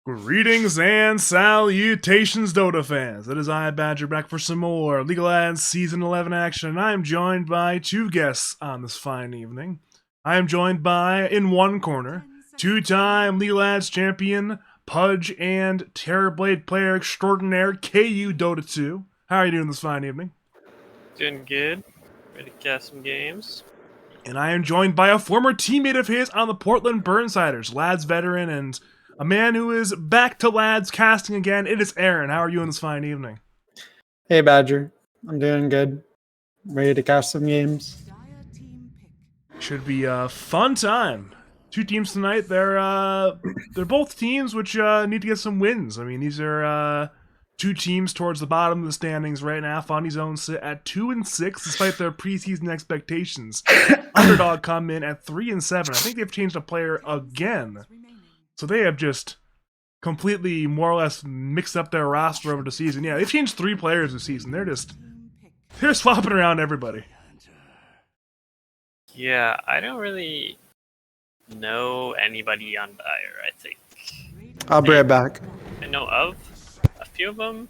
Greetings and salutations, Dota fans. It is I, Badger, back for some more League of Legends Season 11 action, and I am joined by two guests on this fine evening. I am joined by, in one corner, two-time League of Legends champion, Pudge, and Terrorblade player extraordinaire, KU Dota 2. How are you doing this fine evening? Doing good. Ready to cast some games. And I am joined by a former teammate of his on the Portland Burnsiders, Lads veteran, and a man who is back to Lads casting again. It is Aaron. How are you on this fine evening? Hey, Badger. I'm doing good. Ready to cast some games. Should be a fun time. Two teams tonight. They're both teams which need to get some wins. I mean, these are two teams towards the bottom of the standings right now. Funny Zone sit at 2-6 despite their preseason expectations. Underdog come in at 3-7. I think they've changed a player again. So they have just completely, more or less, mixed up their roster over the season. Yeah, they've changed 3 players this season. They're swapping around everybody. Yeah, I don't really know anybody on Dire, I think. I'll be right back. I know of a few of them,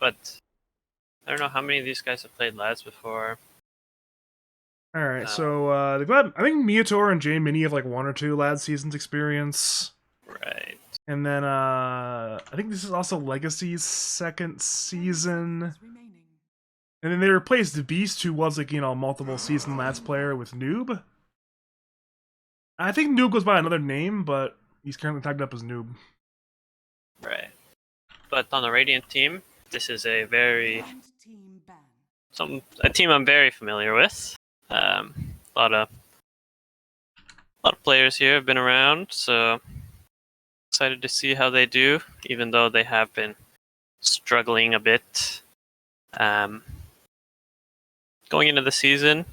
but I don't know how many of these guys have played Lads before. Alright, so they've got, I think Miator and J Mini have like 1 or 2 Lads seasons experience. Right. And then I think this is also Legacy's second season. And then they replaced the Beast, who was like, multiple season Lads player, with Noob. I think Noob goes by another name, but he's currently tagged up as Noob. Right. But on the Radiant team, this is a team I'm very familiar with. A lot of players here have been around, so excited to see how they do, even though they have been struggling a bit. Going into the season,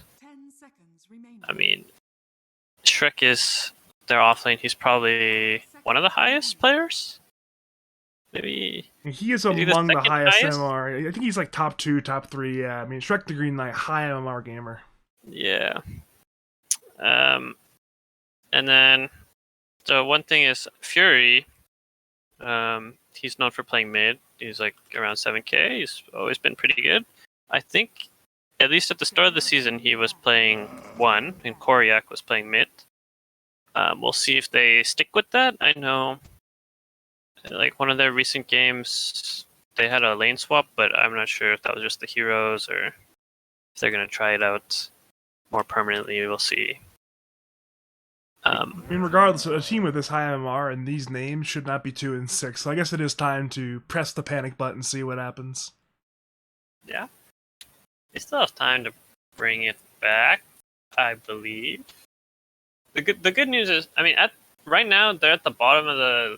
I mean, Shrek is their offlane. He's probably one of the highest players. Maybe he is among the highest MMR. I think he's like top 2, top 3. Yeah, I mean, Shrek the Green Knight, high MMR gamer. Yeah. And then, so one thing is Fury. He's known for playing mid. He's like around 7k. He's always been pretty good. I think, at least at the start of the season, he was playing 1, and Koryak was playing mid. We'll see if they stick with that. I know, like, one of their recent games, they had a lane swap, but I'm not sure if that was just the heroes or if they're going to try it out more permanently. We'll see. I mean, regardless, a team with this high MMR and these names should not be 2-6, so I guess it is time to press the panic button and see what happens. Yeah. They still have time to bring it back, I believe. The good news is, I mean, right now they're at the bottom of the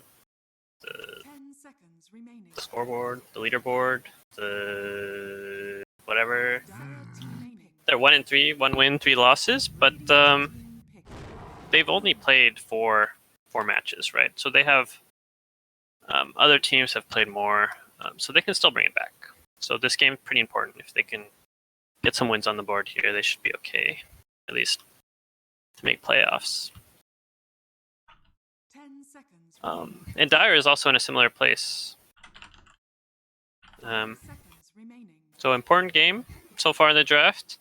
scoreboard, the leaderboard, the whatever. They're 1-3, 1 win, 3 losses, but they've only played 4 matches, right? So they have other teams have played more, so they can still bring it back. So this game is pretty important. If they can get some wins on the board here, they should be okay, at least to make playoffs. And Dire is also in a similar place. So important game so far in the draft.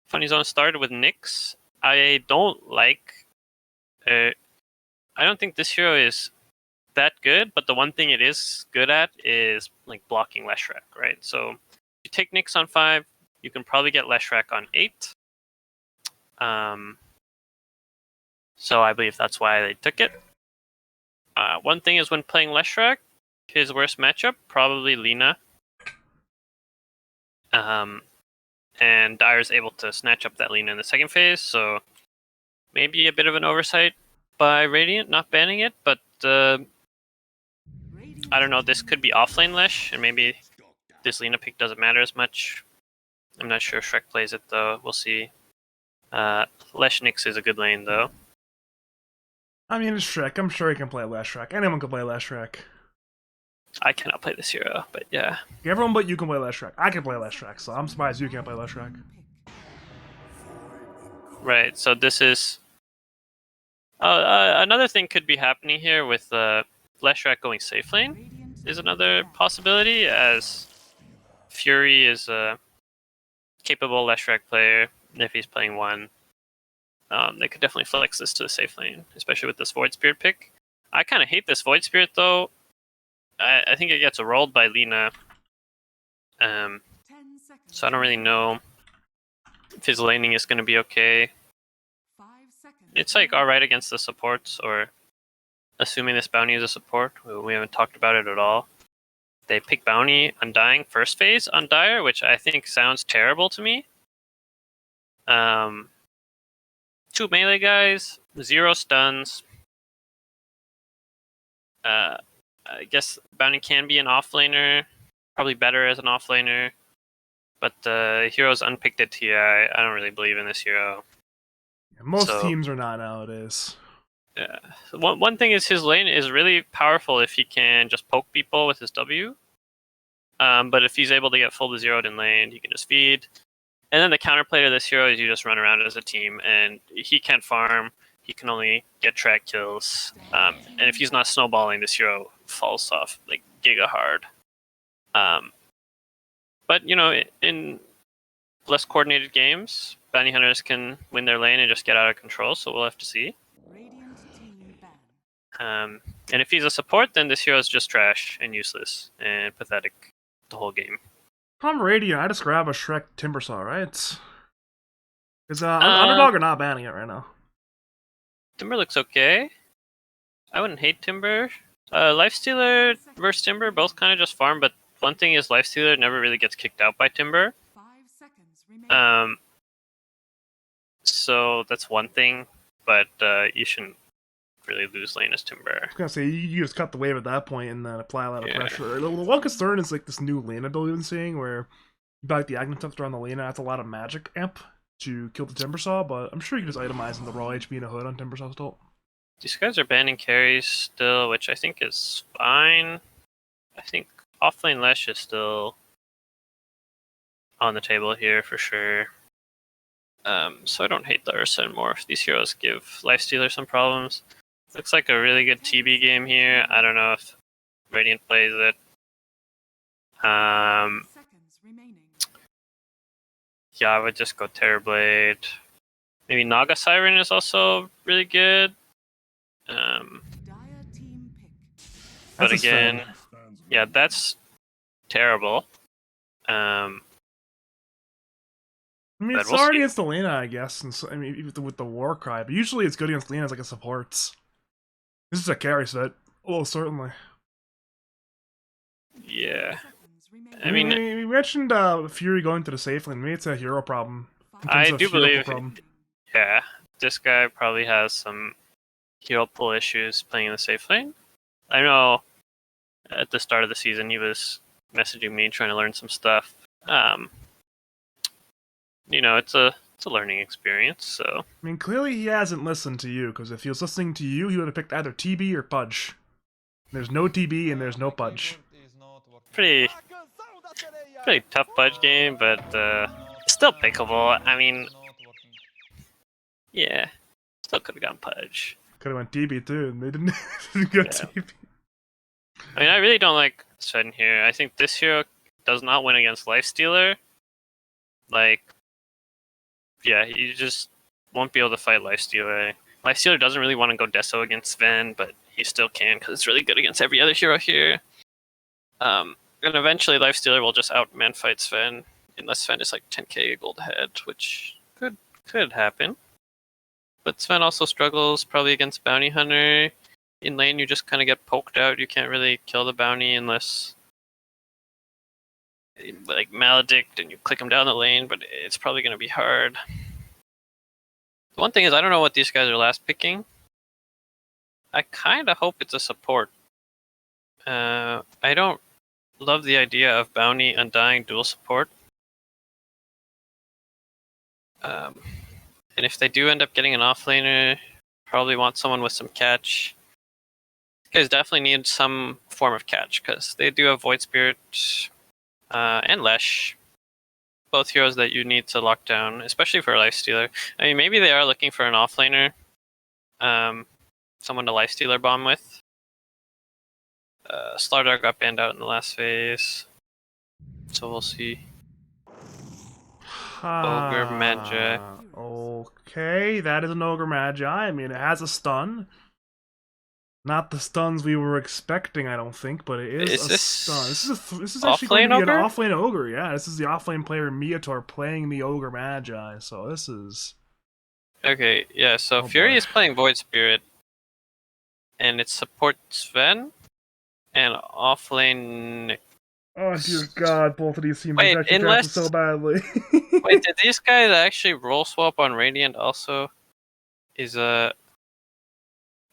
Funny Zone started with Nyx. I don't think this hero is that good, but the one thing it is good at is like blocking Leshrac, right? So if you take Nyx on 5, you can probably get Leshrac on 8. So I believe that's why they took it. One thing is when playing Leshrac, his worst matchup, probably Lina. And Dire's able to snatch up that Lina in the second phase, so maybe a bit of an oversight by Radiant not banning it, but I don't know, this could be offlane Lesh, and maybe this Lina pick doesn't matter as much. I'm not sure if Shrek plays it though, we'll see. Lesh Nyx is a good lane though. I mean, it's Shrek. I'm sure he can play Leshrac. Anyone can play Leshrac. I cannot play this hero, but yeah. Everyone but you can play Leshrac. I can play Leshrac, so I'm surprised you can't play Leshrac. Right, so this is Another thing could be happening here with Leshrac going safe lane is another possibility, as Fury is a capable Leshrac player. If he's playing one, they could definitely flex this to the safe lane, especially with this Void Spirit pick. I kind of hate this Void Spirit though. I think it gets rolled by Lina. So I don't really know if his laning is going to be okay. It's like alright against the supports, or assuming this bounty is a support. We haven't talked about it at all. They pick bounty Undying first phase on Dire, which I think sounds terrible to me. 2 melee guys, 0 stuns. I guess bounty can be an offlaner, probably better as an offlaner. But the hero's unpicked at TI. I don't really believe in this hero. Most teams are not nowadays. Yeah. One thing is his lane is really powerful if he can just poke people with his W. But if he's able to get full to zeroed in lane, he can just feed. And then the counterplay to this hero is you just run around as a team, and he can't farm. He can only get track kills. And if he's not snowballing, this hero falls off like giga hard. But in less coordinated games, bounty hunters can win their lane and just get out of control. So we'll have to see. And if he's a support, then this hero is just trash and useless and pathetic the whole game. I'm Radiant. I just grab a Shrek Timbersaw, right? Because Underdog are not banning it right now. Timber looks okay. I wouldn't hate Timber. Lifestealer versus Timber, both kind of just farm, but one thing is Lifestealer never really gets kicked out by Timber. So that's one thing, but you shouldn't really lose lane as Timber. I was gonna say, you just cut the wave at that point and then apply a lot of pressure. The one concern is like this new lane ability we've been seeing, where you buy like the Agnetuster on the lane, that's a lot of magic amp to kill the Timbersaw, but I'm sure you can just itemize in the raw HP and a hood on Timbersaw still. These guys are banning carries still, which I think is fine. I think offlane Lesh is still on the table here for sure. So I don't hate the Ursa anymore. These heroes give Lifestealer some problems. Looks like a really good TB game here. I don't know if Radiant plays it. Yeah, I would just go Terrorblade. Maybe Naga Siren is also really good. But again, yeah, that's terrible. I mean, it's already against the Lena, I guess. And so, I mean, even with the War Cry, but usually it's good against Lena as like a supports. This is a carry set. Oh, certainly. Yeah. I mean, we mentioned Fury going to the safe lane. Maybe it's a hero problem. I do believe. Yeah, this guy probably has some hero pull issues playing in the safe lane. I know at the start of the season he was messaging me trying to learn some stuff. It's a learning experience. So I mean, clearly he hasn't listened to you, because if he was listening to you, he would have picked either TB or Pudge. There's no TB and there's no Pudge. Pretty tough Pudge game, but still pickable. I mean, yeah, still could have gone Pudge. Could have went TB too, and they didn't go TB. I mean, I really don't like Sven here. I think this hero does not win against Lifestealer. Like, yeah, you just won't be able to fight Lifestealer. Lifestealer doesn't really want to go Deso against Sven, but he still can because it's really good against every other hero here. And eventually Lifestealer will just outman fight Sven, unless Sven is like 10k gold ahead, which could happen. But Sven also struggles probably against Bounty Hunter. In lane, you just kind of get poked out. You can't really kill the bounty unless like Maledict and you click him down the lane, but it's probably going to be hard. One thing is, I don't know what these guys are last picking. I kind of hope it's a support. I don't love the idea of Bounty Undying dual support. And if they do end up getting an offlaner, probably want someone with some catch. These guys definitely need some form of catch, because they do have Void Spirit and Lesh. Both heroes that you need to lock down, especially for a Lifestealer. I mean, maybe they are looking for an offlaner. someone to Lifestealer bomb with. Slardar got banned out in the last phase, so we'll see. Ogre Magi. Okay, that is an Ogre Magi. I mean, it has a stun. Not the stuns we were expecting, I don't think, but it is a stun. This is actually going to be an offlane Ogre. Yeah, this is the offlane player Miator playing the Ogre Magi. So this is okay. Yeah, so Fury is playing Void Spirit, and it supports Sven and offlane. Oh dear God! Both of these teams are actually drafted so badly. Wait, did these guys actually roll swap on Radiant? Also, is no,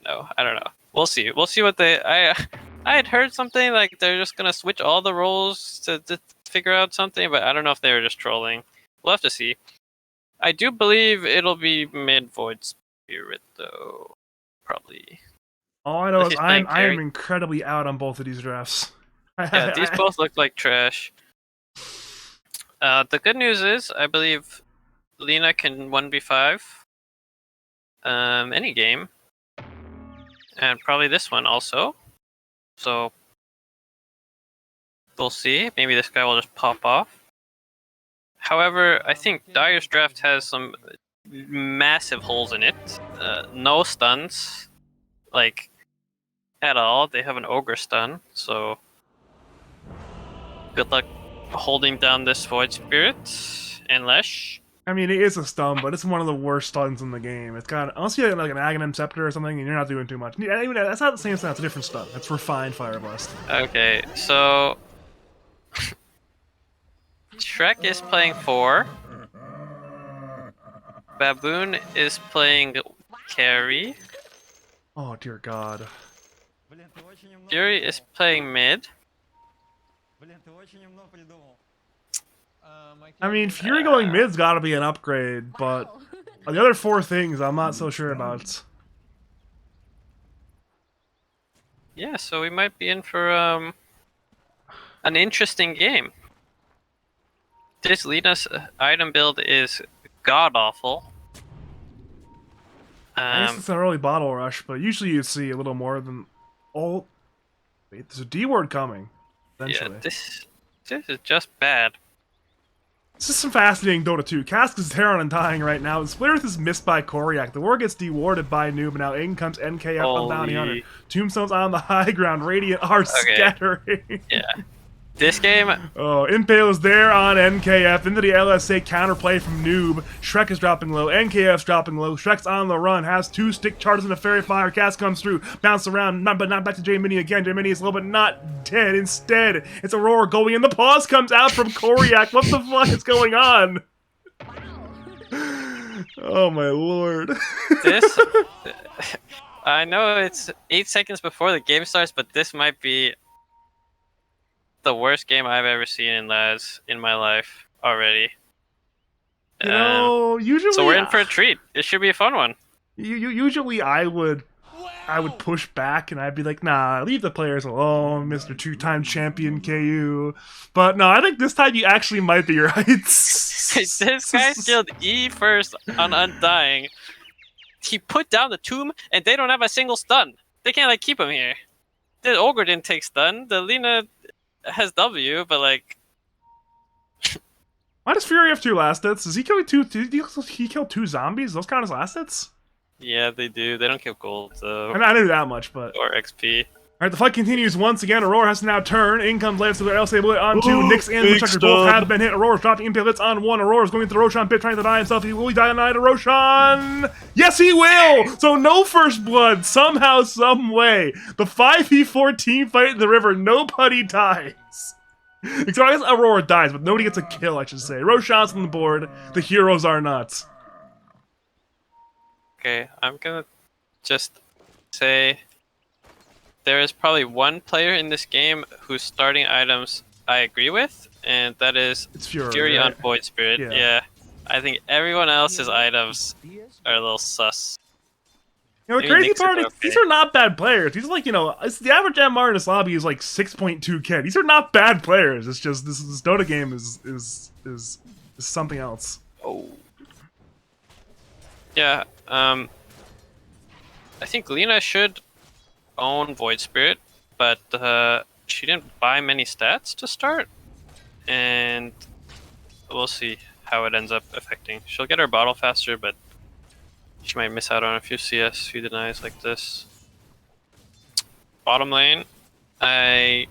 I don't know. We'll see. We'll see what they. I had heard something like they're just gonna switch all the roles to figure out something, but I don't know if they were just trolling. We'll have to see. I do believe it'll be mid Void Spirit though, probably. All I know is I am incredibly out on both of these drafts. Yeah, these both look like trash. The good news is I believe Lina can 1v5 any game. And probably this one also. So we'll see. Maybe this guy will just pop off. However, I think Dire's draft has some massive holes in it. No stuns, like, at all. They have an Ogre stun, so good luck holding down this Void Spirit and Lesh. I mean, it is a stun, but it's one of the worst stuns in the game. It's got, unless you have like an Aghanim Scepter or something, and you're not doing too much. Even that's not the same stun. It's a different stun. It's refined Fire Blast. Okay, so Shrek is playing 4. Baboon is playing carry. Oh dear God. Fury is playing mid. I mean, Fury going mid's got to be an upgrade, but the other 4 things I'm not so sure about. Yeah, so we might be in for an interesting game. This Lina's item build is god awful. I guess it's an early bottle rush, but usually you see a little more than. Oh, wait, there's a D word coming. Eventually. Yeah, this is just bad. This is some fascinating Dota 2. Cask is there on Undying right now. Splitterth is missed by Koryak. The war gets dewarded by Noob, and now in comes NKF of Bounty Hunter. Tombstone's on the high ground. Radiant are scattering. Yeah. This game... Oh, Impale is there on NKF. Into the LSA counterplay from Noob. Shrek is dropping low. NKF's dropping low. Shrek's on the run. Has 2 stick charges and a fairy fire. Cask comes through. Bounce around. But not back to J-Mini again. J-Mini is low, but not dead. Instead, it's Aurora going in. The pause comes out from Koryak. What the fuck is going on? Oh my lord. This... I know it's 8 seconds before the game starts, but this might be the worst game I've ever seen in LAS in my life already. You know, usually so we're in for a treat. It should be a fun one. Usually I would push back and I'd be like, nah, leave the players alone, Mr. 2-time champion KU. But no, I think this time you actually might be right. This guy killed E first on Undying. He put down the tomb and they don't have a single stun. They can't keep him here. The Ogre didn't take stun. The Lina has W, but why does Fury have 2 last hits? Does he kill 2? Did he kill 2 zombies? Those count as last hits? Yeah, they do. They don't kill gold, though. I mean, I knew that much, but... Or XP. Alright, the fight continues once again. Aurora has to now turn. In comes Lance to the LSA bullet on 2. Nyx and Woodchucker both have been hit. Aurora's dropping Impale hits on 1. Aurora's going to the Roshan pit trying to deny himself. Will he deny to Roshan? Yes, he will! So no first blood. Somehow, some way. The 5v4 team fight in the river. Nobody dies. Except I guess Aurora dies, but nobody gets a kill, I should say. Roshan's on the board. The heroes are nuts. Okay, I'm gonna just say there is probably one player in this game whose starting items I agree with, and that is Fury right? on Void Spirit. Yeah. I think everyone else's items are a little sus. You know, the crazy part is these are not bad players. These are like, you know, the average MR in this lobby is like 6.2k. These are not bad players. It's just this Dota game is something else. Oh. Yeah. I think Lena should own Void Spirit, but she didn't buy many stats to start, and we'll see how it ends up affecting. She'll get her bottle faster, but she might miss out on a few CS, few denies like this. Bottom lane, I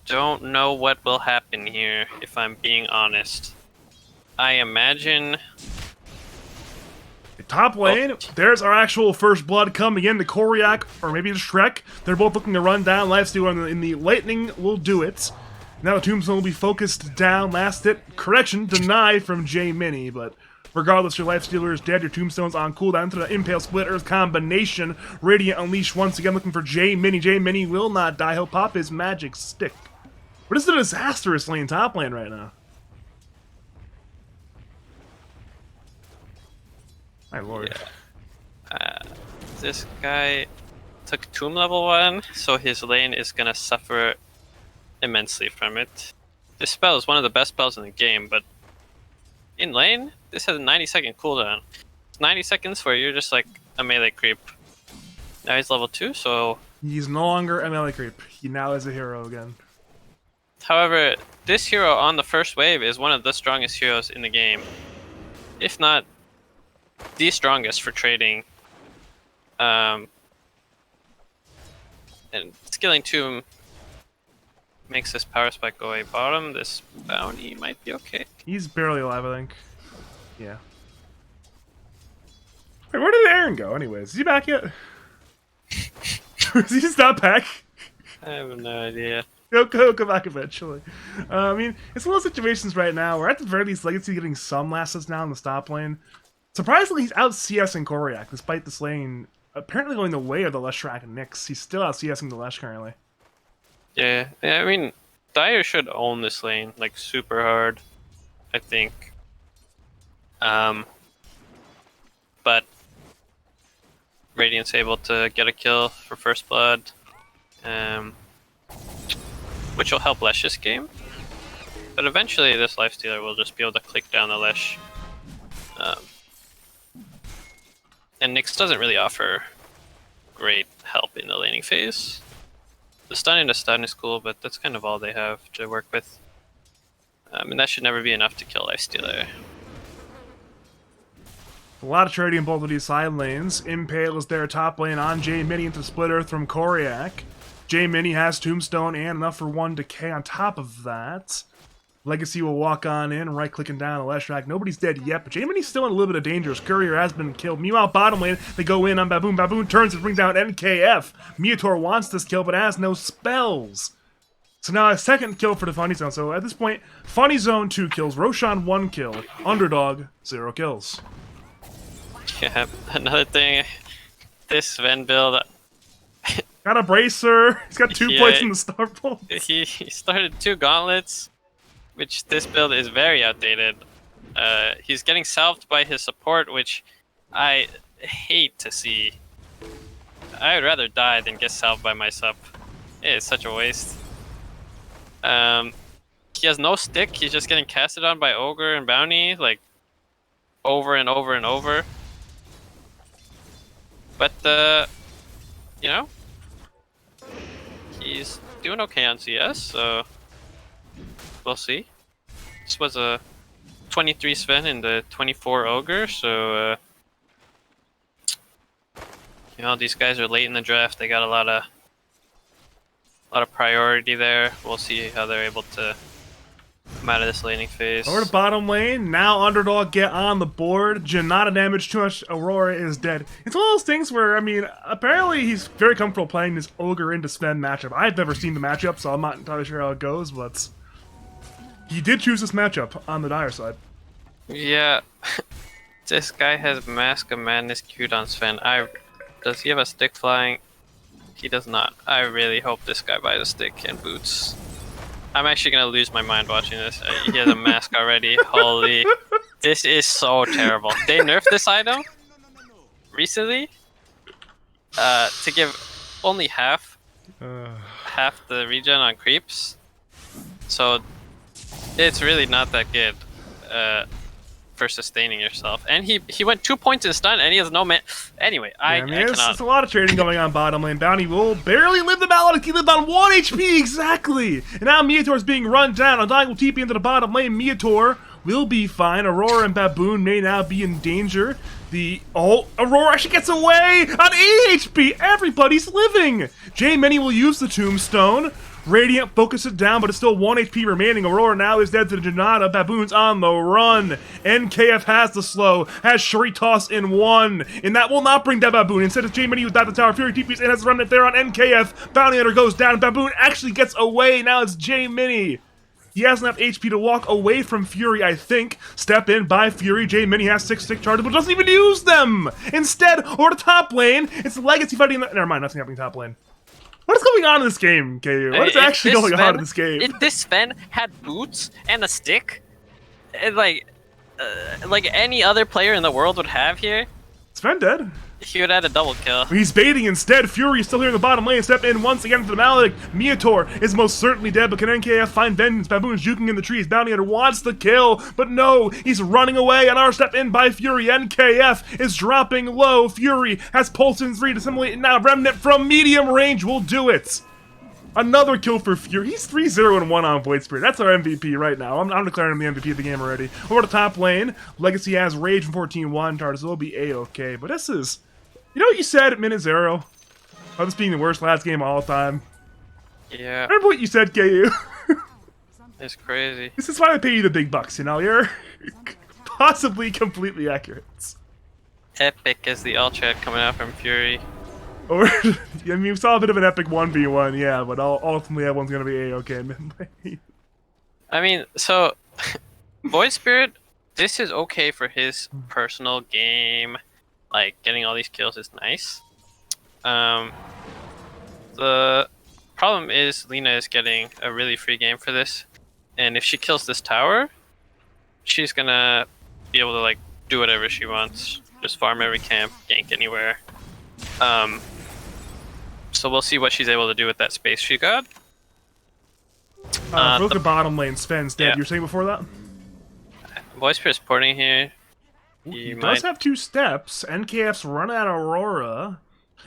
don't know what will happen here, if I'm being honest. I imagine... Top lane, there's our actual first blood coming in. The Koryak, or maybe the Shrek. They're both looking to run down. Lifestealer in the Lightning will do it. Now the Tombstone will be focused down. Last hit, correction, denied from J Mini, but regardless, your Lifestealer is dead. Your Tombstone's on cooldown to the Impale Splitters combination. Radiant Unleash once again looking for J Mini. J Mini will not die. He'll pop his magic stick. What is a disastrous lane top lane right now? My lord. Yeah. This guy took Tomb level 1, so his lane is gonna suffer immensely from it. This spell is one of the best spells in the game, but in lane, this has a 90-second cooldown. It's 90 seconds where you're just like a melee creep. Now he's level 2, so... He's no longer a melee creep. He now is a hero again. However, this hero on the first wave is one of the strongest heroes in the game. If not the strongest for trading. And skilling Tomb makes this power spike go away bottom. This bounty might be okay. He's barely alive, I think. Yeah. Wait, where did Aaron go anyways? Is he back yet? Is he just not back? I have no idea. He'll come back eventually. I mean, it's one of those situations right now where at the very least Legacy getting some last hits now in the stop lane. Surprisingly, he's out CSing Koryak, despite this lane apparently going the way of the Leshrac and Nyx. He's still out CSing the Lesh currently. Yeah, I mean, Dire should own this lane, like, super hard, I think. But Radiant's able to get a kill for first blood, which will help Lesh's game. But eventually this Lifestealer will just be able to click down the Lesh. And Nyx doesn't really offer great help in the laning phase. The stun into stun is cool, but that's kind of all they have to work with. And that should never be enough to kill Lifestealer. A lot of trading in both of these side lanes. Impale is their top lane on J Mini into Split Earth from Koryak. J Mini has Tombstone and enough for 1 decay on top of that. Legacy will walk on in, right-clicking down the Leshrac. Nobody's dead yet, but J Mini's still in a little bit of danger. Courier has been killed. Meanwhile, bottom lane, they go in on Baboon. Baboon turns to bring down NKF. Meator wants this kill, but has no spells. So now a second kill for the Funny Zone. So at this point, Funny Zone 2 kills, Roshan 1 kill, Underdog 0 kills. Yeah, another thing, this Sven build... Got a bracer. He's got 2 plates in the star bolt. He started 2 gauntlets, which this build is very outdated. He's getting salved by his support, which I hate to see. I would rather die than get salved by my sub. It is such a waste. He has no stick. He's just getting casted on by Ogre and Bounty, like, over and over and over. But, you know, he's doing okay on CS, so we'll see. This was a 23 Sven and the 24 Ogre, so you know, these guys are late in the draft. They got a lot of priority there. We'll see how they're able to come out of this laning phase. Over to bottom lane. Now Underdog get on the board. Janata damage too much. Aurora is dead. It's one of those things where, I mean, apparently he's very comfortable playing this Ogre into Sven matchup. I've never seen the matchup, so I'm not entirely sure how it goes, but he did choose this matchup on the Dire side. Yeah, this guy has Mask of Madness queued on Sven. Does he have a stick flying? He does not. I really hope this guy buys a stick and boots. I'm actually gonna lose my mind watching this. He has a mask already. Holy, this is so terrible. They nerfed this item recently to give only half the regen on creeps. So it's really not that good. for sustaining yourself. And he went 2 points in stun, and he has no man. Anyway, I cannot. It's a lot of trading going on bottom lane. Bounty will barely live the Maledict. He lived on 1 HP exactly. And now Meator's being run down. Undying will TP into the bottom lane. Meator will be fine. Aurora and Baboon may now be in danger. Aurora actually gets away on 8 HP. Everybody's living. J-Mini will use the Tombstone. Radiant focus it down, but it's still 1 HP remaining. Aurora now is dead to the Janata. Baboon's on the run. NKF has the slow, has Shuri toss in 1, and that will not bring down Baboon. Instead, it's J-Mini with the tower. Fury TPs and has the remnant there on NKF. Bounty Hunter goes down. Baboon actually gets away. Now it's J-Mini. He has enough HP to walk away from Fury, I think. Step in by Fury. J-Mini has 6 stick charges, but doesn't even use them. Instead, over to top lane, it's Legacy fighting the... Never mind, nothing happening top lane. What is going on in this game, KU? What is actually going on in this game? If this Sven had boots and a stick, like any other player in the world would have here, Sven dead. He would add a double kill. He's baiting instead. Fury is still here in the bottom lane. Step in once again for the Maledict. Meator is most certainly dead, but can NKF find vengeance? Baboon's juking in the trees. Bounty Hunter wants the kill, but no, he's running away. And our step in by Fury. NKF is dropping low. Fury has Pulse in 3 to simulate, and now Remnant from medium range will do it. Another kill for Fury. He's 3-0-1 on Void Spirit. That's our MVP right now. I'm declaring him the MVP of the game already. Over to top lane. Legacy has Rage from 14-1. Tardis will be A-okay. But this is... You know what you said at minute 0? About this being the worst last game of all time? Yeah. Remember what you said, KU? It's crazy. This is why I pay you the big bucks, you know? You're possibly completely accurate. Epic is the alt chat coming out from Fury. Or, I mean, we saw a bit of an epic 1v1, yeah, but ultimately everyone's gonna be A-okay in mid lane. I mean, so... Void Spirit, this is okay for his personal game. Like, getting all these kills is nice. The problem is Lina is getting a really free game for this. And if she kills this tower, she's gonna be able to, like, do whatever she wants. Just farm every camp, gank anywhere. So we'll see what she's able to do with that space she got. Look at bottom lane, Sven's dead. Yeah. You were saying before that? Void Spirit's porting here. He does have 2 steps. NKF's run at Aurora.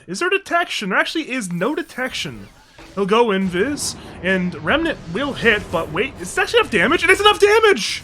Is there detection? There actually is no detection. He'll go invis, and Remnant will hit, but wait, is that actually enough damage? It is enough damage!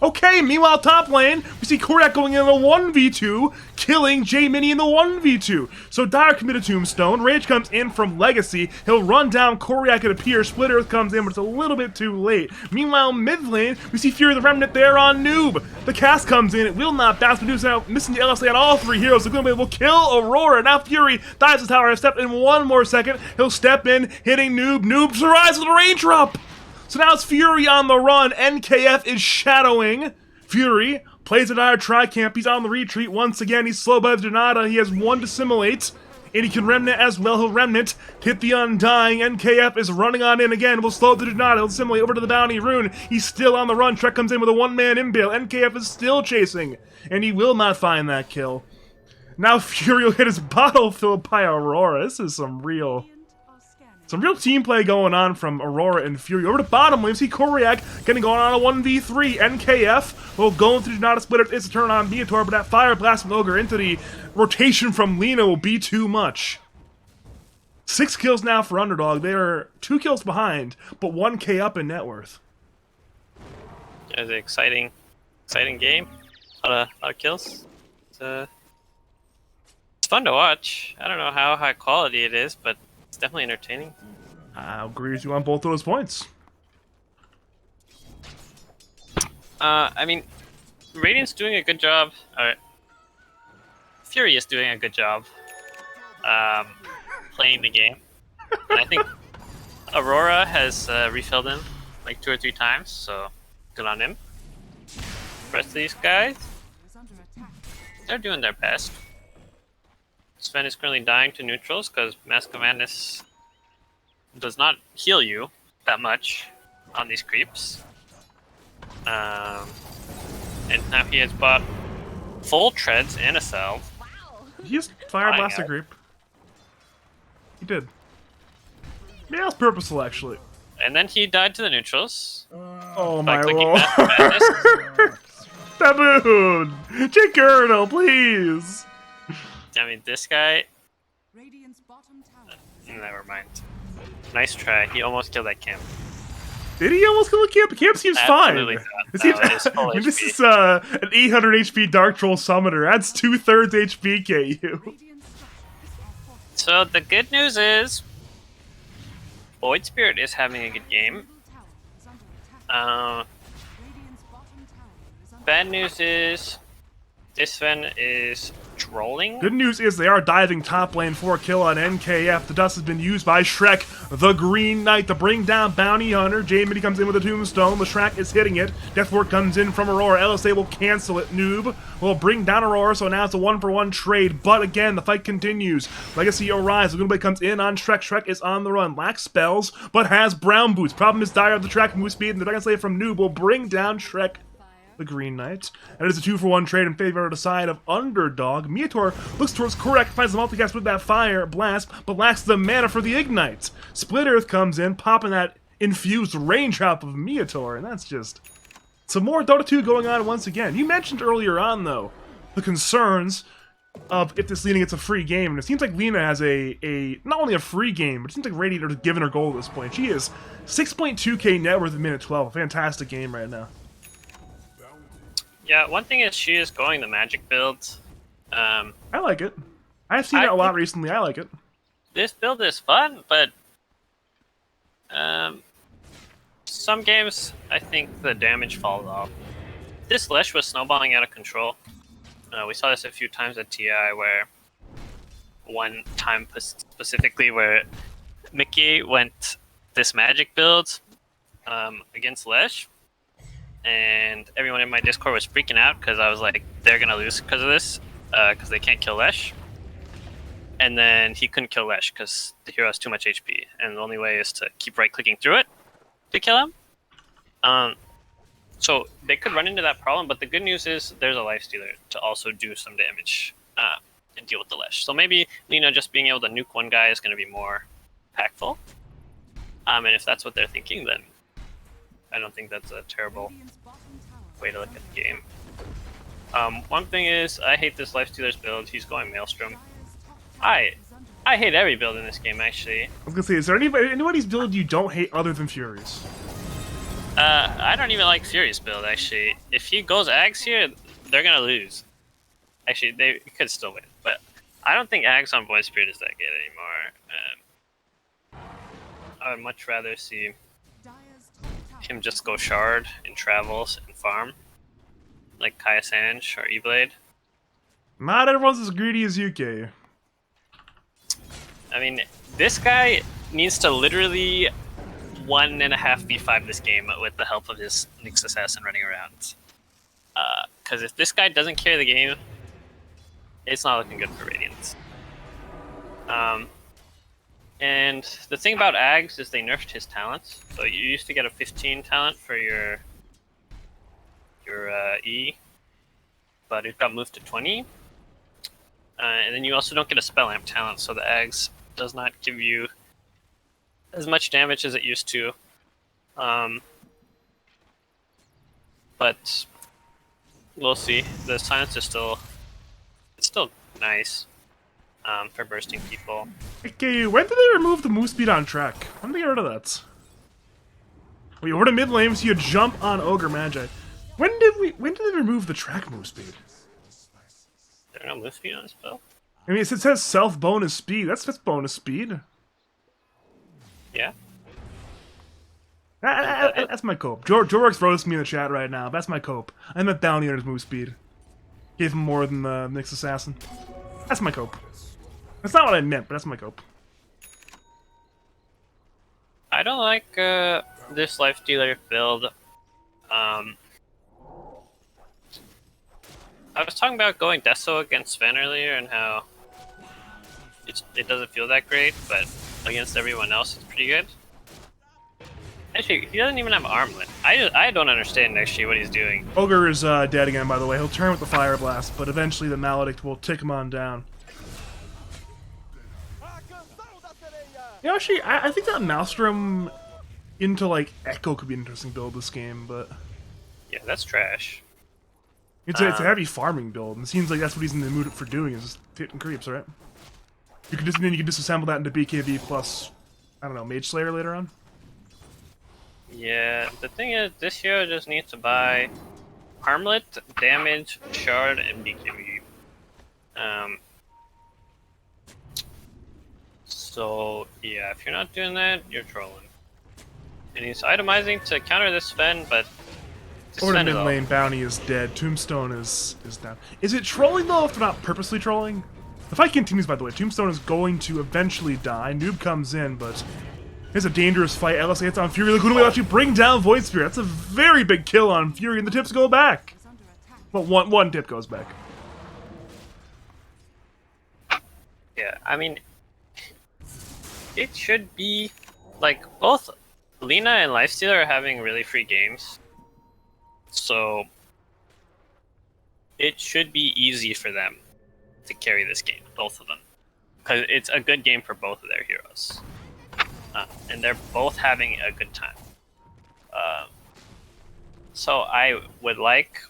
Okay, meanwhile, top lane, we see Koryak going in a 1v2, killing J-Mini in the 1v2. So Dire committed Tombstone, Rage comes in from Legacy, he'll run down Koryak, it appears, Split Earth comes in, but it's a little bit too late. Meanwhile, mid lane, we see Fury the Remnant there on Noob. The cast comes in, it will not bounce, Medusa now missing the LSA on all 3 heroes, so Gloomblade will kill Aurora. Now Fury dives the tower, he'll step in 1 more second, he'll step in, hitting Noob, Noob survives with a range drop! So now it's Fury on the run. NKF is shadowing. Fury plays a Dire Tri-Camp. He's on the retreat once again. He's slow by the Donata. He has 1 to simulate. And he can Remnant as well. He'll Remnant. Hit the Undying. NKF is running on in again. Will slow the Donata. He'll simulate over to the Bounty Rune. He's still on the run. Trek comes in with a 1-man imbale. NKF is still chasing. And he will not find that kill. Now Fury will hit his bottle filled by Aurora. This is some real team play going on from Aurora and Fury. Over to bottom lane, see Koryak getting going on a 1v3. NKF will go into Donata Splitter. It's a turn on Meator, but that Fire Blast from Ogre into the rotation from Lina will be too much. 6 kills now for Underdog. They are 2 kills behind, but 1k up in net worth. It's an exciting game. A lot of kills. It's fun to watch. I don't know how high quality it is, but it's definitely entertaining. I agree with you on both of those points. I mean, Radiant's doing a good job. Fury is doing a good job playing the game. And I think Aurora has refilled him like 2 or 3 times, so good on him. The rest of these guys, they're doing their best. Sven is currently dying to neutrals because Mask of Madness does not heal you that much on these creeps. And now he has bought full treads and a salve. He used Fire Blast a creep. He did. Yeah, it's purposeful actually. And then he died to the neutrals. Oh by my clicking lord. Mask of Madness. Baboon! Jake Girdle, please! I mean, this guy. Radiant's bottom tower is Never mind. Nice try. He almost killed that camp. Did he almost kill the camp? The camp seems Absolutely fine. not. It seems, No, it is full I mean, this HP. is an 800 HP Dark Troll Summoner. That's 2/3 HP KU. Radiant's structures are fortified. So the good news is, Void Spirit is having a good game. Middle tower is under attack. Radiant's bottom tower is under Bad news is, this one is trolling. Good news is they are diving top lane for a kill on NKF. The dust has been used by Shrek, the Green Knight, to bring down Bounty Hunter. Jamie comes in with a tombstone. The Shrek is hitting it. Deathward comes in from Aurora. LSA will cancel it. Noob will bring down Aurora, so now it's a 1-for-1 trade. But again, the fight continues. Legacy arrives. Lugunblade comes in on Shrek. Shrek is on the run. Lacks spells, but has brown boots. Problem is dire of the track move speed, and the Dragon Slayer from Noob will bring down Shrek, the Green Knight. And it is a 2-for-1 trade in favor of the side of Underdog. Meator looks towards Correct, finds the multicast with that Fire Blast, but lacks the mana for the Ignite. Split Earth comes in, popping that infused rain trap of Meator, and that's just some more Dota 2 going on once again. You mentioned earlier on, though, the concerns of if this Lena gets a free game, and it seems like Lena has a not only a free game, but it seems like Radiant are giving her goal at this point. She is 6.2k net worth at minute 12. A fantastic game right now. Yeah, one thing is she is going the magic build. I like it. I've seen it a lot recently. I like it. This build is fun, but some games I think the damage falls off. This Lesh was snowballing out of control. We saw this a few times at TI, where one time specifically where Mickey went this magic build against Lesh, and everyone in my Discord was freaking out because I was like, they're gonna lose because of this, because they can't kill Lesh. And then he couldn't kill Lesh because the hero has too much HP, and the only way is to keep right-clicking through it to kill him. So they could run into that problem, but the good news is there's a Lifestealer to also do some damage and deal with the Lesh. So maybe Lena just being able to nuke one guy is going to be more impactful. And if that's what they're thinking, then I don't think that's a terrible Radiant's bottom tower. way to look at the game. One thing is, I hate this Lifestealer's build. He's going Maelstrom. Dire's top tower is under I hate every build in this game, actually. I was gonna say, is there anybody's build you don't hate other than Fury's? I don't even like Fury's build, actually. If he goes Ags here, they're gonna lose. Actually, they could still win, but I don't think Ags on Void Spirit is that good anymore. I would much rather see Dire's top tower. him just go Shard in Travels and farm, like Kaya Sanj or E-Blade. Not everyone's as greedy as you, KU. I mean, this guy needs to literally 1.5 V5 this game with the help of his Nyx Assassin running around. Because if this guy doesn't carry the game, it's not looking good for Radiant. And the thing about Ags is they nerfed his talents. So you used to get a 15 talent for your E, but it got moved to 20. And then you also don't get a Spell Amp talent, so the Ags does not give you as much damage as it used to. But we'll see. The silence is still nice for bursting people. Hey, KU, when did they remove the move speed on track? When did they get rid of that? We were to mid lane, so you jump on Ogre Magi. When did they remove the track move speed? There no move speed on this spell? I mean, it says self bonus speed. That's bonus speed. Yeah. That's my cope. Jorworks roasting me in the chat right now. That's my cope. I meant Bounty Hunter's move speed. Gave him more than the Nyx Assassin. That's my cope. That's not what I meant, but that's my cope. I don't like this Lifestealer build. I was talking about going Deso against Sven earlier and how it doesn't feel that great, but against everyone else it's pretty good. Actually, he doesn't even have armlet. I don't understand actually what he's doing. Ogre is dead again, by the way. He'll turn with the Fire Blast, but eventually the Maledict will tick him on down. You know, actually, I think that Maelstrom into, like, Echo could be an interesting build this game, but... Yeah, that's trash. It's a heavy farming build, and it seems like that's what he's in the mood for doing, is just hitting creeps, right? You can disassemble that into BKB plus, I don't know, Mage Slayer later on. Yeah, the thing is, this hero just needs to buy Armlet, Damage, Shard, and BKB. So, yeah, if you're not doing that, you're trolling. And he's itemizing to counter this Sven, but... Over to mid lane, Bounty is dead. Tombstone is down. Is it trolling, though, if they're not purposely trolling? The fight continues, by the way. Tombstone is going to eventually die. Noob comes in, but it's a dangerous fight. LSA hits on Fury. Laguna will actually bring down Void Spirit. That's a very big kill on Fury, and the tips go back. Is under attack. Well, one tip goes back. Yeah, I mean... It should be... Like, both Lina and Lifestealer are having really free games. So... It should be easy for them to carry this game, both of them. Because it's a good game for both of their heroes. And they're both having a good time. So I would like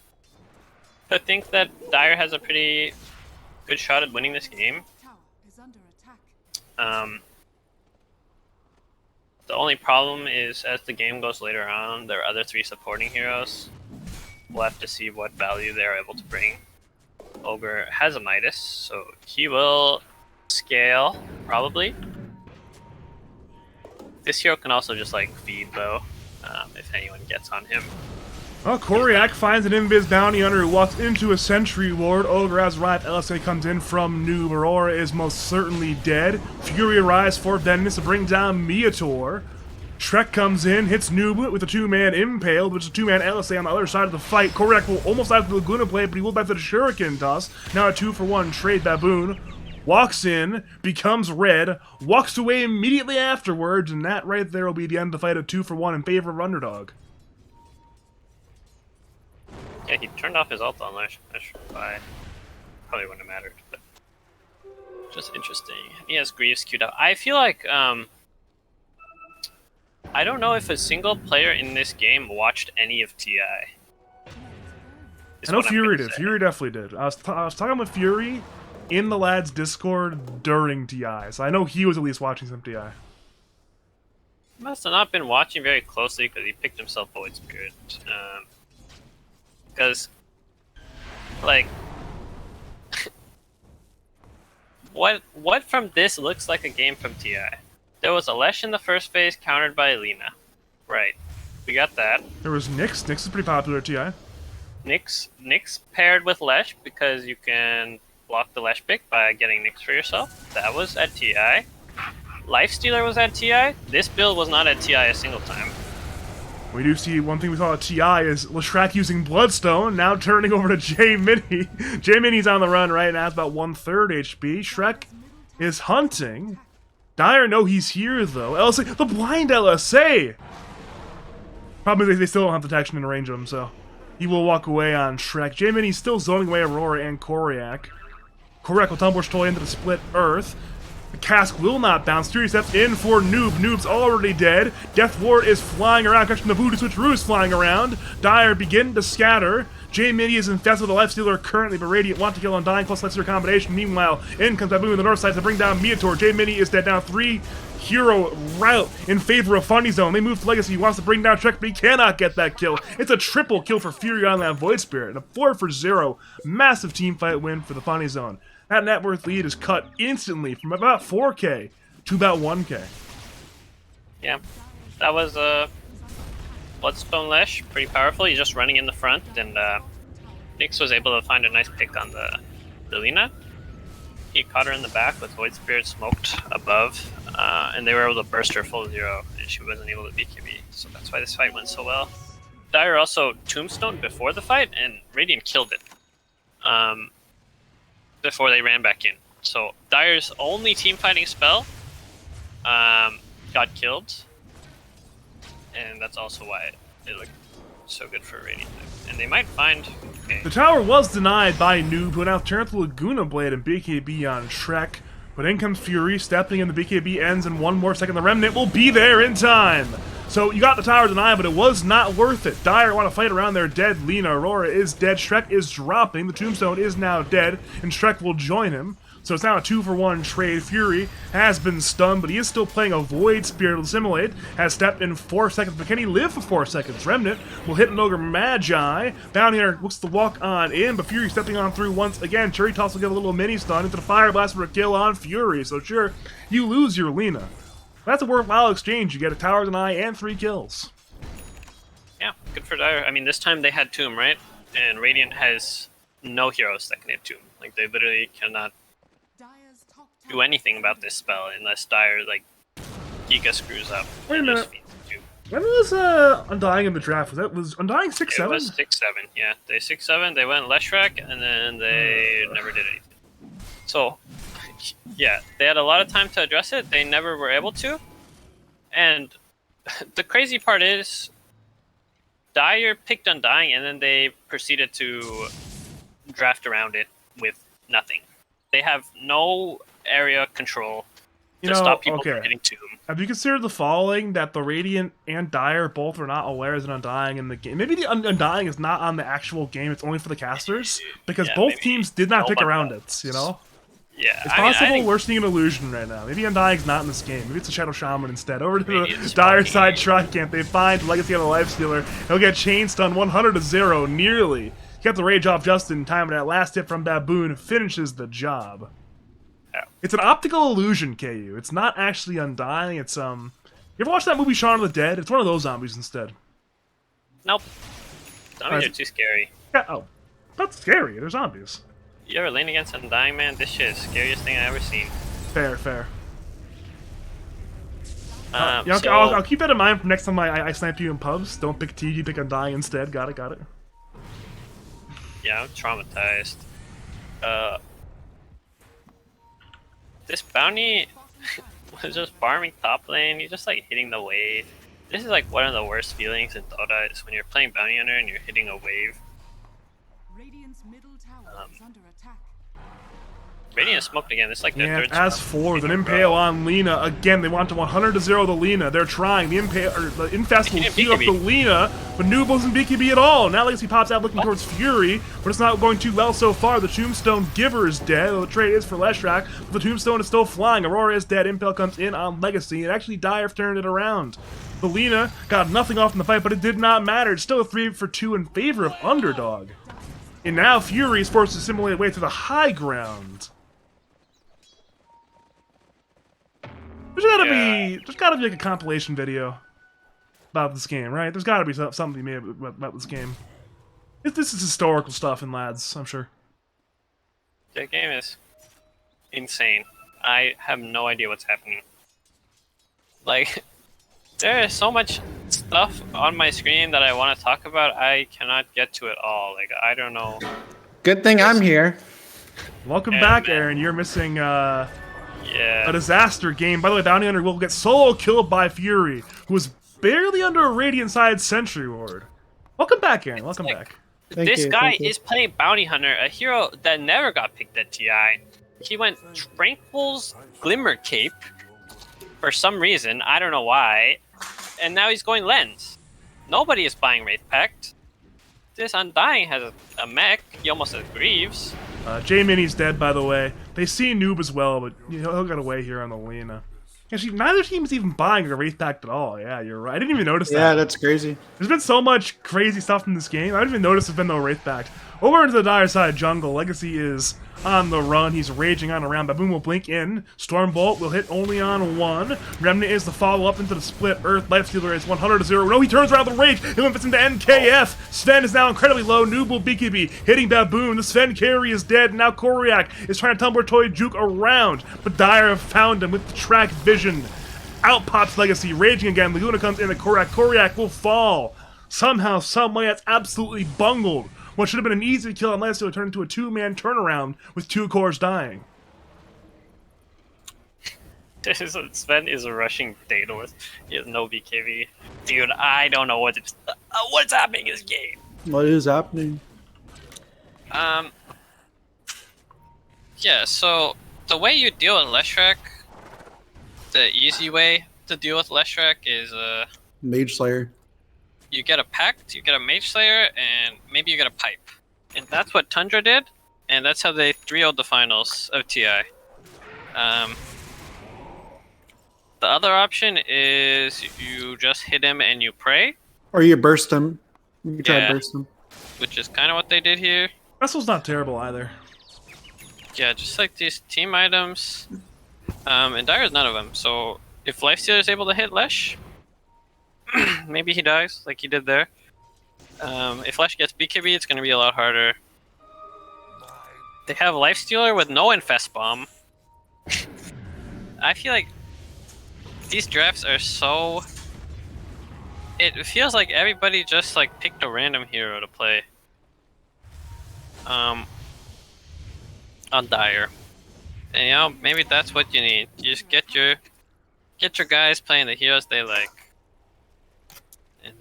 to think that Dire has a pretty good shot at winning this game. Tower is under attack. The only problem is, as the game goes later on, there are other 3 supporting heroes. We'll have to see what value they're able to bring. Ogre has a Midas, so he will scale, probably. This hero can also just, like, feed, though, if anyone gets on him. Well, Koryak finds an Invis Bounty Hunter who walks into a Sentry Ward. Ogre has arrived. LSA comes in from Noob. Aurora is most certainly dead. Fury arrives for Venus to bring down Meator. Shrek comes in, hits Noob with a 2-man Impaled, which is a 2-man LSA on the other side of the fight. Koryak will almost have the Laguna play, but he will back to the Shuriken toss. Now a 2-for-1 trade. Baboon walks in, becomes red, walks away immediately afterwards, and that right there will be the end of the fight of 2-for-1 in favor of Underdog. Yeah, he turned off his ult on Lash. Probably wouldn't have mattered, but just interesting. He has Greaves queued up. I feel like I don't know if a single player in this game watched any of TI. I know Fury did. Fury definitely did. I was talking with Fury in the lads' Discord during TI, so I know he was at least watching some TI. He must have not been watching very closely because he picked himself Void Spirit. Because, like, what from this looks like a game from TI? There was a Lesh in the first phase countered by Lina. Right. We got that. There was Nyx. Nyx is pretty popular at TI. Nyx paired with Lesh because you can block the Lesh pick by getting Nyx for yourself. That was at TI. Lifestealer was at TI. This build was not at TI a single time. We do see one thing we saw at TI is Leshrac using Bloodstone, now turning over to J-Mini. J-Mini's on the run right now, it's about 1/3 HP. Shrek is hunting. Dire know he's here, though. LSA, the blind LSA! Problem is they still don't have detection in range of him, so he will walk away on Shrek. J-Mini's still zoning away Aurora and Koryak. Koryak will tumble toy into the split earth. The cask will not bounce. Fury steps in for Noob. Noob's already dead. Death Ward is flying around, catching the Voodoo Switcheroo is flying around. Dire begin to scatter. J-Mini is infested with a Lifestealer currently, but Radiant want to kill on dying plus Lifestealer combination. Meanwhile, in comes Baboon on the north side to bring down Meator. J-Mini is dead now. 3-hero route in favor of Funny Zone. They move to Legacy. He wants to bring down Trek, but he cannot get that kill. It's a triple kill for Fury on that Void Spirit. And a 4-for-0 massive team fight win for the Funny Zone. That net worth lead is cut instantly from about 4k to about 1k. Yeah, that was Bloodstone Lesh, pretty powerful. He's just running in the front, and Nyx was able to find a nice pick on the Lina. He caught her in the back with Void Spirit smoked above, and they were able to burst her full 0, and she wasn't able to BKB. So that's why this fight went so well. Dire also Tombstone before the fight, and Radiant killed it. Before they ran back in. So Dire's only team fighting spell got killed, and that's also why it looked so good for Radiant. And they might find... Okay. The tower was denied by Noob, who now turns the Laguna Blade and BKB on Shrek. But in comes Fury, stepping in, the BKB ends in 1 more second. The Remnant will be there in time. So you got the tower denied, but it was not worth it. Dire want to fight around their dead Lina. Aurora is dead. Shrek is dropping. The tombstone is now dead, and Shrek will join him. So it's now a 2-for-1 trade. Fury has been stunned, but he is still playing a Void Spirit to Assimilate. Has stepped in 4 seconds, but can he live for 4 seconds? Remnant will hit an Ogre Magi. Bounty Hunter looks to walk on in, but Fury stepping on through once again. Cherry Toss will get a little mini stun into the Fire Blast for a kill on Fury. So sure, you lose your Lina. That's a worthwhile exchange. You get a tower deny and 3 kills. Yeah, good for Dire. I mean, this time they had Tomb, right? And Radiant has no heroes that can hit Tomb. Like, they literally cannot Dire's top do tower anything about this spell unless Dire, like, Giga screws up. Wait a and minute. just feeds the Tomb. When was Undying in the draft? Was Undying 6-7? It was 6-7, yeah. They 6-7, they went Leshrac, and then they never did anything. So, yeah, they had a lot of time to address it. They never were able to. And the crazy part is, Dire picked Undying, and then they proceeded to draft around it with nothing. They have no area control to stop people from hitting Tomb. Have you considered the following, that the Radiant and Dire both are not aware as an Undying in the game? Maybe the Undying is not on the actual game, it's only for the casters? Because Yeah, both maybe teams did not pick nobody around knows. it, you know? Yeah, It's I mean, possible I think we're seeing an illusion right now. Maybe Undying's not in this game. Maybe it's a Shadow Shaman instead. Over to the Radiant's Dire walking side in. Tri-Camp, they find Legacy on the Lifestealer. He'll get chain stun 100-0, nearly. Got the rage off just in time, and that last hit from Baboon finishes the job. Yeah. It's an optical illusion, KU. It's not actually Undying. It's You ever watch that movie Shaun of the Dead? It's one of those zombies instead. Nope. Zombies are too scary. Yeah. Oh, that's scary. They're zombies. You ever lean against Undying, man? This shit is the scariest thing I ever seen. Fair, fair. So, I'll keep that in mind for next time I snipe you in pubs. Don't pick TG, pick Undying instead. Got it. yeah, I'm traumatized. This bounty was just farming top lane. You're just like hitting the wave. This is like one of the worst feelings in Dota is when you're playing bounty hunter and you're hitting a wave. Radiant's middle tower is under attack. Radiant smoked again. It's like their And third as smoke for an in a Impale row. on Lina, again, they want to 100-0 the Lina. They're trying. The Infest will They didn't heal up the BKB. Lina, but Noob wasn't BKB at all. Now Legacy pops out looking towards Fury, but it's not going too well so far. The Tombstone Giver is dead. The trade is for Leshrac, but the Tombstone is still flying. Aurora is dead. Impale comes in on Legacy, and actually Dire turned it around. The Lina got nothing off in the fight, but it did not matter. It's still a 3-for-2 in favor of Underdog. And now Fury is forced to simulate a way to the high ground. There's gotta be like a compilation video about this game, right? There's gotta be something made about this game. This is historical stuff in lads, I'm sure. The game is insane. I have no idea what's happening. Like, there is so much stuff on my screen that I want to talk about. I cannot get to it all. Like, I don't know. Good thing I'm here. Welcome Yeah, back, man. Aaron. You're missing a Yeah. disaster game. By the way, Bounty Hunter will get solo killed by Fury, who is barely under a Radiant side Sentry Ward. Welcome back, Aaron. Welcome like- back. This guy is playing Bounty Hunter, a hero that never got picked at TI. He went Tranquil's Glimmer Cape for some reason. I don't know why. And now he's going Lens. Nobody is buying Wraith Pact. This Undying has a mech. He almost has Greaves. J-Mini's dead, by the way. They see Noob as well, but he'll get away here on the Lina. Actually, neither team is even buying a Wraith Pact at all. Yeah, you're right. I didn't even notice that. Yeah, that's crazy. There's been so much crazy stuff in this game. I didn't even notice there's been no Wraith Pact. Over into the Dire side jungle, Legacy is on the run. He's raging on around. Baboon will blink in. Stormbolt will hit only on one. Remnant is the follow-up into the split. Earth Lifestealer is 100-0. No, he turns around the rage. He limits into NKF. Sven is now incredibly low. Noob will BKB, hitting Baboon. The Sven carry is dead. Now Koryak is trying to Tumbler Toy juke around, but Dire have found him with the track vision. Out pops Legacy, raging again. Laguna comes in. Koryak will fall. Somehow, someway, that's absolutely bungled. What should have been an easy kill on Lifestealer turned into a two-man turnaround with two cores dying. Sven is rushing Daedalus. He has no BKB. Dude, I don't know what's happening in this game. What is happening? Yeah, so the way you deal with Leshrac, the easy way to deal with Leshrac is Mage Slayer. You get a Pact, you get a Mage Slayer, and maybe you get a Pipe. And that's what Tundra did, and that's how they 3-0'd the finals of TI. The other option is you just hit him and you pray, Or you burst him. You can try Yeah. to burst him. which is kind of what they did here. Vessel's not terrible either. Yeah, just like these team items. And Dire's none of them, so if Lifestealer is able to hit Lesh, maybe he dies like he did there. If Lesh gets BKB, it's going to be a lot harder. They have Lifestealer with no Infest Bomb. I feel like these drafts are so... It feels like everybody just like picked a random hero to play. On Dire. And you know, maybe that's what you need. You just get your guys playing the heroes they like. And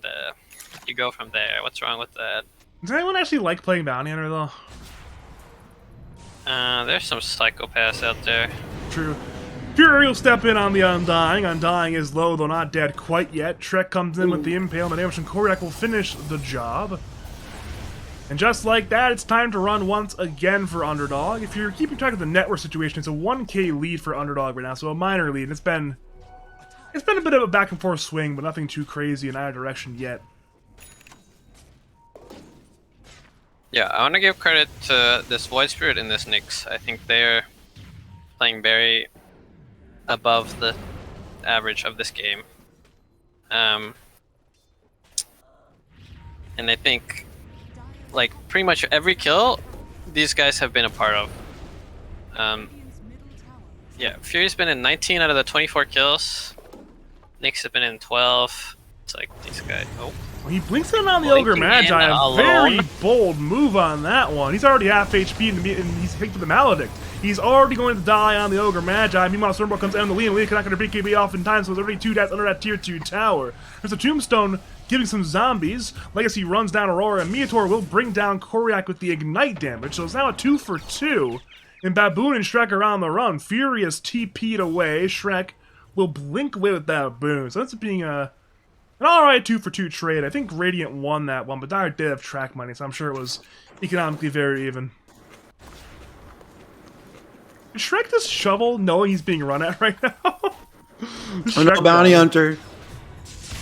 you go from there. What's wrong with that? Does anyone actually like playing Bounty Hunter though? There's some psychopaths out there. True. Fury will step in on the Undying. Undying is low, though not dead quite yet. Trek comes in with the Impale, and the damage from Koryak will finish the job. And just like that, it's time to run once again for Underdog. If you're keeping track of the network situation, it's a 1k lead for Underdog right now, so a minor lead. And it's been a bit of a back and forth swing, but nothing too crazy in either direction yet. Yeah, I want to give credit to this Void Spirit and this Nyx. I think they're playing very above the average of this game. And I think, like, pretty much every kill these guys have been a part of. Yeah, Fury's been in 19 out of the 24 kills. Nyx has been in 12. It's like, these guys... Oh. Well, he blinks in on the Ogre Blinking Magi, in a very alone. bold move on that one. He's already half HP and he's picked with the Maledict. He's already going to die on the Ogre Magi. Meanwhile, Stormball comes down the lead, and Lee cannot get her BKB off in time, so there's already 2 deaths under that tier 2 tower. There's a Tombstone giving some zombies. Legacy runs down Aurora, and Meator will bring down Koryak with the Ignite damage, so it's now a 2 for 2. And Baboon and Shrek are on the run. Fury is TP'd away. Shrek will blink away with that boon. So that's being an alright 2 for 2 trade. I think Radiant won that one, but Dire did have track money, so I'm sure it was economically very even. Did Shrek just shovel knowing he's being run at right now? Oh no, Bounty Hunter.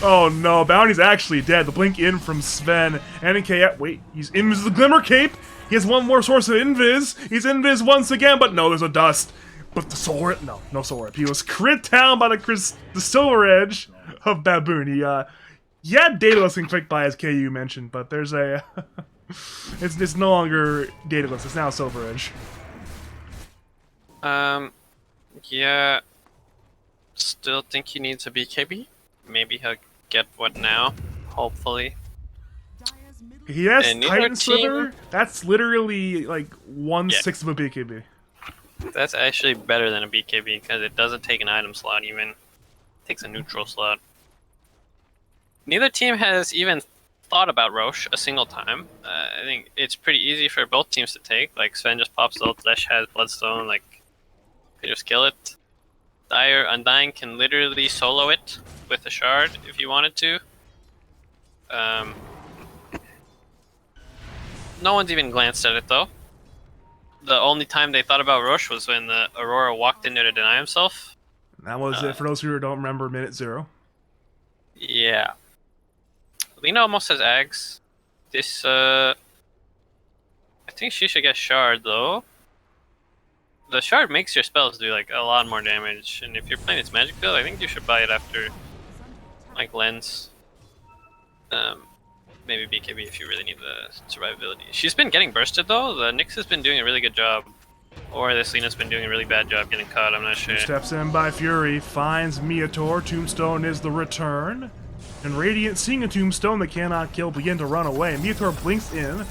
Oh no, Bounty's actually dead. The blink in from Sven. NK, wait, he's Invis the Glimmer Cape. He has one more source of Invis. He's Invis once again, but no, there's a dust. But the Soul Rip, no Soul Rip. He was crit down by the Silver Edge of Baboon. He had Daedalus clicked by, as KU mentioned, but there's a it's no longer Daedalus. It's now Silver Edge. Yeah. Still think he needs a BKB. Maybe he'll get one now. Hopefully. He has And neither Titan team- Slither. That's literally like 1/6 of a BKB. That's actually better than a BKB because it doesn't take an item slot even. It takes a neutral slot. Neither team has even thought about Roche a single time. I think it's pretty easy for both teams to take. Like Sven just pops ult, Lesh has Bloodstone, like you just kill it. Dire Undying can literally solo it with a shard if you wanted to. No one's even glanced at it though. The only time they thought about Roche was when the Aurora walked in there to deny himself. That was it for those who don't remember minute 0. Yeah. Lena almost has Ags. This, I think she should get Shard, though. The Shard makes your spells do, like, a lot more damage. And if you're playing this magic build, I think you should buy it after, like, Lens. Maybe BKB if you really need the survivability. She's been getting bursted, though. The Nyx has been doing a really good job. Or this Lena's been doing a really bad job getting caught, I'm not sure. Steps in by Fury, finds Meator. Tombstone is the return. And Radiant, seeing a Tombstone that cannot kill, begin to run away. Meator blinks in,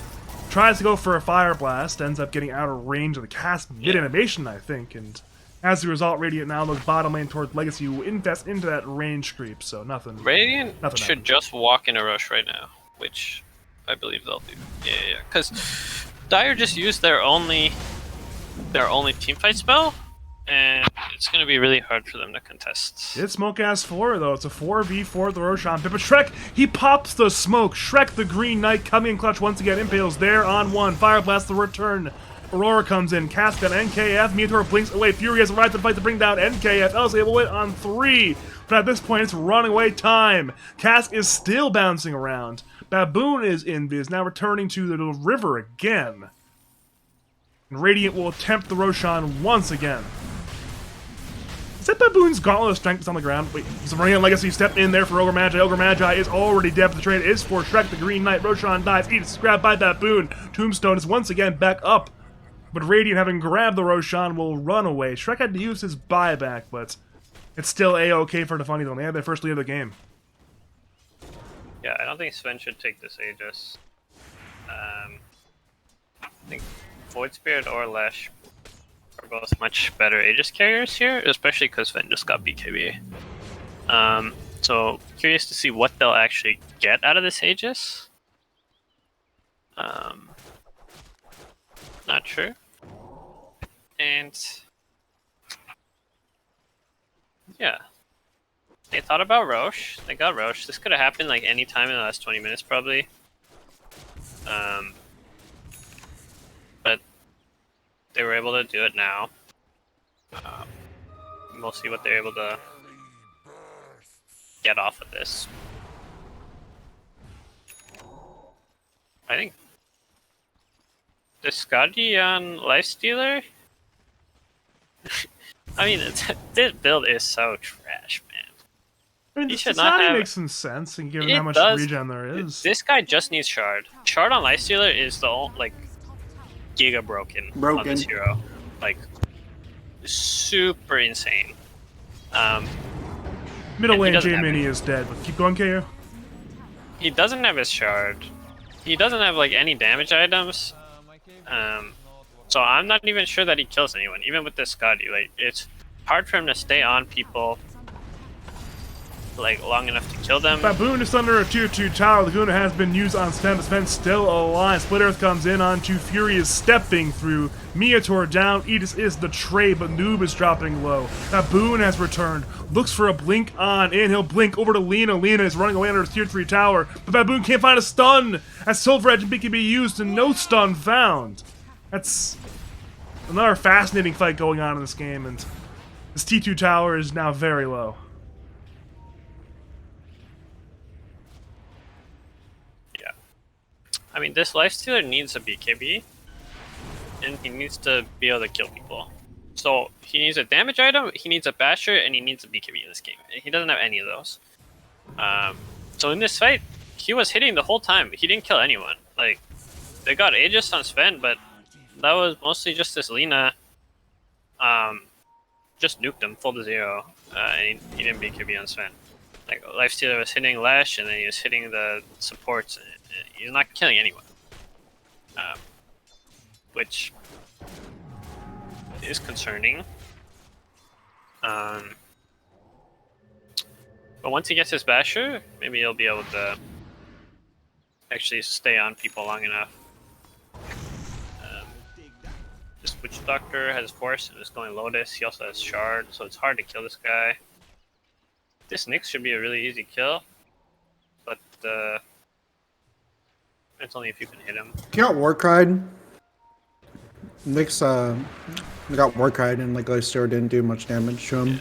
tries to go for a Fire Blast, ends up getting out of range of the cast mid-animation, I think. And as a result, Radiant now looks bottom lane towards Legacy, who invest into that range creep, so nothing. Nothing Nothing should happened. just walk in a rush right now, which I believe they'll do. Yeah. Because Dire just used their only teamfight spell, and it's going to be really hard for them to contest. It's Smoke Ass 4, though. It's a 4v4 the Roshan pit. But Shrek, he pops the smoke. Shrek, the Green Knight, coming in clutch once again. Impales there on one. Fire Blast, the return. Aurora comes in. Cask on NKF. Meteor blinks away. Fury has arrived to fight to bring down NKF. El's able to win on 3. But at this point, it's running away time. Cask is still bouncing around. Baboon is now returning to the river again. And Radiant will attempt the Roshan once again. Is that Baboon's Gauntlet of Strength on the ground? Wait, he's running on Legacy. Step in there for Ogre Magi. Ogre Magi is already dead, but the trade is for Shrek, the Green Knight. Roshan dies. Edith is grabbed by Baboon. Tombstone is once again back up. But Radiant, having grabbed the Roshan, will run away. Shrek had to use his buyback, but it's still A-OK for the funny though. They had their first lead of the game. Yeah, I don't think Sven should take this Aegis. I think Void Spirit or Lesh are both much better Aegis carriers here, especially because Sven just got BKB. So curious to see what they'll actually get out of this Aegis. Not sure. And yeah, they thought about Roche. They got Roche. This could have happened like any time in the last 20 minutes, probably. But they were able to do it now. We'll see what they're able to get off of this. I think the Skadi on Lifestealer. I mean, this build is so trash, man. I mean, He this should not Society have- makes some sense, and given It how much does. regen there is. This guy just needs Shard. Shard on Lifestealer is the like giga broken on this hero. Like super insane. Middle and he lane doesn't J have Mini is dead, but keep going, KO. He doesn't have his Shard. He doesn't have like any damage items. So I'm not even sure that he kills anyone, even with this Scotty. Like it's hard for him to stay on people like long enough to kill them. Baboon is under a tier 2 tower. Laguna has been used on Sven, but Sven's still alive. Split Earth comes in onto Fury is stepping through. Miator down. Edis is the trade, but Noob is dropping low. Baboon has returned. Looks for a blink on in. He'll blink over to Lena. Lena is running away under a tier 3 tower, but Baboon can't find a stun as Silver Edge and BKB used and no stun found. That's another fascinating fight going on in this game, and this T2 tower is now very low. I mean, this Lifestealer needs a BKB, and he needs to be able to kill people. So he needs a damage item, he needs a Basher, and he needs a BKB in this game. And he doesn't have any of those. So in this fight, he was hitting the whole time. He didn't kill anyone. Like, they got Aegis on Sven, but that was mostly just this Lina. Just nuked him full to 0, and he didn't BKB on Sven. Like, Lifestealer was hitting Lesh, and then he was hitting the supports. He's not killing anyone, which is concerning. But once he gets his Basher, maybe he'll be able to actually stay on people long enough. This Witch Doctor has Force and is going Lotus. He also has Shard, so it's hard to kill this guy. This Nyx should be a really easy kill, but it's only if you can hit him. He got Warcried. Nyx got Warcried and like Lifestealer didn't do much damage to him.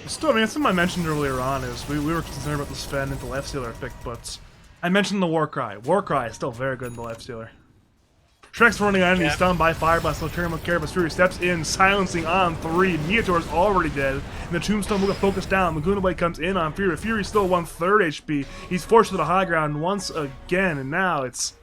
Still, I mean, something I mentioned earlier on is we were concerned about the Sven into Lifestealer pick, but I mentioned the Warcry. Warcry is still very good in the Lifestealer. Shrek's running on, and he's stunned by Fire Blast. No turn with care, but Fury steps in, silencing on 3. Meator's already dead, and the Tombstone will get focused down. Laguna Blade comes in on Fury. Fury's still 1/3 HP. He's forced to the high ground once again, and now it's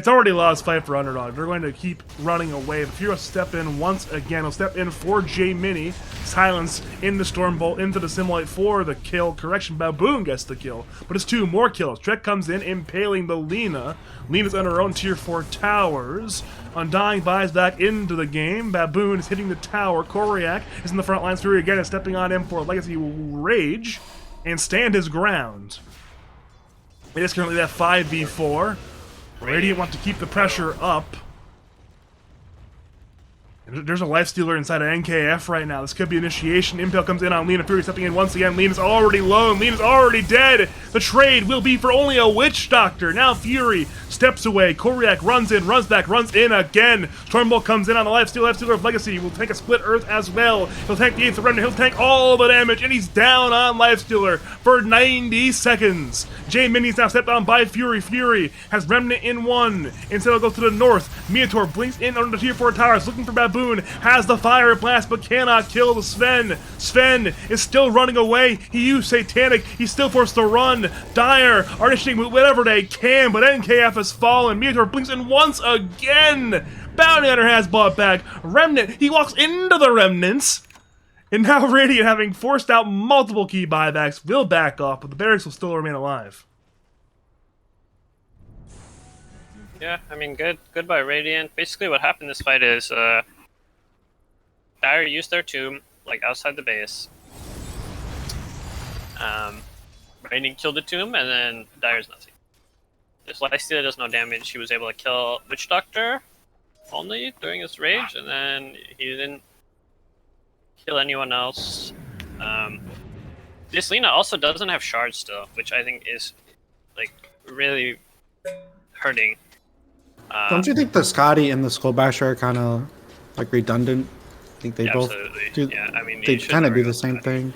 already a lost fight for Underdog. They're going to keep running away. But Fury will step in once again. He'll step in for J Mini. Silence in the Stormbolt into the Simulate for the kill. Correction, Baboon gets the kill. But it's 2 more kills. Trek comes in, impaling the Lena. Lena's on her own tier 4 towers. Undying buys back into the game. Baboon is hitting the tower. Koryak is in the front lines. Fury again is stepping on him for Legacy Rage and stand his ground. It is currently that 5v4. Radiant want to keep the pressure up. There's a lifestealer inside of NKF right now. This could be initiation. Impel comes in on Lena. Fury stepping in once again. Lena's already low, and Lena's already dead. The trade will be for only a Witch Doctor. Now Fury steps away. Koryak runs in, runs back, runs in again. Stormbolt comes in on the lifestealer. Lifestealer of Legacy will take a split Earth as well. He'll tank the 8th Remnant. He'll tank all the damage, and he's down on lifestealer for 90 seconds. J Mini's now stepped on by Fury. Fury has Remnant in 1. Instead, he'll go to the north. Minotaur blinks in under the tier 4 towers, looking for Baboon. Has the fire blast, but cannot kill the Sven. Sven is still running away. He used Satanic. He's still forced to run. Dire are initiating whatever they can, but NKF has fallen. Minotaur blinks in once again. Bounty Hunter has bought back. Remnant, he walks into the Remnants. And now Radiant, having forced out multiple key buybacks, will back off, but the barracks will still remain alive. Yeah, I mean, good by Radiant. Basically, what happened this fight is Dire used their tomb like outside the base. Radiant killed the tomb, and then Dire's nothing. This Lifestealer does no damage. He was able to kill Witch Doctor only during his rage, and then he didn't kill anyone else. This Lena also doesn't have shards still, which I think is like really hurting. Don't you think the Scotty and the Skull Basher are kind of like redundant? I think they both absolutely. do. Yeah, I mean, They should kind of never do go the same Scotty. thing.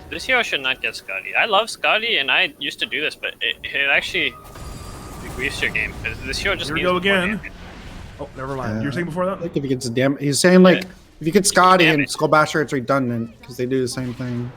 This hero should not get Scotty. I love Scotty, and I used to do this, but it actually griefs your game. This hero just Here we needs go more again. damage. Oh, never mind. You were saying before that? Like if he gets a he's saying like Yeah. if you get Scotty and damage. Skull Basher, it's redundant because they do the same thing.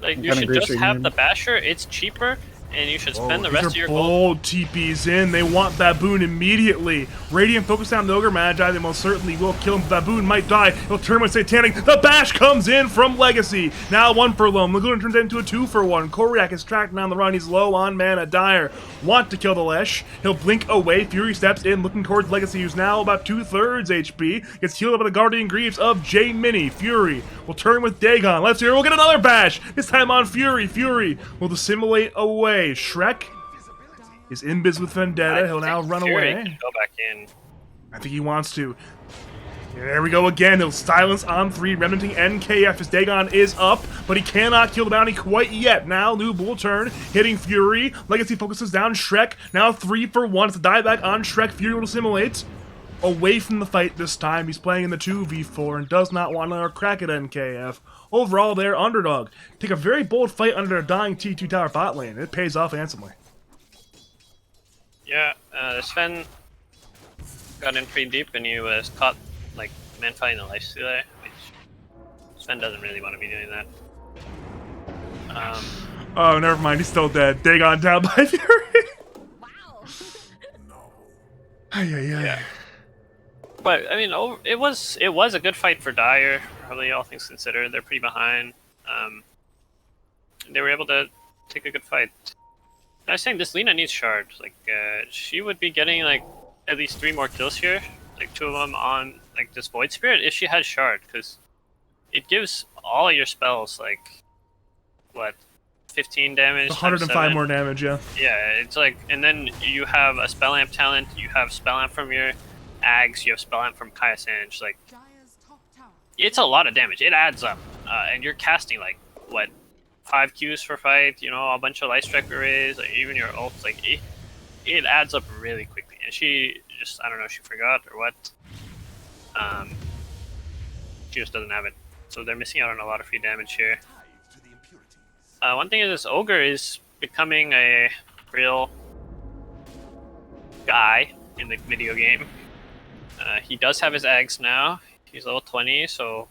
Like, It you kinda should griefs just your have game. the Basher. It's cheaper, and you should spend the These rest are of your gold. bold TPs in. They want Baboon immediately. Radiant focus down the Ogre Magi. They most certainly will kill him. Baboon might die. He'll turn with Satanic. The bash comes in from Legacy. Now 1 for Loam. Laguna turns into a 2 for 1. Koryak is tracked down the run. He's low on mana. Dire want to kill the Lesh. He'll blink away. Fury steps in, looking towards Legacy, who's now about 2/3 HP. Gets healed up by the Guardian Greaves of J Mini. Fury will turn with Dagon. Left here, we'll get another bash. This time on Fury. Fury will dissimulate away. Shrek is in biz with Vendetta. He'll now run Fury away. can go back in. I think he wants to. There we go again. He'll silence on 3, remnanting NKF. His Dagon is up, but he cannot kill the bounty quite yet. Now, new Bull turn, hitting Fury. Legacy focuses down Shrek. Now 3 for 1. It's a dieback on Shrek. Fury will assimilate. Away from the fight this time. He's playing in the 2v4 and does not want to crack at NKF. Overall, they're Underdog. Take a very bold fight under a dying T2 tower bot lane. It pays off handsomely. Yeah, Sven got in pretty deep, and he was caught like man fighting the Lifestealer, which Sven doesn't really want to be doing that. Oh, never mind. He's still dead. Dagon down by Fury. Wow. Ay, ay, ay. Yeah. But I mean, it was a good fight for Dire. Probably all things considered, they're pretty behind. They were able to take a good fight. I was saying this Lena needs shards. Like she would be getting like at least 3 more kills here, like 2 of them on like this Void Spirit if she had shard, because it gives all your spells like what 15 damage. 105 times 7. more damage, yeah. Yeah, it's like, and then you have a spell amp talent. You have spell amp from your Ags. You have spell amp from Kaya Sange. Like, Dire's top tower. it's a lot of damage. It adds up, and you're casting like what 5 Qs for fight. You know, a bunch of light strike arrays, like, even your ults. Like it adds up really quickly. And she just, I don't know, she forgot or what. She just doesn't have it, so they're missing out on a lot of free damage here. One thing is this Ogre is becoming a real guy in the video game. He does have his eggs now. He's level 20, so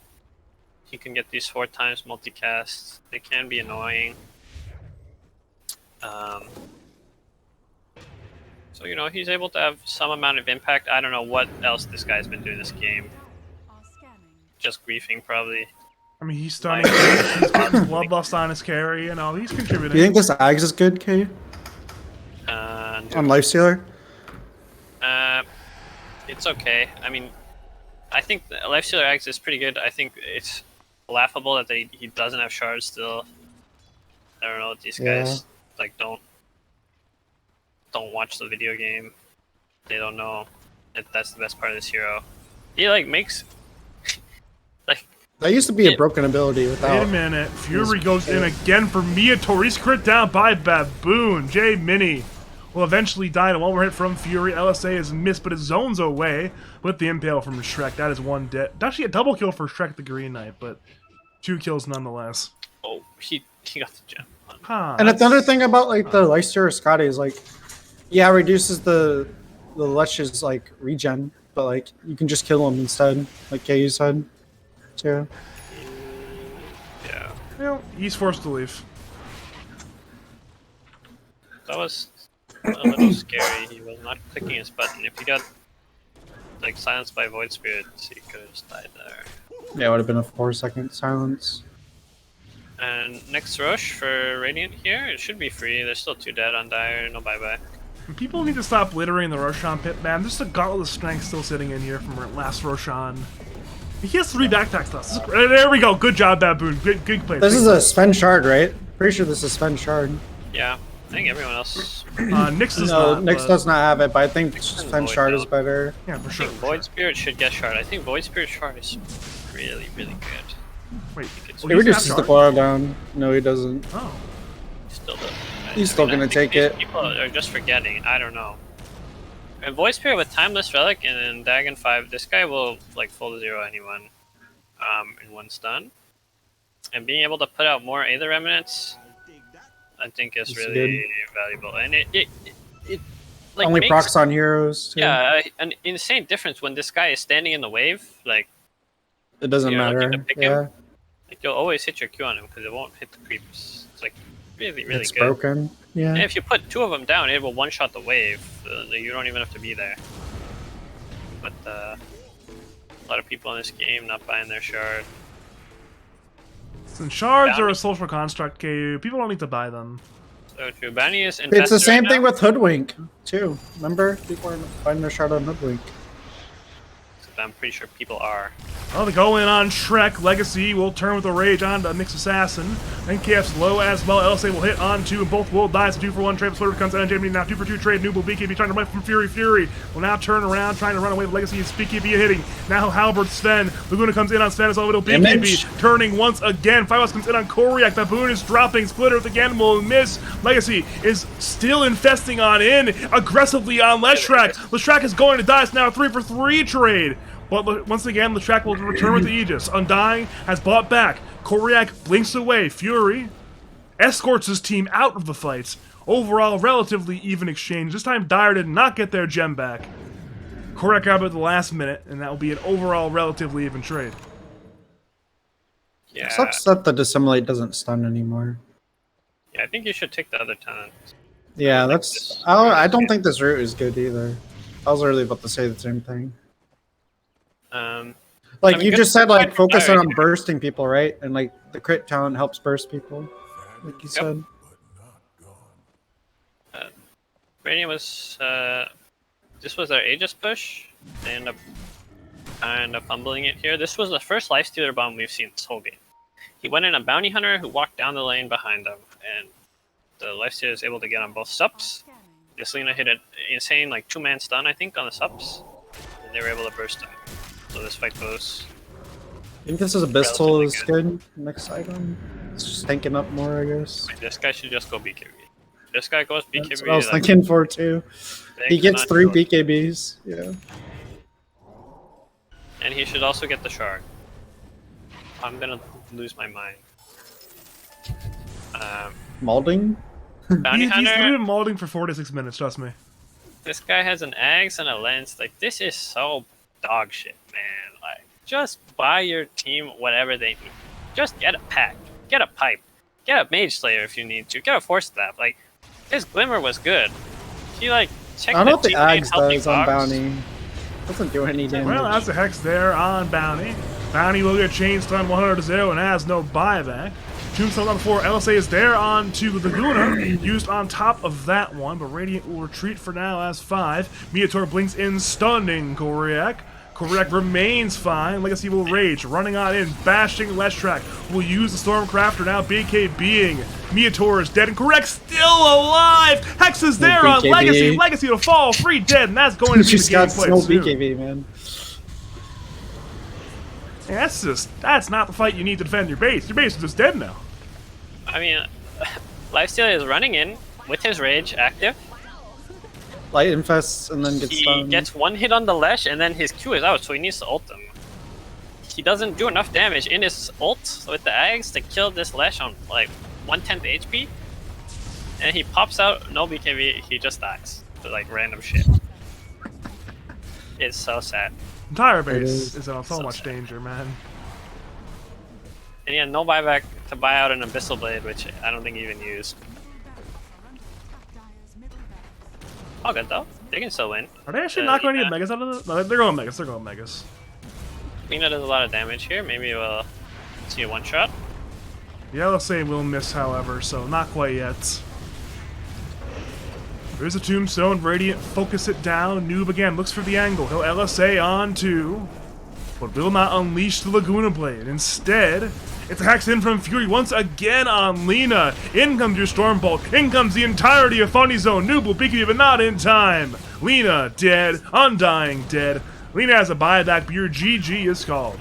he can get these 4 times multicasts. They can be annoying. So, you know, he's able to have some amount of impact. I don't know what else this guy's been doing this game. Are scanning. Just griefing, probably. I mean, he's stunning. He's got his bloodlust on his carry, and all. He's contributing. Do you think this Ags is good, K? On Lifestealer? It's okay. I mean, I think the Lifestealer Axe is pretty good. I think it's laughable that he doesn't have shards still. I don't know, these guys like don't watch the video game. they don't know that that's the best part of this hero. He like makes like That used to be a broken ability without. Wait a minute. Fury goes in again for Mia. He's crit down by Baboon. J Mini will eventually die in a one-more hit from Fury. LSA is missed, but it zones away with the impale from Shrek. That is one dead. Actually, a double kill for Shrek the Green Knight, but 2 kills nonetheless. oh he got the gem. Huh, And that's- another thing about like the Leicester or Scotty is like, yeah, it reduces the Lesh's like regen, but like you can just kill him instead, like KU said. Too. Yeah, Well, he's forced to leave. that was a little scary. He was not clicking his button. If he got like silenced by Void Spirits, he could have just died there. Yeah, it would have been a 4-second silence. And next rush for Radiant here, it should be free. There's still 2 dead on Dire, no buyback. People need to stop littering the Roshan pit, man. There's a gauntlet of strength still sitting in here from our last Roshan. He has 3 backtack stuff. There we go. Good job, Baboon. Good play. This is a Sven Shard, right? Pretty sure this is Sven Shard. Yeah, I think everyone else. Nyx does No, not. Nyx but- does not have it, but I think and Sven Void Shard is don't. better. Yeah, for I sure. think Void Spirit should get Shard. I think Void Spirit Shard is really, really good. Wait, It's He he's reduces not the Shard? cooldown. No, he doesn't. Oh. still does. He's still I gonna think take these it. People are just forgetting. I don't know. And Void Spirit with Timeless Relic and then Dagon 5, this guy will like full zero anyone in 1 stun. And being able to put out more Aether Remnants, I think is That's really valuable. And it like Only makes, procs on heroes. Too. yeah, an insane difference when this guy is standing in the wave. Like, It doesn't you know, matter. to pick Yeah, him. Like you'll always hit your Q on him because it won't hit the creeps. It's like really, really it's good. broken. Yeah. And if you put 2 of them down, it will one-shot the wave. You don't even have to be there. But a lot of people in this game not buying their shard. Since shards Yeah. are a social construct, KU, people don't need to buy them. So true. Bounty is It's the infested same right thing now. with Hoodwink, too. Remember? People are finding their shard on Hoodwink. I'm pretty sure people are. Well, they go in on Shrek. Legacy will turn with a rage on to Nyx Assassin. NKF's low as well. LSA will hit on 2, and both will die. So 2-for-1 trade. Splitter comes in. Jamie now 2-for-2 trade. Nooble BKB trying to run from Fury. Fury will now turn around, trying to run away with Legacy. And BKB hitting. Now Halberd Sven. Laguna comes in on Sven as well. Little BKB Image. turning once again. Fibos comes in on Koryak. Baboon is dropping. Splitter with again will miss. Legacy is still infesting on in. Aggressively on Leshrac. Leshrac is going to die. It's now a 3-for-3 trade. But once again, Leshrac will return with the Aegis. Undying has bought back. Koryak blinks away. Fury escorts his team out of the fight. Overall, relatively even exchange. This time, Dire did not get their gem back. Koryak got it at the last minute, and that will be an overall relatively even trade. Yeah. Sucks that the Dissimulate doesn't stun anymore. Yeah, I think you should take the other talent. Yeah, like that's. this. I don't think this route is good either. I was really about to say the same thing. Like I mean, you good- just said, good like point from focusing Dire. on bursting people, right? And like the crit talent helps burst people, like you said. Radiant was this was their Aegis push. They end up kind of fumbling it here. This was the first Lifestealer bomb we've seen this whole game. He went in a bounty hunter who walked down the lane behind them, and the Lifestealer is able to get on both subs. This Lena hit an insane like 2-man stun, I think, on the subs, and they were able to burst him. So this fight goes. I think this is Abyssal Relatively is good. Next item. It's just tanking up more, I guess. This guy should just go BKB. This guy goes BKB. That's what I was like, thinking for too. they He gets cannot 3 kill it. BKBs. Yeah. And he should also get the shard. I'm gonna lose my mind. Malding? Bounty He's hunter. literally been molding for 4 to 6 minutes, trust me. This guy has an axe and a lens. Like, this is so dog shit, man. Like, just buy your team whatever they need. Just get a pack, get a pipe, get a mage slayer if you need to, get a force staff. Like, his glimmer was good. He like checked I don't know what the teammate Ags healthy does on box. Bounty. Doesn't do any damage. Well, that's a Hex there on Bounty. Bounty will get chain stun 100 to 0 and has no buyback. Tombstone on 4. LSA is there on to Laguna, used on top of that one, but Radiant will retreat for now as 5. Meator blinks in, stunning Koryak. Correct remains fine. Legacy will rage, running on in, bashing Leshrac. Will use the Stormcrafter now. BK being Meator is dead, and Correct still alive. Hex is there on BKB. Legacy. Legacy to fall, free dead, and that's going to be She's the game got played no soon. BKB, man. Yeah, that's not the fight you need to defend your base. Your base is just dead now. I mean, Lifesteal is running in with his rage active. Light infests and then gets He stunned. gets one hit on the Lesh, and then his Q is out, so he needs to ult him. He doesn't do enough damage in his ult with the Ags to kill this Lesh on like 1/10 HP. And he pops out, no BKB, he just dies to like random shit. It's so sad. Entire base is in so So much sad. danger, man. And he had no buyback to buy out an Abyssal Blade, which I don't think he even used. All good though. They can still win. Are they actually not going to yeah. get Megas out of it? No, they're going Megas. They're going Megas. Lina does a lot of damage here. Maybe we'll see a one shot. The LSA will miss, however, so not quite yet. There's a Tombstone. Radiant, focus it down. Noob again looks for the angle. He'll LSA on to, but will not unleash the Laguna Blade. Instead, it's a Hex in from Fury once again on Lina. In comes your Stormbolt. In comes the entirety of Funny Zone. Noob will BKB, but not in time. Lina dead. Undying dead. Lina has a buyback, but your GG is called.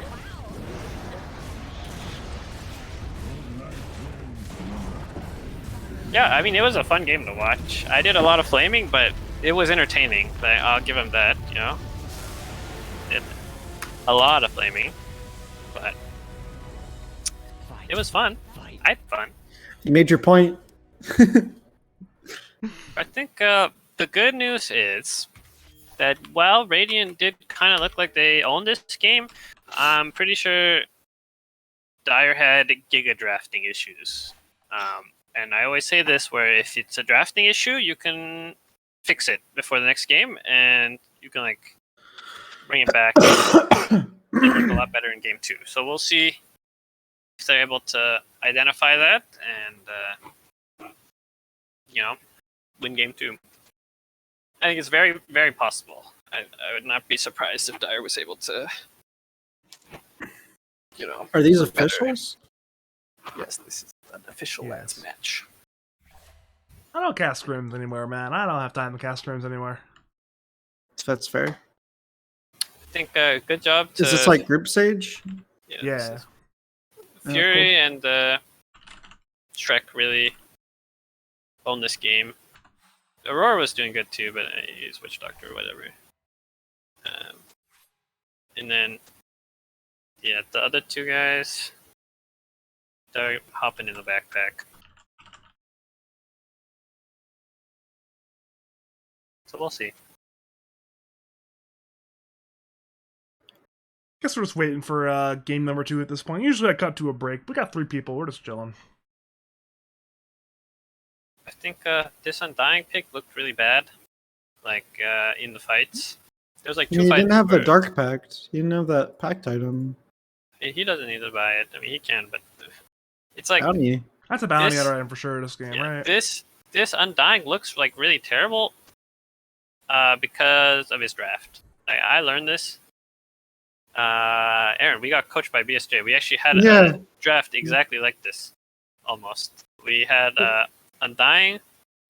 Yeah, I mean, it was a fun game to watch. I did a lot of flaming, but it was entertaining. I'll give him that, you know? A lot of flaming, but it was fun. I had fun. You made your point. I think the good news is that while Radiant did kind of look like they owned this game, I'm pretty sure Dire had Giga drafting issues. And I always say this, where if it's a drafting issue, you can fix it before the next game, and you can like bring it back and work a lot better in game 2. So we'll see if they're able to identify that and you know, win game 2. I think it's very, very possible. I would not be surprised if Dire was able to, you know. Are these work better. officials? Yes, this is an official Yes. Lads match. I don't cast scrims anymore, man. I don't have time to cast scrims anymore. That's fair. I think good job to Is this like group stage? this Yeah. is- Fury and Shrek really owned this game. Aurora was doing good too, but he used Witch Doctor or whatever. And then, yeah, the other two guys, they're hopping in the backpack. So we'll see. Guess we're just waiting for game number 2 at this point. Usually I cut to a break. We got 3 people. We're just chilling. I think this Undying pick looked really bad, like in the fights. There's like 2 You fights. didn't have the where- Dark Pact. You didn't have that Pact item. He doesn't need to buy it. I mean, he can, but it's like Bounty. That's a bounty This- item for sure this game, yeah, right? this Undying looks like really terrible because of his draft. I learned this. Aaron, we got coached by BSJ. We actually had Yeah. a draft exactly like this, almost. We had Undying.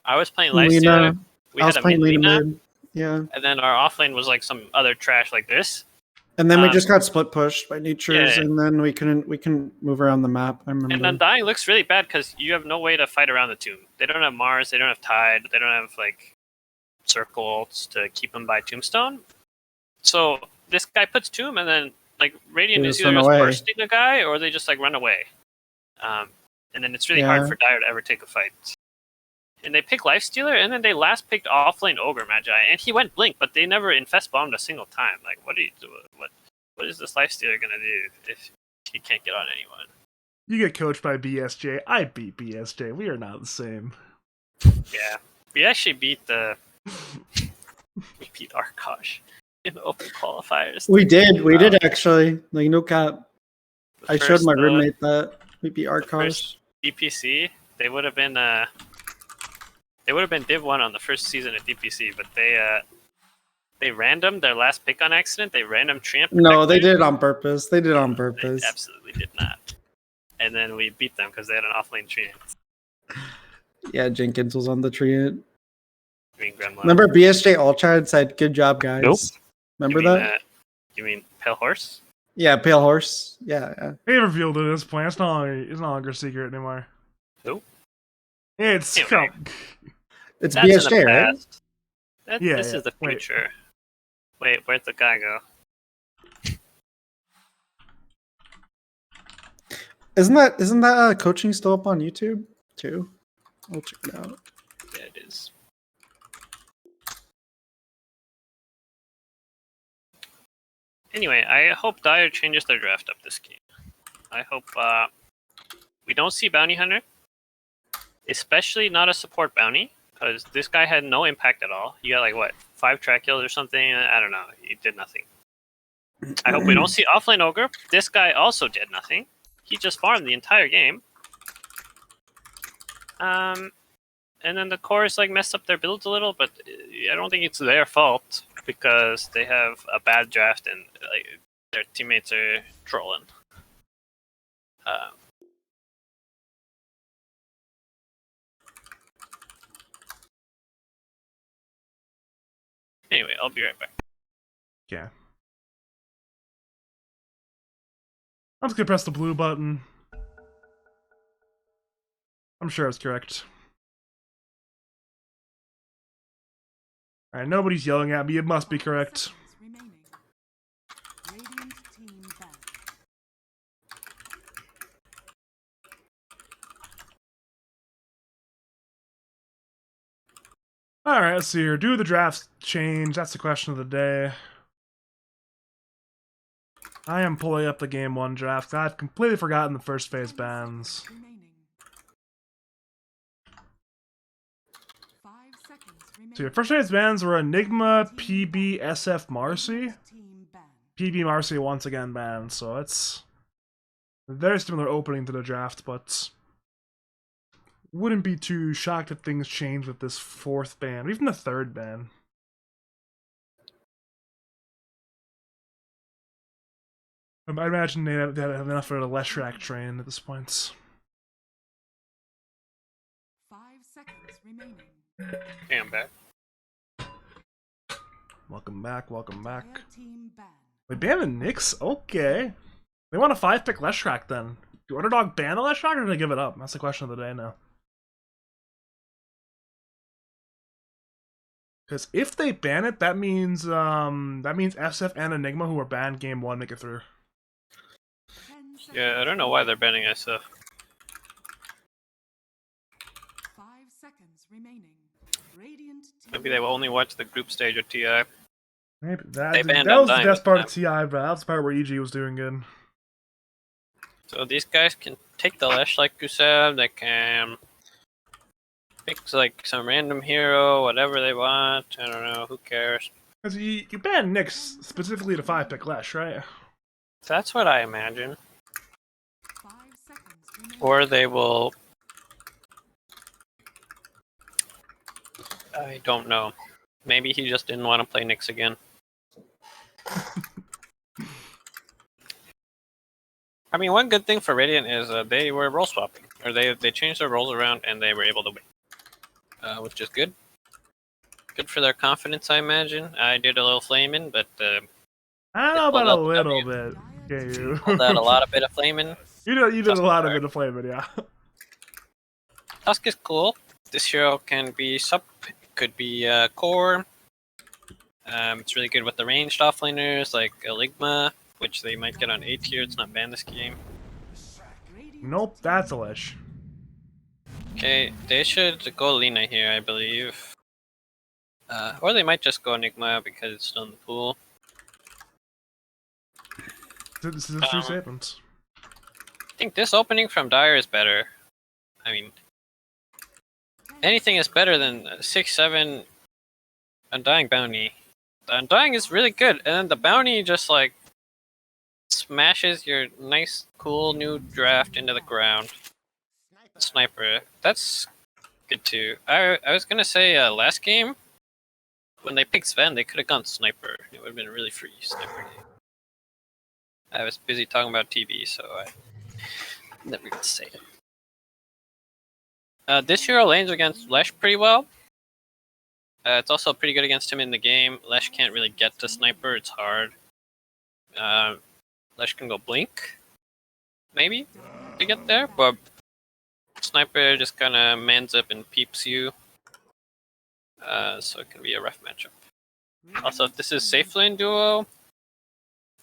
I was playing Lifestealer. Lina. We I was had a playing mid Lina Lina, mid. Yeah. and then our offlane was like some other trash like this. And then we just got split pushed by Natures, yeah. and then we couldn't move around the map. I remember. And Undying looks really bad because you have no way to fight around the tomb. They don't have Mars, they don't have Tide, they don't have like circles to keep them by Tombstone. So this guy puts Tomb, and then like Radiant They is just either run just away. bursting a guy or they just like run away. And then it's really hard Yeah. for Dire to ever take a fight. And they pick Lifestealer, and then they last picked offlane Ogre Magi, and he went Blink, but they never infest bombed a single time. Like, what do you do? What is this Lifestealer gonna do if he can't get on anyone? You get coached by BSJ. I beat BSJ. We are not the same. Yeah, we actually beat we beat Arkosh in open qualifiers. We did actually. Like no cap. The I showed first, my roommate that we beat Arkosh. first DPC. They would have been Div 1 on the first season of DPC, but they They random their last pick on accident. They random Treant. No, they Protector. did it on purpose. They did it on They purpose. absolutely did not. And then we beat them because they had an offlane Treant. Yeah, Jenkins was on the tree. Green Gremlin. Remember BSJ Ultra said, "Good job, guys." Nope. Remember you mean, that? You mean Pale Horse? Yeah, Pale Horse. Yeah. They revealed it at this point. It's no longer a secret anymore. Who? It's Anyway. It's That's in BSJ, the right? past. Yeah, This yeah. is the Wait. future. Wait, where'd the guy go? Isn't that coaching still up on YouTube too? I'll check it out. There it is. Anyway, I hope Dyer changes their draft up this game. I hope we don't see Bounty Hunter, especially not a support bounty, because this guy had no impact at all. He got like what, 5 track kills or something? I don't know. He did nothing. I hope we don't see offlane ogre. This guy also did nothing. He just farmed the entire game. And then the chorus like messed up their builds a little, but I don't think it's their fault because they have a bad draft and like their teammates are trolling. Anyway, I'll be right back. Yeah. I'm just gonna press the blue button. I'm sure it's correct. Alright, nobody's yelling at me. It must be correct. Remaining. Radiant team back. Alright, let's see here. Do the drafts change? That's the question of the day. I am pulling up the game 1 draft. I've completely forgotten the first phase bans. Remaining. 5 seconds remaining. So your first phase bans were Enigma, PB, SF, Marcy. Team ban. PB Marcy once again banned, so it's a very similar opening to the draft, but wouldn't be too shocked if things change with this 4th ban, or even the 3rd ban. I imagine they have enough for the Leshrac train at this point. 5 seconds remaining. Okay, I'm back. Welcome back, welcome back. Entire team ban. They banned the Nyx? Okay. They want a 5-pick Leshrac then. Do Underdog ban the Leshrac or do they give it up? That's the question of the day now. Because if they ban it, that means SF and Enigma, who were banned game 1, make it through. 10 seconds. Yeah, I don't know why they're banning SF. 5 seconds remaining. Radiant team. Maybe they will only watch the group stage of TI. Maybe They that banned was the Undying best this part time. of TI, but that was the part where EG was doing good. So these guys can take the Lesh like you said. They can pick like some random hero, whatever they want. I don't know. Who cares? Because you banned Nyx specifically to 5-pick Lesh, right? That's what I imagine. 5 seconds remaining. Or they will. I don't know. Maybe he just didn't want to play Nyx again. I mean, one good thing for Radiant is they were role swapping, or they changed their roles around and they were able to win, which is good. Good for their confidence, I imagine. I did a little flaming, but I don't know about a pulled out the little W. bit. Okay, you. pulled out a lot of bit of flaming. You did a lot of it of flavor, yeah. Tusk is cool. This hero can be sub, it could be core. It's really good with the ranged offlaners like Enigma, which they might get on A tier. It's not banned this game. Radiant Nope, that's a Lesh. Okay, they should go Lina here, I believe. Or they might just go Enigma because it's still in the pool. This is a true statement. I think this opening from Dyer is better. I mean, anything is better than 6-7 Undying Bounty. The Undying is really good, and then the Bounty just like smashes your nice, cool new draft into the ground. Sniper, that's good too. I was gonna say last game, when they picked Sven, they could have gone sniper. It would have been a really free sniper game. I was busy talking about TV, so I never got to say it. This hero lanes against Lesh pretty well. It's also pretty good against him in the game. Lesh can't really get to sniper, it's hard. Lesh can go blink, maybe, to get there, but sniper just kind of mans up and peeps you. So it can be a rough matchup. Also, if this is safe lane duo,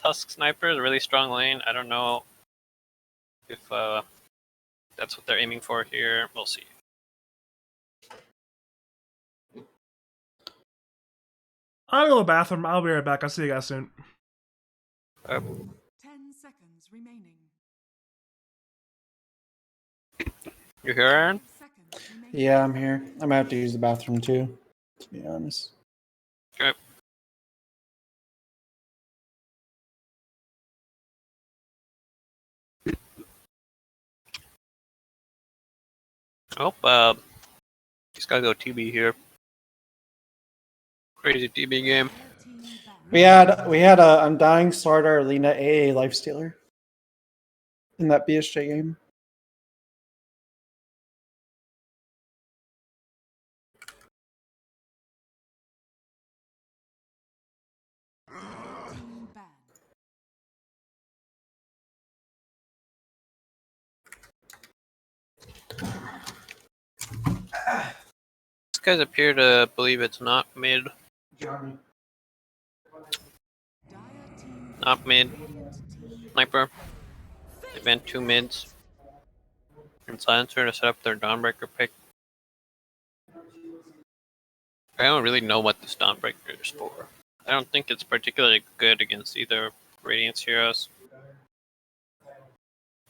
Tusk Sniper is a really strong lane. I don't know if that's what they're aiming for here. We'll see. I'll go to the bathroom. I'll be right back. I'll see you guys soon. 10 seconds remaining. You here, Aaron? 5 seconds remaining. Yeah, I'm here. I'm gonna have to use the bathroom too, to be honest. Okay. Oh, he's gotta go TB here. Crazy TB game. Team ban. We had a Undying Slardar Lena AA Lifestealer in that BSJ game. Team ban. These guys appear to believe it's not mid. Johnny. Dire team. Not mid. Radiant team. Sniper. They banned 2 mids. And Silencer to set up their Dawnbreaker pick. I don't really know what this Dawnbreaker is for. I don't think it's particularly good against either Radiance heroes.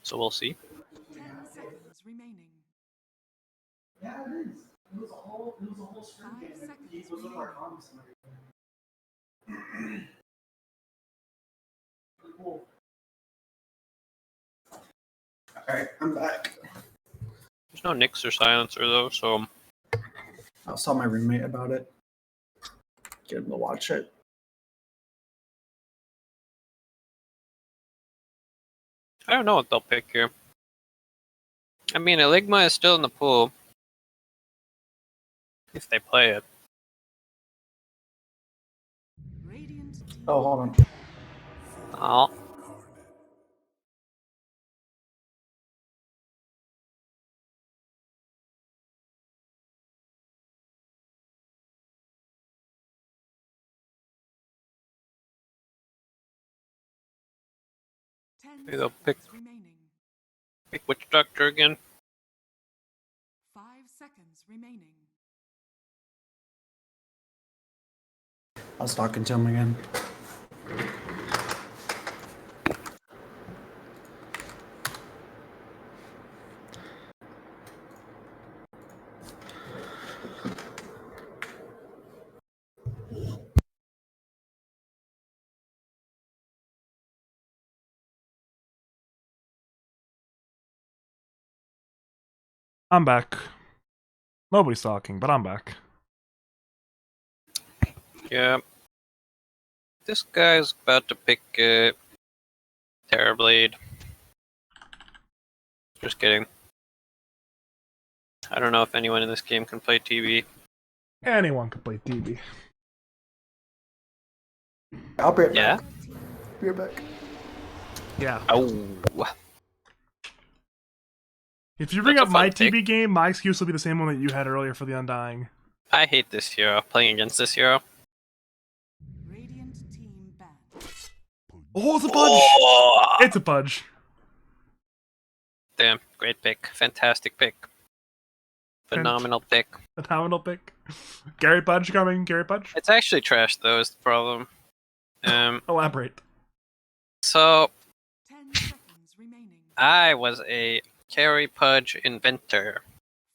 So we'll see. 10 seconds remaining. 5 seconds remaining. Alright, I'm back. There's no Nyx or Silencer though, so I'll tell my roommate about it. Get him to watch it. I don't know what they'll pick here. I mean, Enigma is still in the pool. If they play it. Radiant team. Oh, hold on. Oh. Maybe they'll pick remaining. Witch Doctor again. 5 seconds remaining. I was talking to him again. I'm back. Nobody's talking, but I'm back. Yeah. This guy's about to pick Terrorblade. Just kidding. I don't know if anyone in this game can play TV. Anyone can play TV. I'll be right Yeah? back. Be right back. Yeah. Oh. If you bring That's up a fun my pick. TV game, my excuse will be the same one that you had earlier for the Undying. I hate this hero. Playing against this hero. Radiant team ban. Oh, it's a pudge! Oh! It's a pudge. Damn, great pick. Fantastic pick. Phenomenal pick. A nominal pick. Gary Pudge coming. Gary Pudge. It's actually trash though, is the problem. Elaborate. So 10 seconds remaining. I was a carry pudge inventor.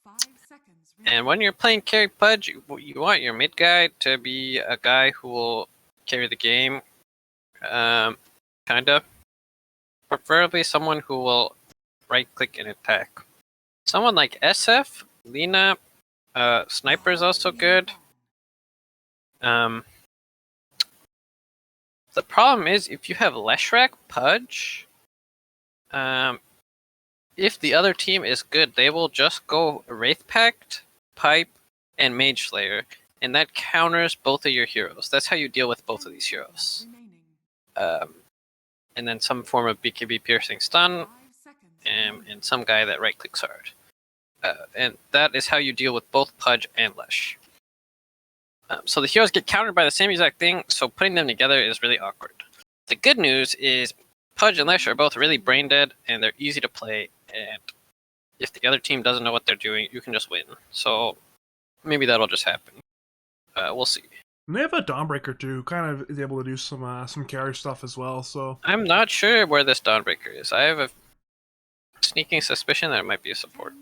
5 seconds remaining. And when you're playing carry pudge, you want your mid guy to be a guy who will carry the game. Kinda. Preferably someone who will right click and attack. Someone like SF, Lena, Sniper is also good. The problem is if you have Leshrac, Pudge, if the other team is good, they will just go Wraith Pact, Pipe, and Mage Slayer, and that counters both of your heroes. That's how you deal with both of these heroes. And then some form of BKB piercing stun, and some guy that right clicks hard. And that is how you deal with both Pudge and Lesh. So the heroes get countered by the same exact thing, so putting them together is really awkward. The good news is Pudge and Lesh are both really brain dead, and they're easy to play, and if the other team doesn't know what they're doing, you can just win. So maybe that'll just happen. We'll see. And they have a Dawnbreaker too, who kind of is able to do some carry stuff as well. So I'm not sure where this Dawnbreaker is. I have a sneaking suspicion that it might be a support.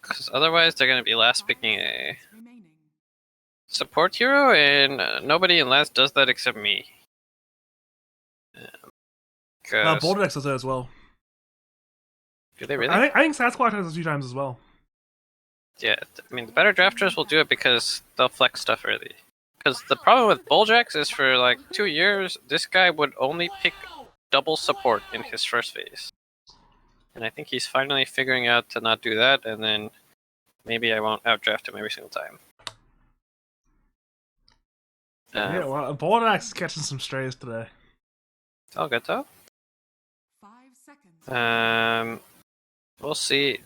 Because otherwise they're going to be last picking a support hero, and nobody in last does that except me. Boldex does that as well. Do they really? I think Sasquatch has it a few times as well. Yeah, I mean, the better drafters will do it because they'll flex stuff early. Because the problem with Bulljax is for like 2 years, this guy would only pick double support in his first phase. And I think he's finally figuring out to not do that, and then maybe I won't outdraft him every single time. Yeah, well, Boldex is catching some strays today. It's all good though. 5 seconds. We'll see.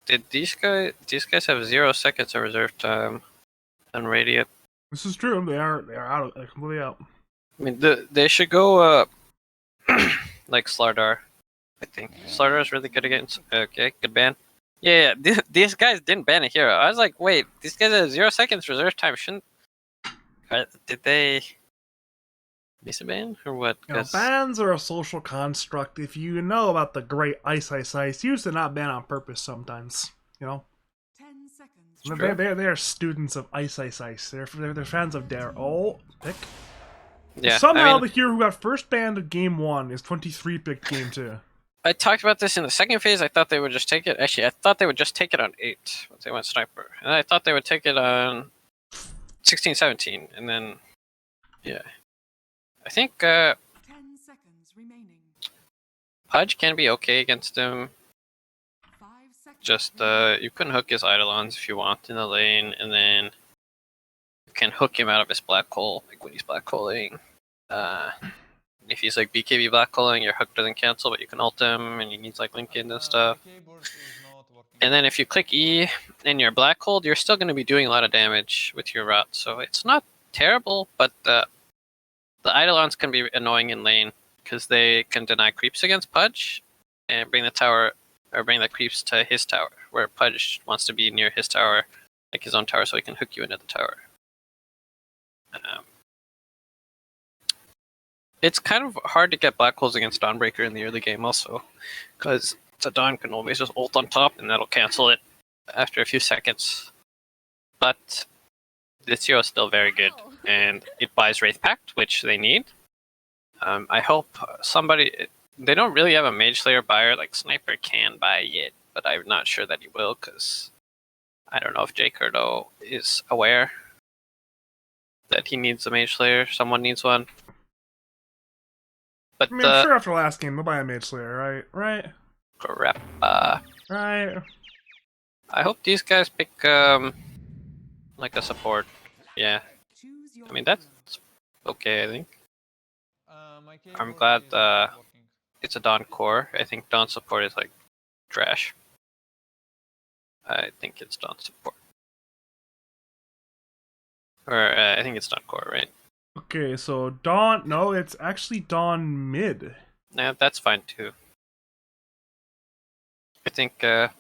Did these guys have 0 seconds of reserve time on Radiant? This is true. They are out. They're completely out. I mean, they should go like Slardar. I think Slardar is really good against. Okay, good ban. Yeah, these guys didn't ban a hero. I was like, wait, these guys have 0 seconds reserve time. Shouldn't? Did they miss a ban or what? You know, bans are a social construct. If you know about the great Ice, used to not ban on purpose sometimes. You know. 10 seconds. They are students of Ice. They're fans of Dare. Oh, pick. Yeah. Somehow the hero who got first banned at game 1 is 23 picked game 2. I talked about this in the second phase. I thought they would just take it. Actually, I thought they would just take it on 8 once they went sniper, and I thought they would take it on 16, 17, and then yeah. I think 10 seconds remaining. Pudge can be okay against him. 5 seconds. Just you can hook his Eidolons if you want in the lane, and then you can hook him out of his black hole, like when he's black holing. If he's like BKB black holing, your hook doesn't cancel, but you can ult him, and he needs like Lincoln and stuff. And then if you click E and you're black hold, you're still going to be doing a lot of damage with your rot. So it's not terrible, but the Eidolons can be annoying in lane because they can deny creeps against Pudge and bring the tower or bring the creeps to his tower, where Pudge wants to be near his tower, like his own tower, so he can hook you into the tower. It's kind of hard to get black holes against Dawnbreaker in the early game also, because the Dawn can always just ult on top and that'll cancel it after a few seconds. But this hero is still very good, and it buys Wraith Pact, which they need. I hope somebody... They don't really have a Mage Slayer buyer like Sniper can buy yet, but I'm not sure that he will, because I don't know if Jay Curdo is aware that he needs a Mage Slayer. Someone needs one. But I mean, I'm sure after last game they'll buy a Mage Slayer, right? Crap. Right. I hope these guys pick like a support. Yeah. I mean, that's okay, I think. I'm glad it's a Dawn core. I think Dawn support is like trash. I think it's Dawn support. Or I think it's Dawn core, right? Okay, so Dawn... No, it's actually Dawn mid. Yeah, that's fine too. I think Dawn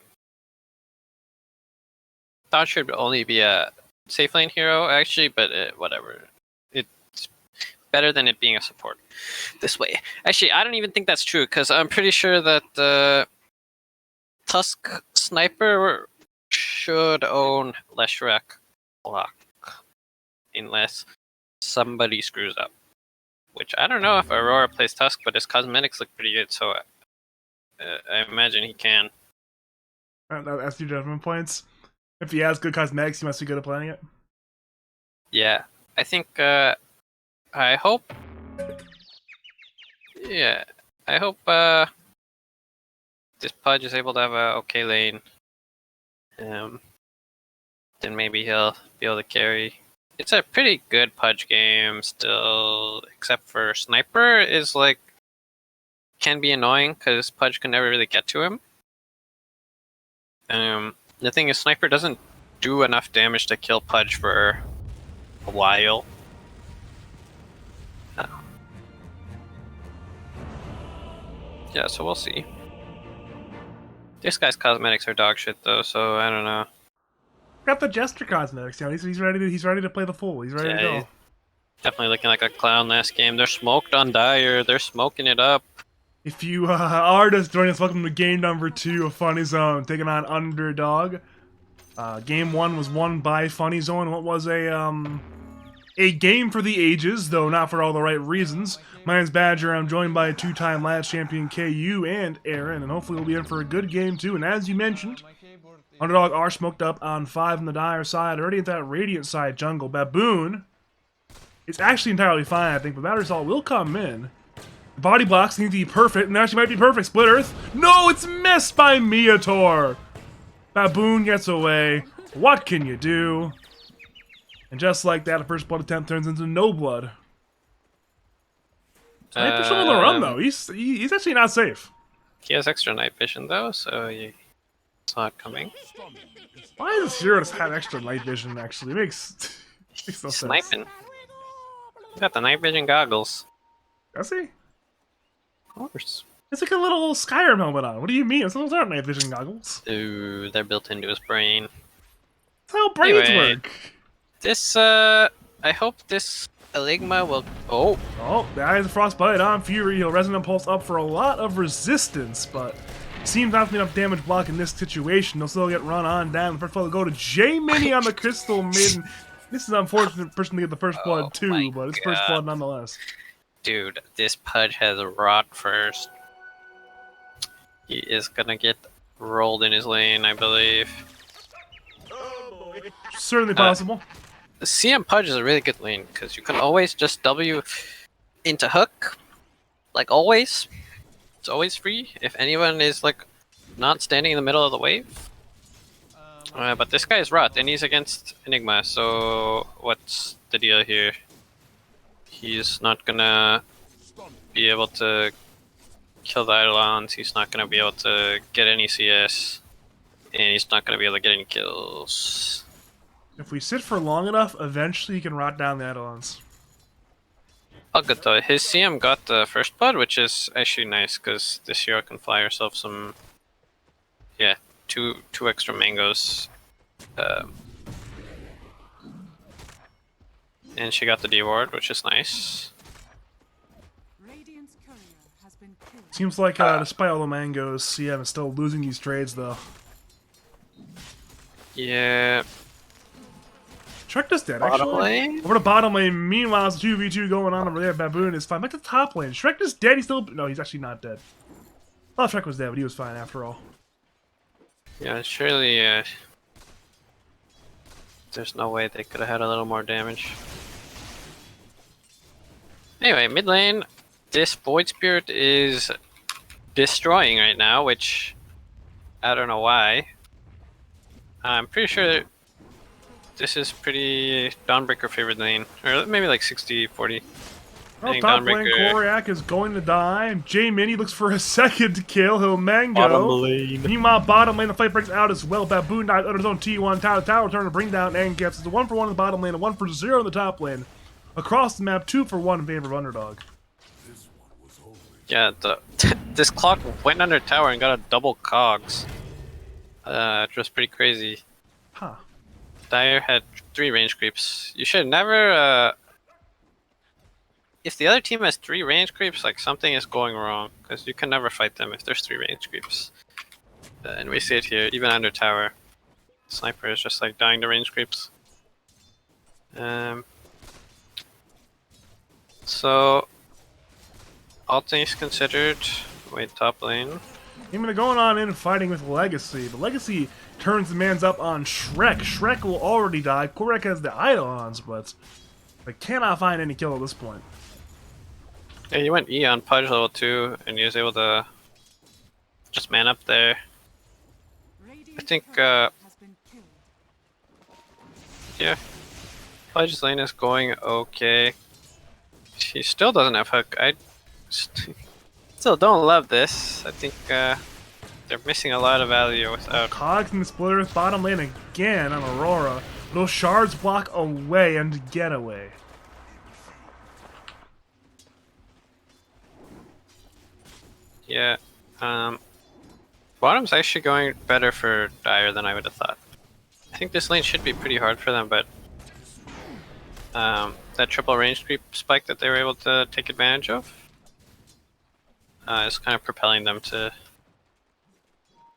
should only be a safe lane hero, actually, but whatever. It's better than it being a support this way. Actually, I don't even think that's true, because I'm pretty sure that Tusk Sniper should own Leshrac block, unless somebody screws up. Which I don't know if Aurora plays Tusk, but his cosmetics look pretty good, so I imagine he can. That's your judgment points. If he has good cosmetics, he must be good at playing it. Yeah, I think. I hope. Yeah, I hope. This Pudge is able to have a okay lane. Then maybe he'll be able to carry. It's a pretty good Pudge game still, except for Sniper is like can be annoying because Pudge can never really get to him. The thing is, Sniper doesn't do enough damage to kill Pudge for a while. Yeah, so we'll see. This guy's cosmetics are dog shit though, so I don't know. Got the Jester cosmetics. You know, he's ready to play the fool. He's ready to Yeah, go. Definitely looking like a clown last game. They're smoked on Dire. They're smoking it up. If you are just joining us, welcome to game number 2 of Funny Zone, taking on Underdog. Game 1 was won by Funny Zone. What was a game for the ages, though not for all the right reasons. My name's Badger. I'm joined by 2-time last champion KU and Aaron, and hopefully we'll be in for a good game too. And as you mentioned, Underdog are smoked up on 5 on the Dire side, already at that Radiant side jungle. Baboon is actually entirely fine, I think, but Battery Assault will come in. Body blocks need to be perfect, and actually might be perfect. Split Earth. No, it's missed by Miator. Baboon gets away. What can you do? And just like that, a first blood attempt turns into no blood. Sniper's still on the run, though. He's actually not safe. He has extra night vision though, so you saw it coming. Why does Heroes have extra night vision, actually? It makes no sense. Sniping. He got the night vision goggles. Does he? Of course. It's like a little Skyrim helmet on. What do you mean? Those aren't night vision goggles. Ooh, they're built into his brain. That's how brains Anyway. work. This, I hope this Enigma will... Oh! Oh, the Eye of the Frostbite on Fury. He'll Resonant Pulse up for a lot of resistance, but seems not to be enough damage block in this situation. They'll still get run on down. The first blood will go to J-Mini on the Crystal Maiden. This is an unfortunate person to get the first blood Oh too, my but it's first God. blood nonetheless. Dude, this Pudge has rot first. He is gonna get rolled in his lane, I believe. Certainly possible. The CM Pudge is a really good lane, because you can always just W into hook. Like always. It's always free, if anyone is like not standing in the middle of the wave. But this guy is rot, and he's against Enigma, so what's the deal here? He's not gonna be able to kill the Eidolons, he's not gonna be able to get any CS, and he's not gonna be able to get any kills. If we sit for long enough, eventually he can rot down the Eidolons. Oh good though, his CM got the first blood, which is actually nice, because this hero can fly herself some... Yeah, two extra mangoes. And she got the D ward, which is nice. Radiant's courier has been killed. Seems like despite all the mangoes, CM is still losing these trades though. Yeah, Shrek is dead, bottom actually. lane? Over to bottom lane. Meanwhile, it's 2v2 going on over there. Baboon is fine. Back to the top lane. Shrek is dead. He's still... No, he's actually not dead. I thought Shrek was dead, but he was fine after all. Yeah, surely there's no way they could have had a little more damage. Anyway, mid lane, this Void Spirit is destroying right now, which I don't know why. I'm pretty sure this is pretty Dawnbreaker favored lane, or maybe like 60-40. Well, think top lane Dawnbreaker- Koryak is going to die. J-Mini looks for a second kill. He'll mango. Bottom lane. Meanwhile, bottom lane, the fight breaks out as well. Baboon dies under his own T1 tower. Tower turn to bring down and gets it's a 1-for-1 in the bottom lane, a 1-for-0 in the top lane. Across the map, 2-for-1 in favor of Underdog. Yeah, this clock went under tower and got a double cogs. It was pretty crazy. Huh. Dire had 3 range creeps. You should never, if the other team has 3 range creeps, like something is going wrong, because you can never fight them if there's 3 range creeps. And we see it here, even under tower. Sniper is just like dying to range creeps. So, all things considered, wait, top lane. I mean, they're going on in and fighting with Legacy, but Legacy turns the man's up on Shrek. Shrek will already die. Korek has the Eidolons, but they cannot find any kill at this point. Yeah, he went E on Pudge level 2, and he was able to just man up there. I think, Has been killed. yeah, Pudge's lane is going okay. He still doesn't have hook. I still don't love this. I think they're missing a lot of value without. Cogs in the Splitter Earth bottom lane again on Aurora. Those shards block away and getaway. Yeah, bottom's actually going better for Dire than I would have thought. I think this lane should be pretty hard for them, but that triple range creep spike that they were able to take advantage of is kind of propelling them to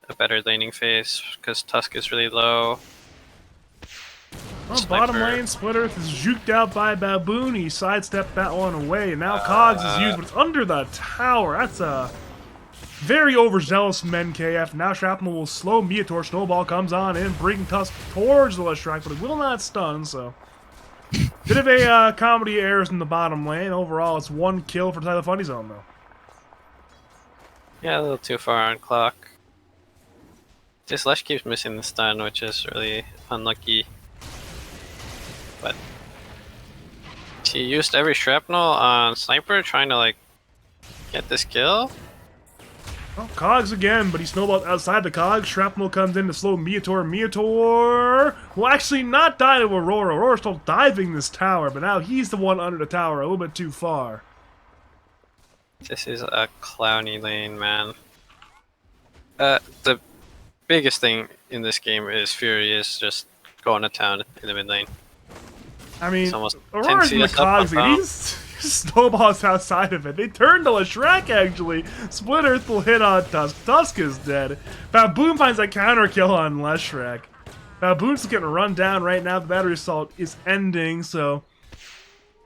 a better laning phase because Tusk is really low. Well, bottom lane, Split Earth is juked out by Baboon. He sidestepped that one away, and now Cogs is used, but it's under the tower. That's a very overzealous men KF. Now Shrapnel will slow Meator. Snowball comes on in, bringing Tusk towards the Leshrac, but it will not stun, so. Bit of a comedy errors in the bottom lane. Overall, it's 1 kill for Tyler Funny Zone, though. Yeah, a little too far on clock. This Lesh keeps missing the stun, which is really unlucky. But he used every shrapnel on Sniper trying to like get this kill. Well, Cogs again, but he snowballed outside the Cogs. Shrapnel comes in to slow Meator. Meator will actually not die to Aurora. Aurora's still diving this tower, but now he's the one under the tower, a little bit too far. This is a clowny lane, man. The biggest thing in this game is Fury is just going to town in the mid lane. I mean, It's almost Aurora's 10 in the CS up on Cogs, and top. he's snowballs outside of it. They turn to Leshrac, actually. Split Earth will hit on Tusk. Tusk is dead. Baboon finds that counter kill on Leshrac. Baboon's getting run down right now. The battery assault is ending, so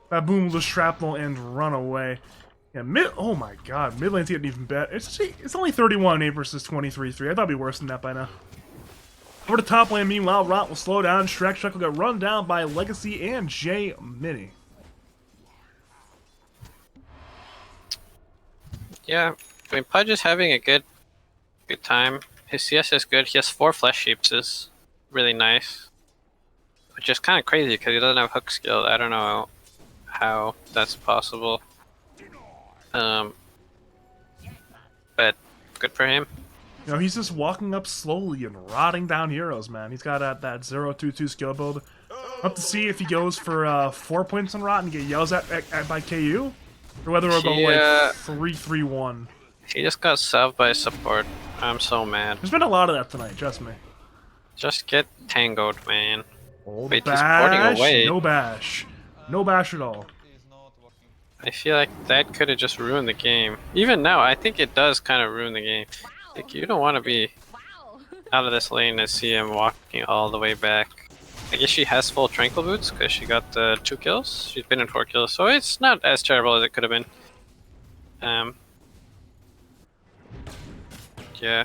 Baboon will shrapnel and run away. Yeah, oh my god, mid lane's getting even better. It's only 31-8 versus 23-3. I thought it'd be worse than that by now. Over to top lane, meanwhile, Rot will slow down. Shrek will get run down by Legacy and J Mini. Yeah, I mean Pudge is having a good time. His CS is good. He has 4 flesh sheeps, is really nice. Which is kind of crazy because he doesn't have hook skill. I don't know how that's possible. But good for him. You know, he's just walking up slowly and rotting down heroes, man. He's got that 0-2-2 skill build. We'll have to see if he goes for 4 points on Rot and get yells at by KU, or whether he'll go like 3-3-1. He just got subbed by support. I'm so mad. There's been a lot of that tonight, trust me. Just get tangoed, man. Oh, Wait, he's porting bash, away. no bash. No bash at all. I feel like that could have just ruined the game. Even now, I think it does kind of ruin the game. Like, you don't want to be out of this lane and see him walking all the way back. I guess she has full Tranquil Boots because she got 2 kills. She's been in 4 kills, so it's not as terrible as it could have been. Yeah.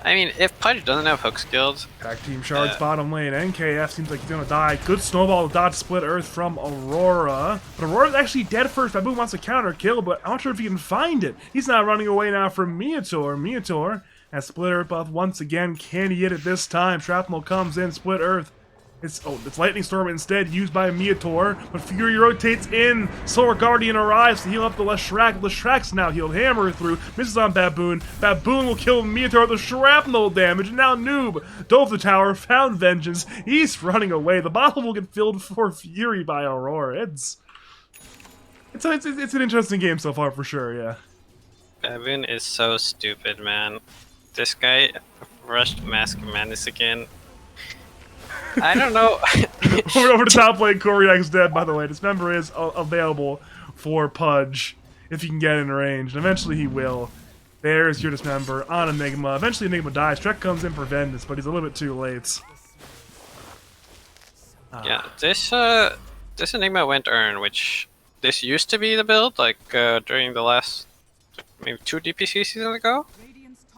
I mean, if Pudge doesn't have hook skills... Tag team shards bottom lane. NKF seems like he's gonna die. Good snowball dodge Split Earth from Aurora. But Aurora's actually dead first. Baboon wants a counter kill, but I'm not sure if he can find it. He's not running away now from Meator. Meator has Split Earth buff once again. Can he hit it this time? Shrapnel comes in. Split Earth. It's Lightning Storm instead, used by Meator, but Fury rotates in. Solar Guardian arrives to heal up the Leshrac. Leshrac's now healed. Hammer through, misses on Baboon. Baboon will kill Meator with the shrapnel damage, and now Noob dove the tower, found Vengeance. He's running away. The bottle will get filled for Fury by Aurora. It's an interesting game so far for sure, yeah. Baboon is so stupid, man. This guy rushed Mask of Madness again. I don't know. over to top lane, Koriak's dead, by the way. Dismember is available for Pudge if he can get in range, and eventually he will. There's your Dismember on Enigma. Eventually Enigma dies. Trek comes in for Vengeance, but he's a little bit too late. Yeah, this Enigma went Earn, which this used to be the build, like during the last maybe 2 DPC seasons ago.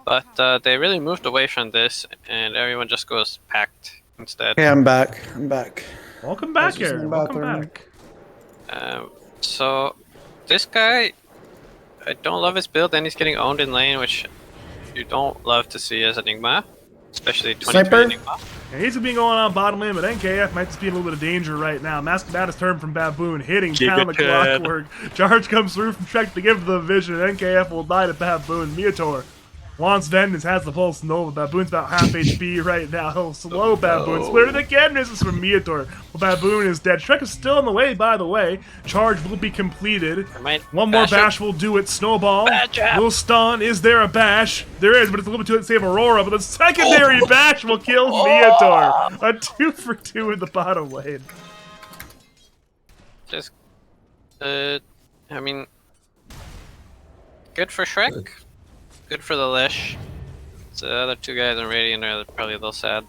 But they really moved away from this, and everyone just goes packed instead. Yeah, I'm back. I'm back. Welcome I was back, just in Aaron. the Welcome bathroom. back. So this guy, I don't love his build, and he's getting owned in lane, which you don't love to see as Enigma, especially 23 Sniper? Enigma. Yeah, he's been going on bottom lane, but NKF might just be in a little bit of danger right now. Mascot is turned from Baboon, hitting Keep down the it good. clockwork. Charge comes through from Shrek to give the vision. NKF will die to Baboon. Miotor wants vengeance, has the pulse Nova. Baboon's about half HP right now. He'll slow Baboon. Split it again. Misses from Miotor. Well, Baboon is dead. Shrek is still on the way, by the way. Charge will be completed. One more bash will do it. Snowball. Little stun. Is there a bash? There is, but it's a little bit too late to save Aurora. But the secondary bash will kill Miotor. A 2-for-2 in the bottom lane. Just, I mean, good for Shrek. Good for the Lish. So the other two guys in Radiant are probably a little sad.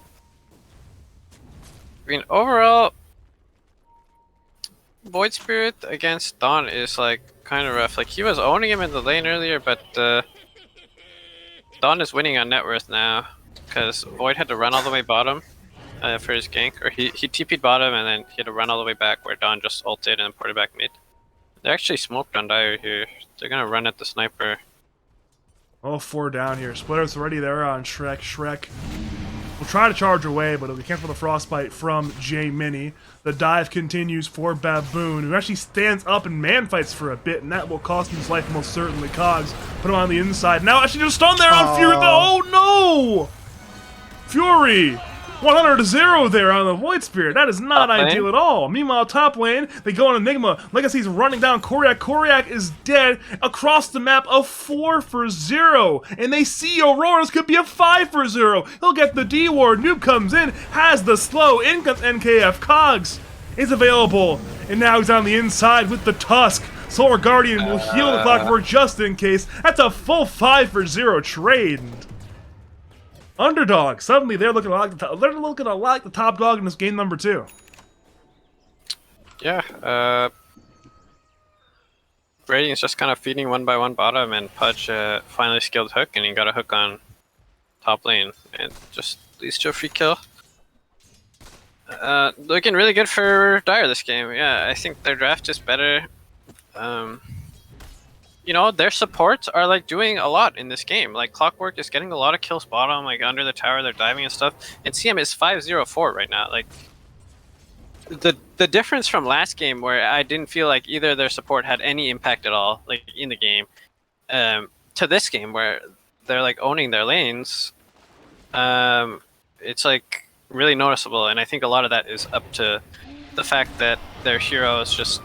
I mean, overall, Void Spirit against Dawn is like kind of rough. Like he was owning him in the lane earlier, but Dawn is winning on net worth now because Void had to run all the way bottom for his gank, or he TP'd bottom and then he had to run all the way back where Dawn just ulted and ported back mid. They're actually smoked on Dire here. They're gonna run at the sniper. Oh, 4 down here. Splitter's already there on Shrek. Shrek will try to charge away, but it'll be cancelled for the frostbite from J Mini. The dive continues for Baboon, who actually stands up and man fights for a bit, and that will cost him his life most certainly. Cogs put him on the inside. Now actually just stunned there on Fury. Oh no! Fury! 100-0 there on the Void Spirit. That is not Top lane. ideal at all. Meanwhile, top lane, they go on Enigma. Legacy's running down Koryak. Koryak is dead across the map, a 4-for-0. And they see Aurora's could be a 5-for-0. He'll get the D-Ward. Noob comes in, has the slow. In comes NKF. Cogs is available. And now he's on the inside with the Tusk. Solar Guardian will heal the Clockwork just in case. That's a full 5-for-0 trade. Underdog. Suddenly they're looking a lot like the top dog in this game number 2. Yeah, Radiant's just kind of feeding one by one bottom, and Pudge finally skilled hook, and he got a hook on top lane, and just leads to a free kill. Looking really good for Dire this game. Yeah, I think their draft is better. You know, their supports are like doing a lot in this game. Like Clockwork is getting a lot of kills bottom, like under the tower, they're diving and stuff. And CM is 5-0-4 right now. Like the difference from last game, where I didn't feel like either their support had any impact at all, like in the game, to this game where they're like owning their lanes. It's like really noticeable, and I think a lot of that is up to the fact that their heroes just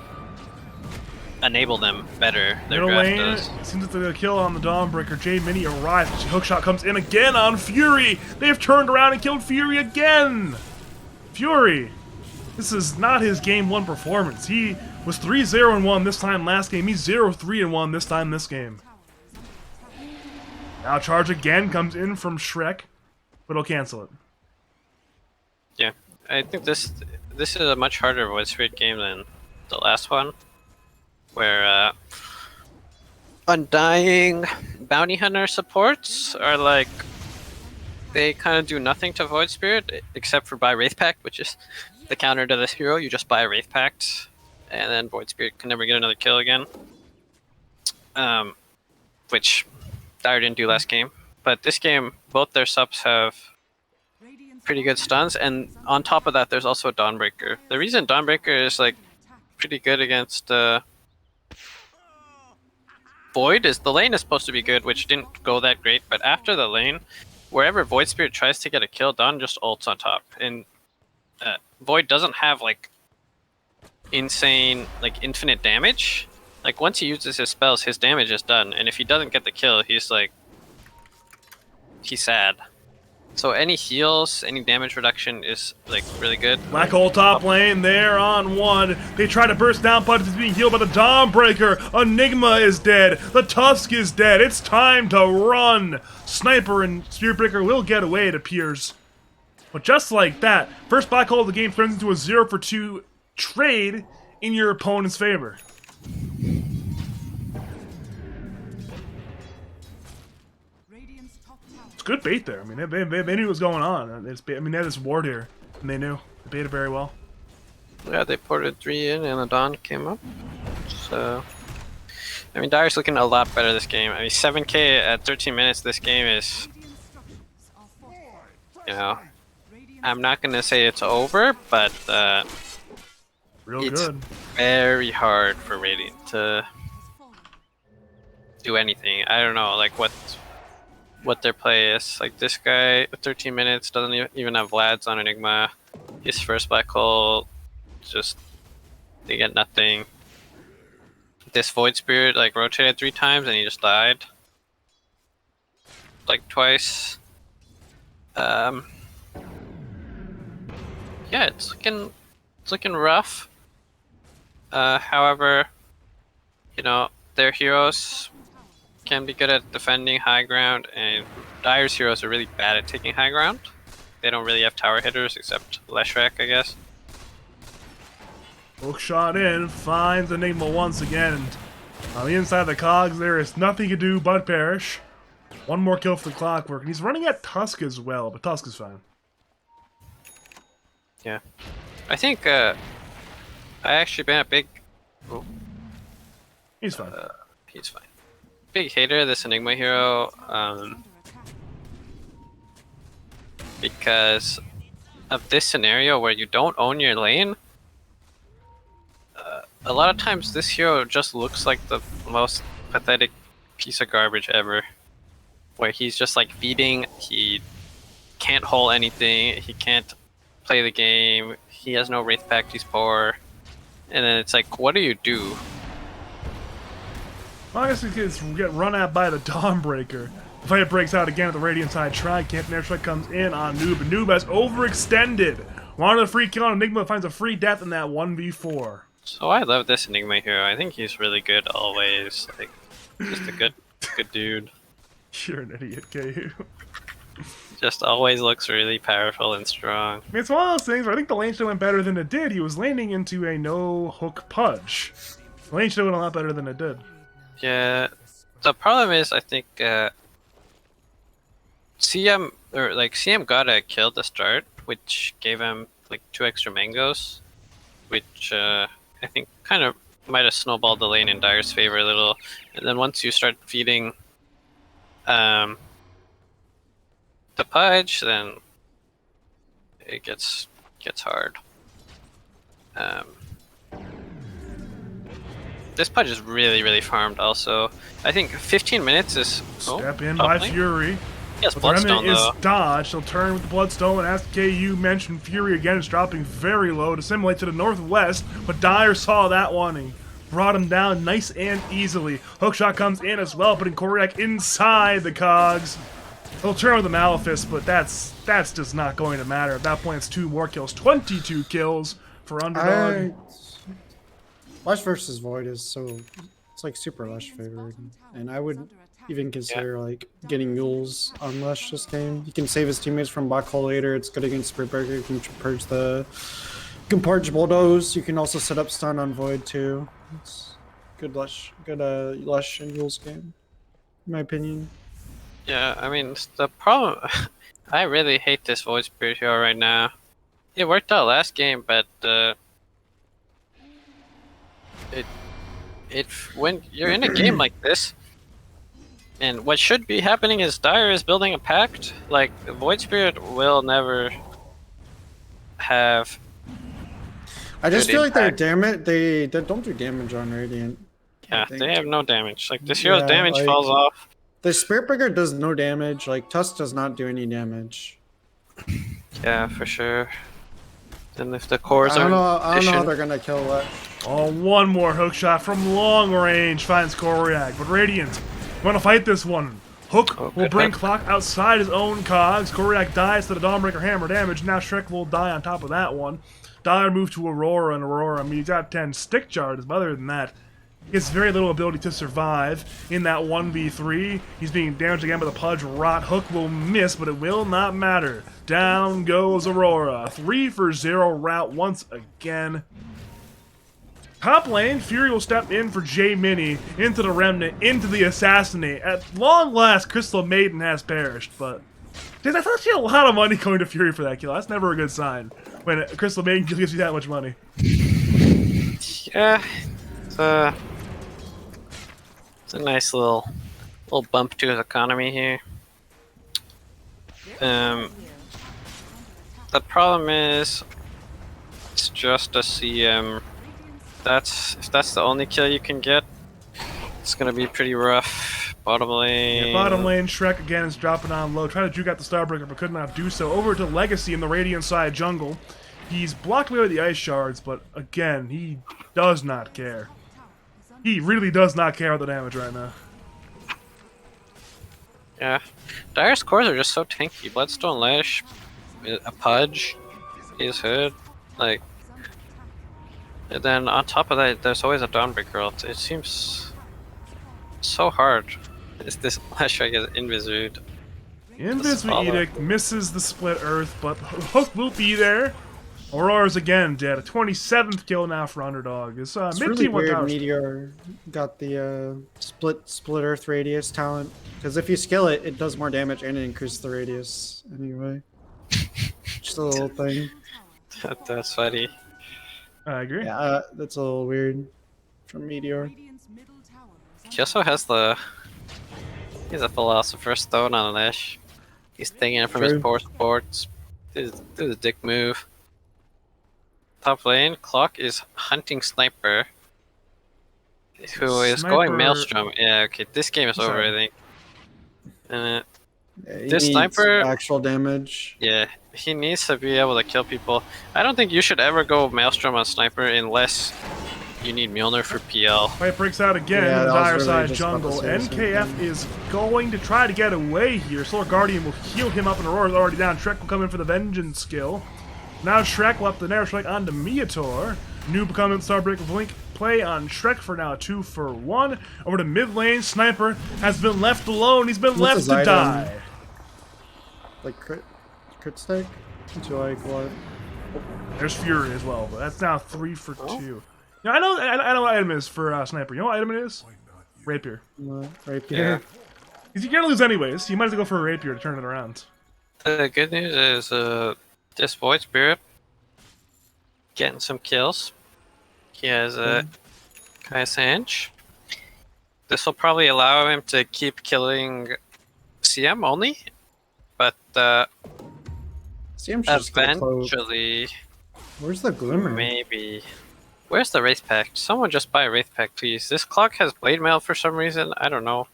enable them better. Their Middle draft lane, does. seems like the kill on the Dawnbreaker. J Mini arrives. Hookshot comes in again on Fury. They've turned around and killed Fury again. Fury. This is not his game 1 performance. He was 3-0-1 this time last game. He's 0-3-1 this time this game. Now charge again comes in from Shrek, but he'll cancel it. Yeah, I think this is a much harder Void Spirit game than the last one, where Undying Bounty Hunter supports are like, they kind of do nothing to Void Spirit except for buy Wraith Pact, which is the counter to this hero. You just buy a Wraith Pact, and then Void Spirit can never get another kill again. Which Dire didn't do last game. But this game, both their subs have pretty good stuns, and on top of that, there's also a Dawnbreaker. The reason Dawnbreaker is like pretty good against Void is the lane is supposed to be good, which didn't go that great, but after the lane, wherever Void Spirit tries to get a kill, Dawn just ults on top. And Void doesn't have like insane, like infinite damage. Like once he uses his spells, his damage is done, and if he doesn't get the kill, he's sad. So any heals, any damage reduction is like really good. Black hole top lane, they're on 1. They try to burst down, but it's being healed by the Dawnbreaker. Enigma is dead. The Tusk is dead. It's time to run. Sniper and Spiritbreaker will get away, it appears. But just like that, first black hole of the game turns into a 0-for-2 trade in your opponent's favor. Radiant's top good bait there. I mean, they knew what was going on. They had this ward here, and they knew. They baited very well. Yeah, they ported 3 in, and the Dawn came up. So, I mean, Dire's looking a lot better this game. I mean, 7K at 13 minutes. This game is, you know, I'm not gonna say it's over, but Real it's good. very hard for Radiant to do anything. I don't know, like what their play is. Like this guy, 13 minutes, doesn't even have Vlad's on Enigma. His first black hole, just they get nothing. This Void Spirit like rotated 3 times and he just died. Like twice. Yeah, it's looking rough. However, you know, their heroes can be good at defending high ground, and Dire's heroes are really bad at taking high ground. They don't really have tower hitters except Leshrac, I guess. Hook shot in, finds Enigma once again, and on the inside of the cogs there is nothing to do but perish. One more kill for the Clockwork, and he's running at Tusk as well, but Tusk is fine. Yeah. I think I actually been a big... Oh, He's fine. he's fine. Big hater of this Enigma hero, because of this scenario where you don't own your lane. A lot of times this hero just looks like the most pathetic piece of garbage ever. Where he's just like feeding, he can't hold anything, he can't play the game, he has no Wraith Pact, he's poor. And then it's like, what do you do? Well, I guess he gets get run at by the Dawnbreaker. The fight breaks out again at the Radiant side. Tri-Camp Airstrike comes in on Noob, and Noob has overextended. Wanted a free kill on Enigma, finds a free death in that 1v4. So I love this Enigma hero. I think he's really good always. Like, just a good dude. You're an idiot, KU. Just always looks really powerful and strong. I mean, it's one of those things where I think the lane should went better than it did. He was laning into a no-hook pudge. The lane should have went a lot better than it did. Yeah, the problem is I think CM got a kill to start, which gave him like 2 extra mangoes, which I think kind of might have snowballed the lane in Dire's favor a little. And then once you start feeding the pudge, then it gets hard. This pudge is really farmed also. I think 15 minutes is... Step in by Fury. Yes, But the remnant Bloodstone is though. dodged. He'll turn with the Bloodstone, and as KU mentioned, Fury again is dropping very low to simulate to the northwest, but Dire saw that one and brought him down nice and easily. Hookshot comes in as well, putting Koryak inside the cogs. He'll turn with the Malefice, but that's just not going to matter. At that point, it's 2 more kills. 22 kills for Underdog. Lush versus Void is so... It's like super Lush favored. And I would even consider like getting Yules on Lush this game. You can save his teammates from black hole later. It's good against Spiritbreaker. You can purge the... You can purge Bulldoze. You can also set up stun on Void too. It's good Lush and Yules game, in my opinion. Yeah, I mean, the problem... I really hate this Void Spirit hero right now. It worked out last game, but when you're in a game like this, and what should be happening is Dire is building a pact. Like, Void Spirit will never have... I just good feel like their impact. damage, they don't do damage on Radiant. I Yeah, think. they have no damage. Like, this hero's Yeah, damage like- falls off. The Spiritbreaker does no damage. Like Tusk does not do any damage. Yeah, for sure. Then if the cores I don't know. are I don't know how efficient- they're gonna kill that. Oh, one more hook shot from long range finds Koryak. But Radiant want to fight this one. Hook Oh, will good bring hook. Clock outside his own cogs. Koryak dies to the Dawnbreaker hammer damage. Now Shrek will die on top of that one. Dire moved to Aurora, and Aurora, I mean, he's got 10 stick jars, but other than that, he has very little ability to survive in that 1v3. He's being damaged again by the Pudge Rot. Hook will miss, but it will not matter. Down goes Aurora. 3 for 0 route once again. Top lane, Fury will step in for J Mini, into the Remnant, into the Assassinate. At long last, Crystal Maiden has perished, but Dude, that's actually a lot of money going to Fury for that kill. That's never a good sign when a Crystal Maiden gives you that much money. Yeah, it's a nice little bump to his economy here. The problem is, it's just a CM. If that's the only kill you can get, it's gonna be pretty rough. Bottom lane. Yeah, bottom lane, Shrek again is dropping on low. Tried to juke out the Starbreaker, but could not do so. Over to Legacy in the Radiant side jungle. He's blocked away with the Ice Shards, but again, he does not care. He really does not care about the damage right now. Yeah, Dire's cores are just so tanky. Bloodstone Lash, a Pudge, his hood, like. And then on top of that, there's always a Dawnbreaker. It seems so hard. This last strike is Invisrude. Invis Edict misses the split earth, but Hook will be there. Aurora's again dead. A 27th kill now for Underdog. It's It's mid really team weird 1000. Meteor got the split Earth radius talent. Because if you skill it, it does more damage and it increases the radius anyway. Just a little thing. That's funny. I agree. Yeah, that's a little weird from Meteor. He also has he's a Philosopher's Stone on Lash. He's taking it from his True. poor sports. Do the dick move. Top lane, Clock is hunting Sniper. Who is going Sniper- Maelstrom. Yeah, okay, this game is over, Sorry. I think. Yeah, he This needs sniper- actual damage. Yeah, he needs to be able to kill people. I don't think you should ever go Maelstrom on Sniper unless you need Mjolnir for PL. Fight breaks out again Yeah, in the that was dire really side just about to jungle. say the same NKF thing. is going to try to get away here. Solar Guardian will heal him up, and Aurora's already down. Shrek will come in for the Vengeance skill. Now Shrek will up the Narrow Strike onto Meator. Noob coming Starbreaker Blink play on Shrek for now 2-for-1. Over to mid lane, Sniper has been left alone. He's been What's left his to item? die. Like crit stack? To like what? There's Fury as well, but that's now 3-for-2. Now I know what item it is for Sniper. You know what item it is? Rapier. Rapier. Because you're gonna lose anyways. You might as well go for a Rapier to turn it around. The good news is this Void Spirit getting some kills. He has a Kai'Sange. This will probably allow him to keep killing CM only, but CM should just get a cloak. eventually, Where's the Glimmer? maybe. Where's the Wraith Pack? Someone just buy a Wraith Pack, please. This Clock has Blade Mail for some reason. I don't know.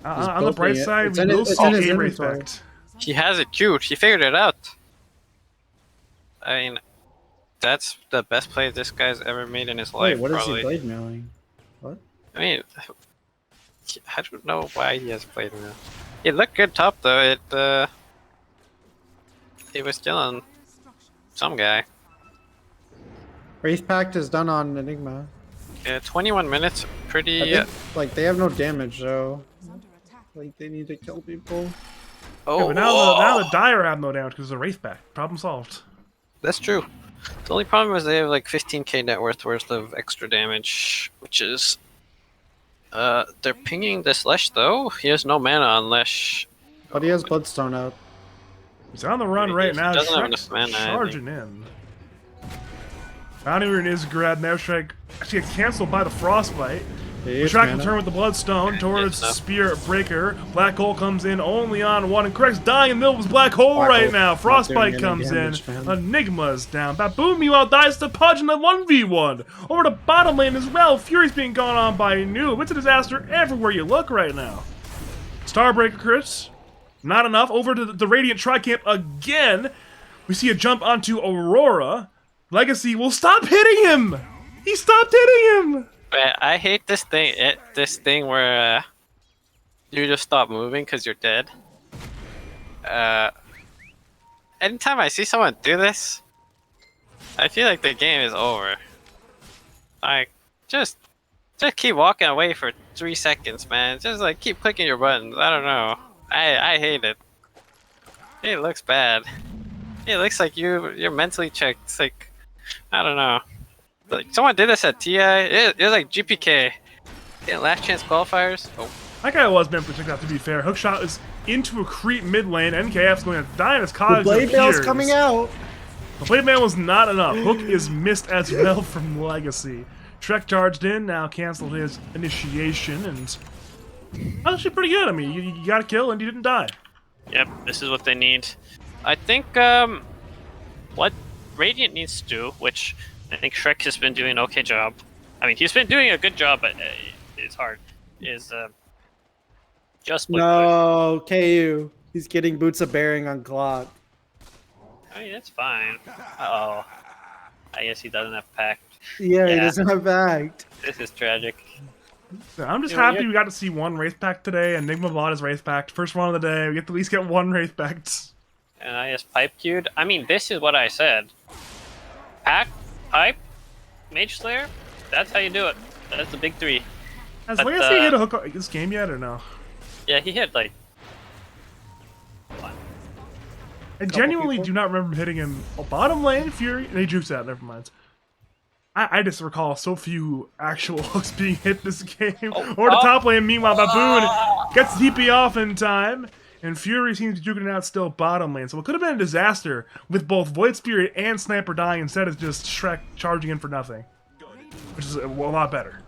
On the bright building it. side, It's we in will his- it's see in his a Wraith inventory. Pact. He has it queued. He figured it out. I mean, that's the best play this guy's ever made in his life. Wait, what is probably. he blade mailing? What? I mean, I don't know why he has played him. It looked good top though. It was killing some guy. Wraith Pact is done on Enigma. Yeah, 21 minutes. Pretty. I think, like they have no damage though. Like they need to kill people. Oh, Yeah, but now the Dire have no damage because of the Wraith Pact. Problem solved. that's true. The only problem is they have like 15k net worth of extra damage, which is. They're pinging this Lesh though. He has no mana on Lesh. But he has Bloodstone out. He's on the run He right now. doesn't have Shrek's enough mana, I charging in. Bounty Rune is grabbed. Now Shrek actually gets canceled by the Frostbite. Shrek will turn with the Bloodstone towards Yes, no. Spirit Breaker. Black Hole comes in only on one, and Craig's dying in the middle of his Black Hole Black right Hole now. not Frostbite doing any comes damage, in. man. Enigma's down. Baboon meanwhile dies to Pudge in the 1v1. Over to bottom lane as well. Fury's being gone on by Noob. It's a disaster everywhere you look right now. Starbreaker crits. Not enough. Over to the Radiant Tricamp again. We see a jump onto Aurora. Legacy will stop hitting him. He stopped hitting him. But I hate this thing. This thing where you just stop moving because you're dead. Anytime I see someone do this, I feel like the game is over. Like, just keep walking away for 3 seconds, man. Just like keep clicking your buttons. I don't know. I hate it. It looks bad. It looks like you're mentally checked. It's like, I don't know. Like someone did this at TI. It was like GPK. Yeah, last chance qualifiers. Oh, That guy was meant to check out, to be fair. Hookshot is into a creep mid lane. NKF's going to die, and his The cause blade mail's appears. coming out. The blade mail was not enough. Hook is missed as well from Legacy. Shrek charged in, now canceled his initiation, and that's actually pretty good. I mean, you got a kill and you didn't die. Yep, this is what they need. I think what Radiant needs to do, which I think Shrek has been doing an okay job. I mean, he's been doing a good job, but it's hard. Is just split push. No, KU. He's getting boots of bearing on Glock. I mean, it's fine. Oh, I guess he doesn't have pact. Yeah, he Yeah. doesn't have bagged. This is tragic. I'm just You know, happy we got to see one Wraith Pact today. Enigma bought his Wraith Pact. First one of the day. We get to at least get one Wraith Pact. And I just pipe queued. I mean, this is what I said. Pact, pipe, Mage Slayer. That's how you do it. That's the big three. Has But, Legacy hit a hook this game yet or no? Yeah, he hit like. I genuinely do not remember hitting him. Oh, bottom lane, Fury. They jukes out, never mind. I just recall so few actual hooks being hit this game. Or the top lane, meanwhile, Baboon gets TP off in time. And Fury seems to be juking it out still bottom lane. So it could have been a disaster with both Void Spirit and Sniper dying instead of just Shrek charging in for nothing. Which is a lot better.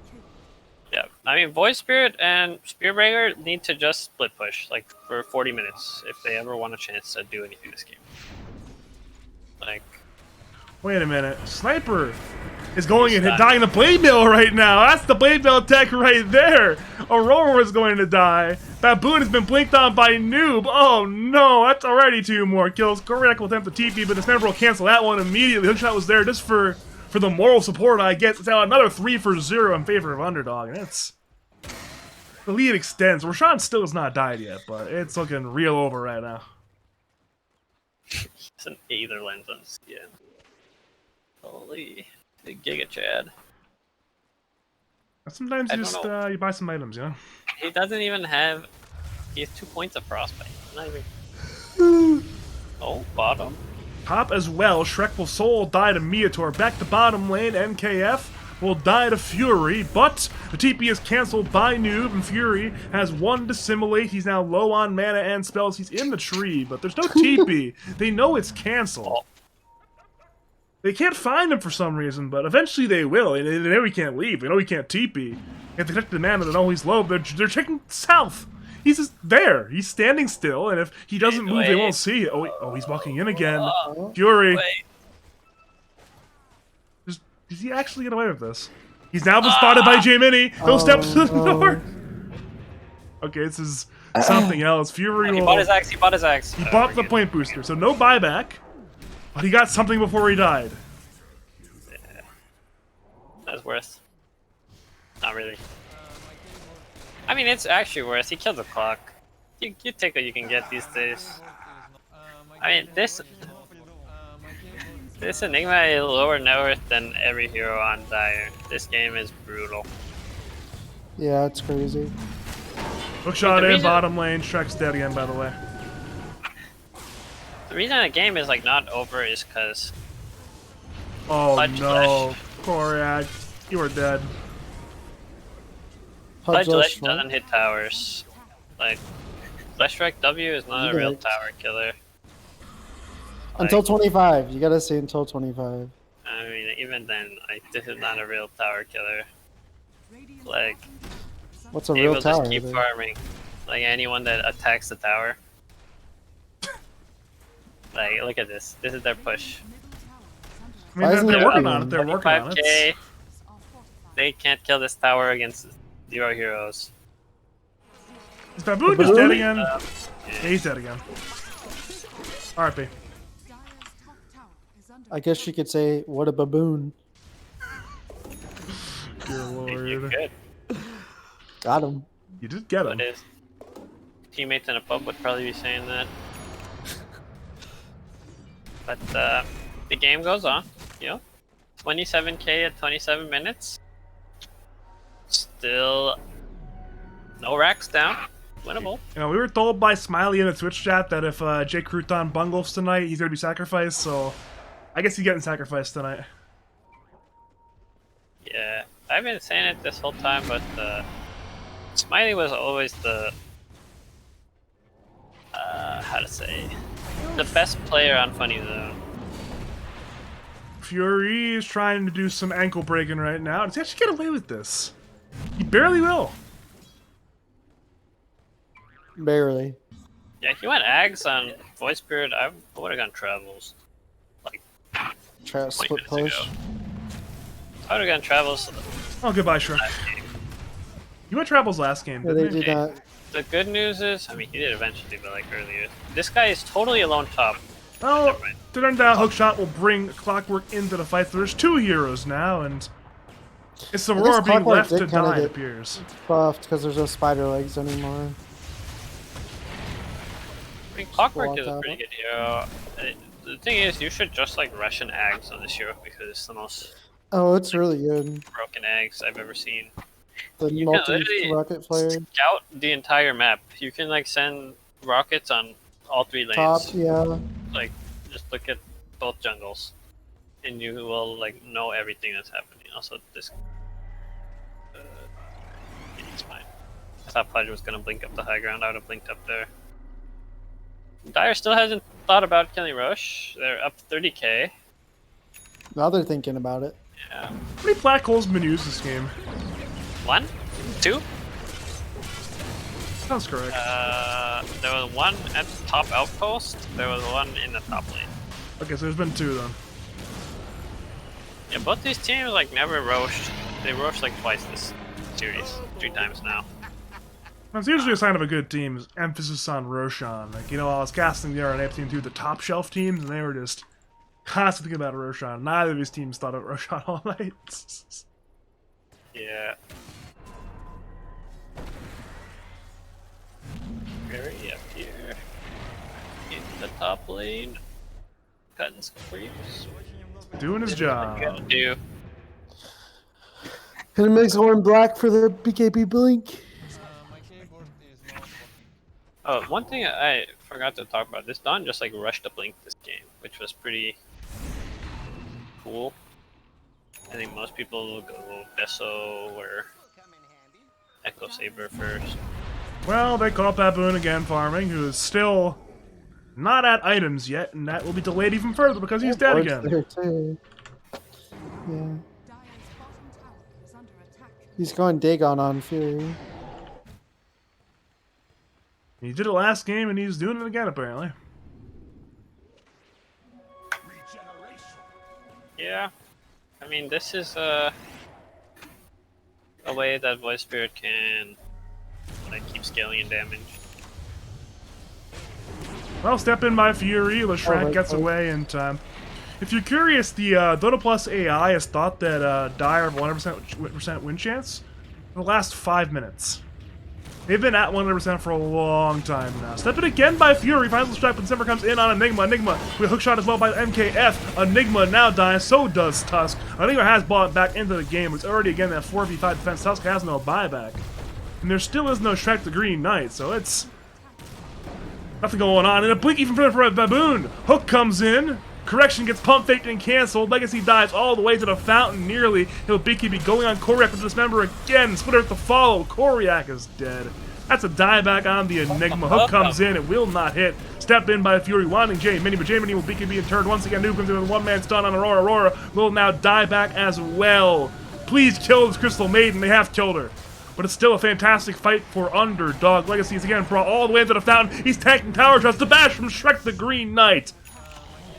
Yeah, I mean, Void Spirit and Spearbreaker need to just split push, like, for 40 minutes if they ever want a chance to do anything this game. Like, Wait a minute. Sniper is going and dying the Blade Mill right now. That's the Blade Mill tech right there. Aurora is going to die. Baboon has been blinked on by Noob. Oh no, that's already 2 more kills. Koryak will attempt the TP, but the Sniper will cancel that one immediately. Hookshot was there just for the moral support, I guess. It's now another 3-for-0 in favor of Underdog, and it's... The lead extends. Rashawn still has not died yet, but it's looking real over right now. it's an Aether lens on skin. Holy, big Giga Chad. Sometimes I you don't just know. you buy some items, you know? He doesn't even have. He has 2 points of frostbite. Not even. Oh, bottom. Top as well. Shrek will soul die to Meator. Back to bottom lane. NKF will die to Fury, but the TP is cancelled by Noob, and Fury has 1 Dissimulate. He's now low on mana and spells. He's in the tree, but there's no TP. They know it's cancelled. They can't find him for some reason, but eventually they will. And they know he can't leave. They know he can't TP. If they detect the mana, they know he's low. They're checking south. He's just there. He's standing still, and if he doesn't move, they won't see it. Oh, he's walking in again. Fury. Wait. Does he actually get away with this? He's now been spotted by J-Mini. He'll step to the north. Okay, this is something else. Fury He will... bought his axe. He bought his axe. He bought the point booster, so no buyback. But he got something before he died. That's worth. Not really. I mean, it's actually worth. He killed the clock. You take what you can get these days. I mean, this Enigma is lower net worth than every hero on Dire. This game is brutal. Yeah, it's crazy. Hookshot The in, reason- bottom lane. Shrek's dead again, by the way. The reason the game is like not over is because Oh Pudge no. Koryak, you are dead. Pudge Lash doesn't hit towers. Like, Flesh Strike W is not a real Right. tower killer. Until Like, 25. You gotta say until 25. I mean, even then, like, this is not a real tower killer. Like, What's a he real will tower? just keep then? farming. Like, anyone that attacks the tower. Like, look at this. This is their push. I mean, Why isn't they're he working working on it. They're working on 25k. it. They can't kill this tower against 0 heroes. Is Baboon just dead again? Uh, Yeah, he's dead again. RP. I guess you could say, what a baboon. Dear you lord. could. Got him. You did get him. But his teammates in a pub would probably be saying that. But the game goes on, you know. 27k at 27 minutes. Still no racks down. Winnable. You know, we were told by Smiley in the Twitch chat that if Jay Crouton bungles tonight, he's gonna be sacrificed, so I guess he's getting sacrificed tonight. Yeah, I've been saying it this whole time, but Smiley was always the how to say, the best player on Funny Zone. Fury is trying to do some ankle breaking right now. Does he actually get away with this? He barely will. Barely. Yeah, he went Ags on Voice Spirit. I would have gone Travels. Like, Try to 20 split minutes push. ago. I would have gone Travels Oh, goodbye, Shrek. last game. You went Travels last game, Yeah, didn't they he? did not. The good news is, I mean, he did eventually, but like earlier. This guy is totally alone top. Well, Never mind. turns out Hookshot will bring Clockwork into the fight. So there's 2 heroes now, and it's guess Aurora being Clockwork left did to kinda die, it get- appears. Buffed because there's no spider legs anymore. I mean, Clockwork Walk is a out. pretty good hero. The thing is, you should just like Russian Ags on this hero because it's the most Oh, it's really good. broken Ags I've ever seen. The You can literally multi-rocket flare. scout the entire map. You can like send rockets on all 3 lanes. Top, yeah. Like, just look at both jungles, and you will like know everything that's happening. Also, this it's fine. I thought Pudge was gonna blink up the high ground. I would have blinked up there. Dire still hasn't thought about killing Roche. They're up 30k. Now they're thinking about it. Yeah. How many black holes have been used this game? 1, 2. Sounds correct. There was 1 at the top outpost. There was 1 in the top lane. Okay, so there's been 2 then. Yeah, both these teams like never Roche. They Roche like twice this series, 3 times now. That's usually a sign of a good team, is emphasis on Roshan. Like, you know, I was casting the RNA team through the top shelf teams, and they were just constantly thinking about Roshan. Neither of these teams thought of Roshan all night. Yeah. Very up here. In the top lane. Cutting some creeps. Doing his What you gotta job. do. And it makes Horn black for the BKB blink. Oh, one thing I forgot to talk about. This Dawn just like rushed to blink this game, which was pretty cool. I think most people will go Besso or Echo Saber first. Well, they caught Baboon again farming, who is still not at items yet, and that will be delayed even further because he's dead Ward's again. there too. Yeah. Dire's bottom tower is under attack. He's going Dagon on Fury. He did it last game, and he's doing it again, apparently. Yeah, I mean this is a way that Voice Spirit can like keep scaling in damage. Well, step in by Fury, Leshrac right, gets right. away in time. If you're curious, the Dota Plus AI has thought that Dire have 100% win chance for the last 5 minutes. They've been at 100% for a long time now. Step in again by Fury, finds Leshrac, but December comes in on Enigma. Enigma with a hookshot as well by MKF. Enigma now dying, so does Tusk. Enigma has bought back into the game. It's already again that 4v5 defense. Tusk has no buyback. And there still is no Shrek the Green Knight, so it's nothing going on. And a blink even further for a Baboon. Hook comes in. Correction gets pump faked and canceled. Legacy dives all the way to the fountain nearly. He'll be going on Koryak with Dismember again. Splitter at the follow. Koryak is dead. That's a dieback on the Enigma. Hook comes in. It will not hit. Step in by Fury, wanting J Mini, but J Mini will BKB in turn once again. Noob comes in with a one-man stun on Aurora. Aurora will now die back as well. Please kill this Crystal Maiden. They have killed her. But it's still a fantastic fight for Underdog. Legacy is again brought all the way to the fountain. He's tanking tower shots. The bash from Shrek the Green Knight.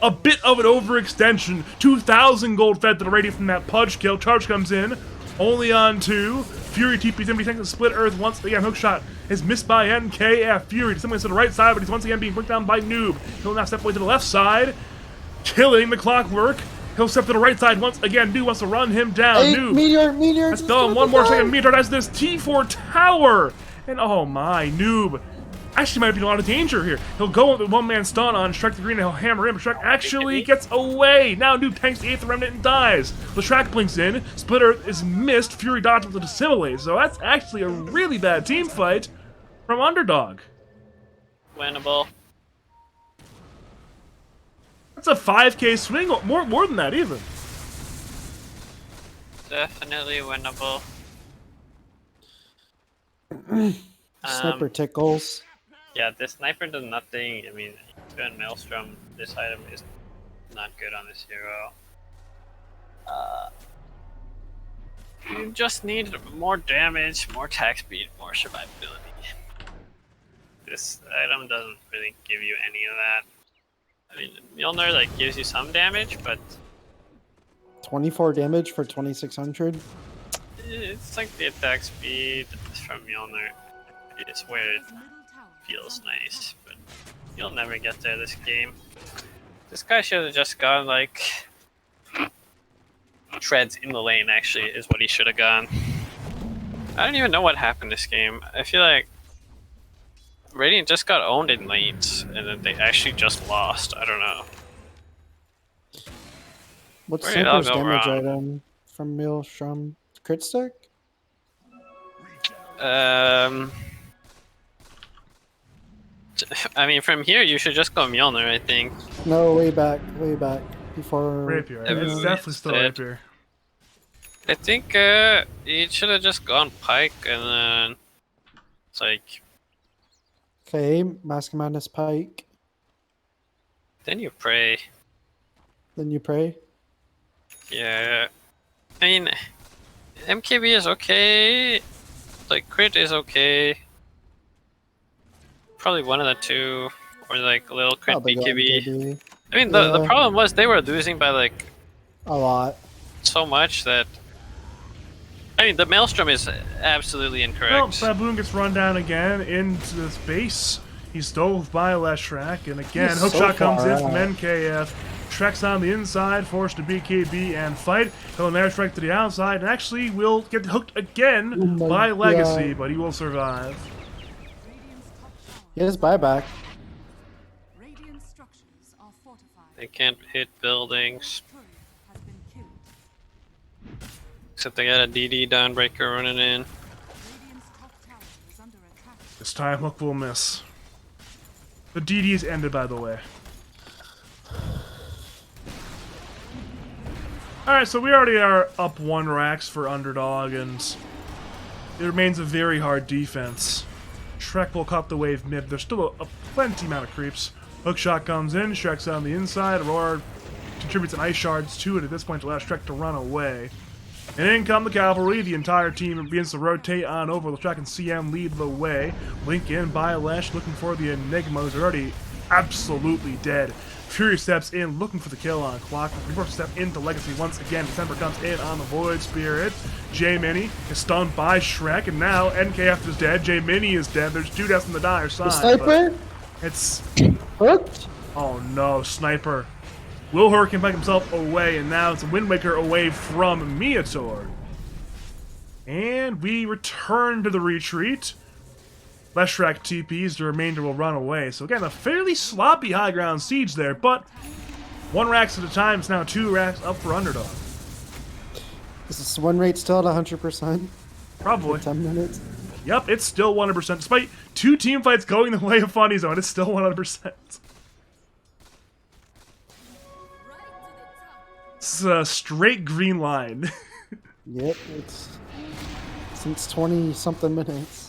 A bit of an overextension. 2,000 gold fed to the radiant from that Pudge kill. Charge comes in. Only on 2. Fury TP's in, but he takes a split earth once again. Hookshot is missed by NKF. Fury somewhere to the right side, but he's once again being bricked down by Noob. He'll now step away to the left side, killing the Clockwork. He'll step to the right side once again. Noob wants to run him down. Hey, Noob. Meteor! Let's go. One more second. Meteor dies to this T4 tower. And oh my, Noob actually might be in a lot of danger here. He'll go with the one-man stun on Shrek the Green and he'll hammer him. Shrek actually gets away. Now Noob tanks the 8th Remnant and dies. The Shrek blinks in. Splitter is missed. Fury dodges with the Dissimilate. So that's actually a really bad team fight from Underdog. Winnable. That's a 5k swing. More than that even. Definitely winnable. Sniper tickles. Yeah, this sniper does nothing. I mean, even Maelstrom, this item is not good on this hero. You just need more damage, more attack speed, more survivability. This item doesn't really give you any of that. I mean, Mjolnir like gives you some damage, but 24 damage for 2600. it's like the attack speed from Mjolnir is where it Middle tower feels nice, but you'll never get there this game. This guy should have just gone like treads in the lane. Actually, is what he should have gone. I don't even know what happened this game. I feel like Radiant just got owned in lanes, and then they actually just lost. I don't know. What's Where did it all Sniper's go damage wrong? item from Maelstrom? Crit stick? I mean, from here you should just go Mjolnir, I think. No, way back before. Rapier. It's Everybody's definitely still dead. rapier. I think he should have just gone Pike, and then it's like Okay, Mask of Madness Pike. then you pray. Then you pray. Yeah, I mean, MKB is okay. Like crit is okay. Probably one of the two, or like a little crit Probably go BKB. MKB. I mean, the Yeah. problem was they were losing by like A lot. so much that. I mean, the Maelstrom is absolutely Well, incorrect. Baboon gets run down again into this base. He's dove by Leshrak, and again, He's hookshot so comes in far from out. NKF. Shrek's on the inside, forced to BKB and fight. He'll narrow Shrek to the outside, and actually will get hooked again Oh my by Legacy, God. but he will survive. Radiant's top tower. He has buyback. Radiant structures are fortified. They can't hit buildings, Turret has been killed. except they got a DD downbreaker running in. Radiant's top tower is under attack. This time, Hook will miss. The DD is ended, by the way. Alright, so we already are up 1 racks for Underdog, and it remains a very hard defense. Shrek will cut the wave mid. There's still a plenty amount of creeps. Hookshot comes in, Shrek's on the inside. Aurora contributes an ice shards to it at this point to allow Shrek to run away. And in come the cavalry. The entire team begins to rotate on over. Leshrak and CM lead the way. Link in by Lesh, looking for the Enigma, who's already absolutely dead. Fury steps in, looking for the kill on Clock. Reverse step into Legacy once again. December comes in on the Void Spirit. J-Mini is stunned by Shrek, and now NKF is dead. J-Mini is dead. There's 2 deaths on the dire side. The sniper? but It's... Hooked? Oh no, Sniper. Will Hurricane back himself away, and now it's Wind Waker away from Minotaur. And we return to the retreat. Leshrak TPs, the remainder will run away. So again, a fairly sloppy high ground siege there, but 1 racks at a time. It's now 2 racks up for Underdog. Is this win rate still at 100%? Probably. 10 minutes? Yep, it's still 100%. Despite 2 team fights going the way of Funny Zone, it's still 100%. It's a straight green line. Yep, it's since 20 something minutes.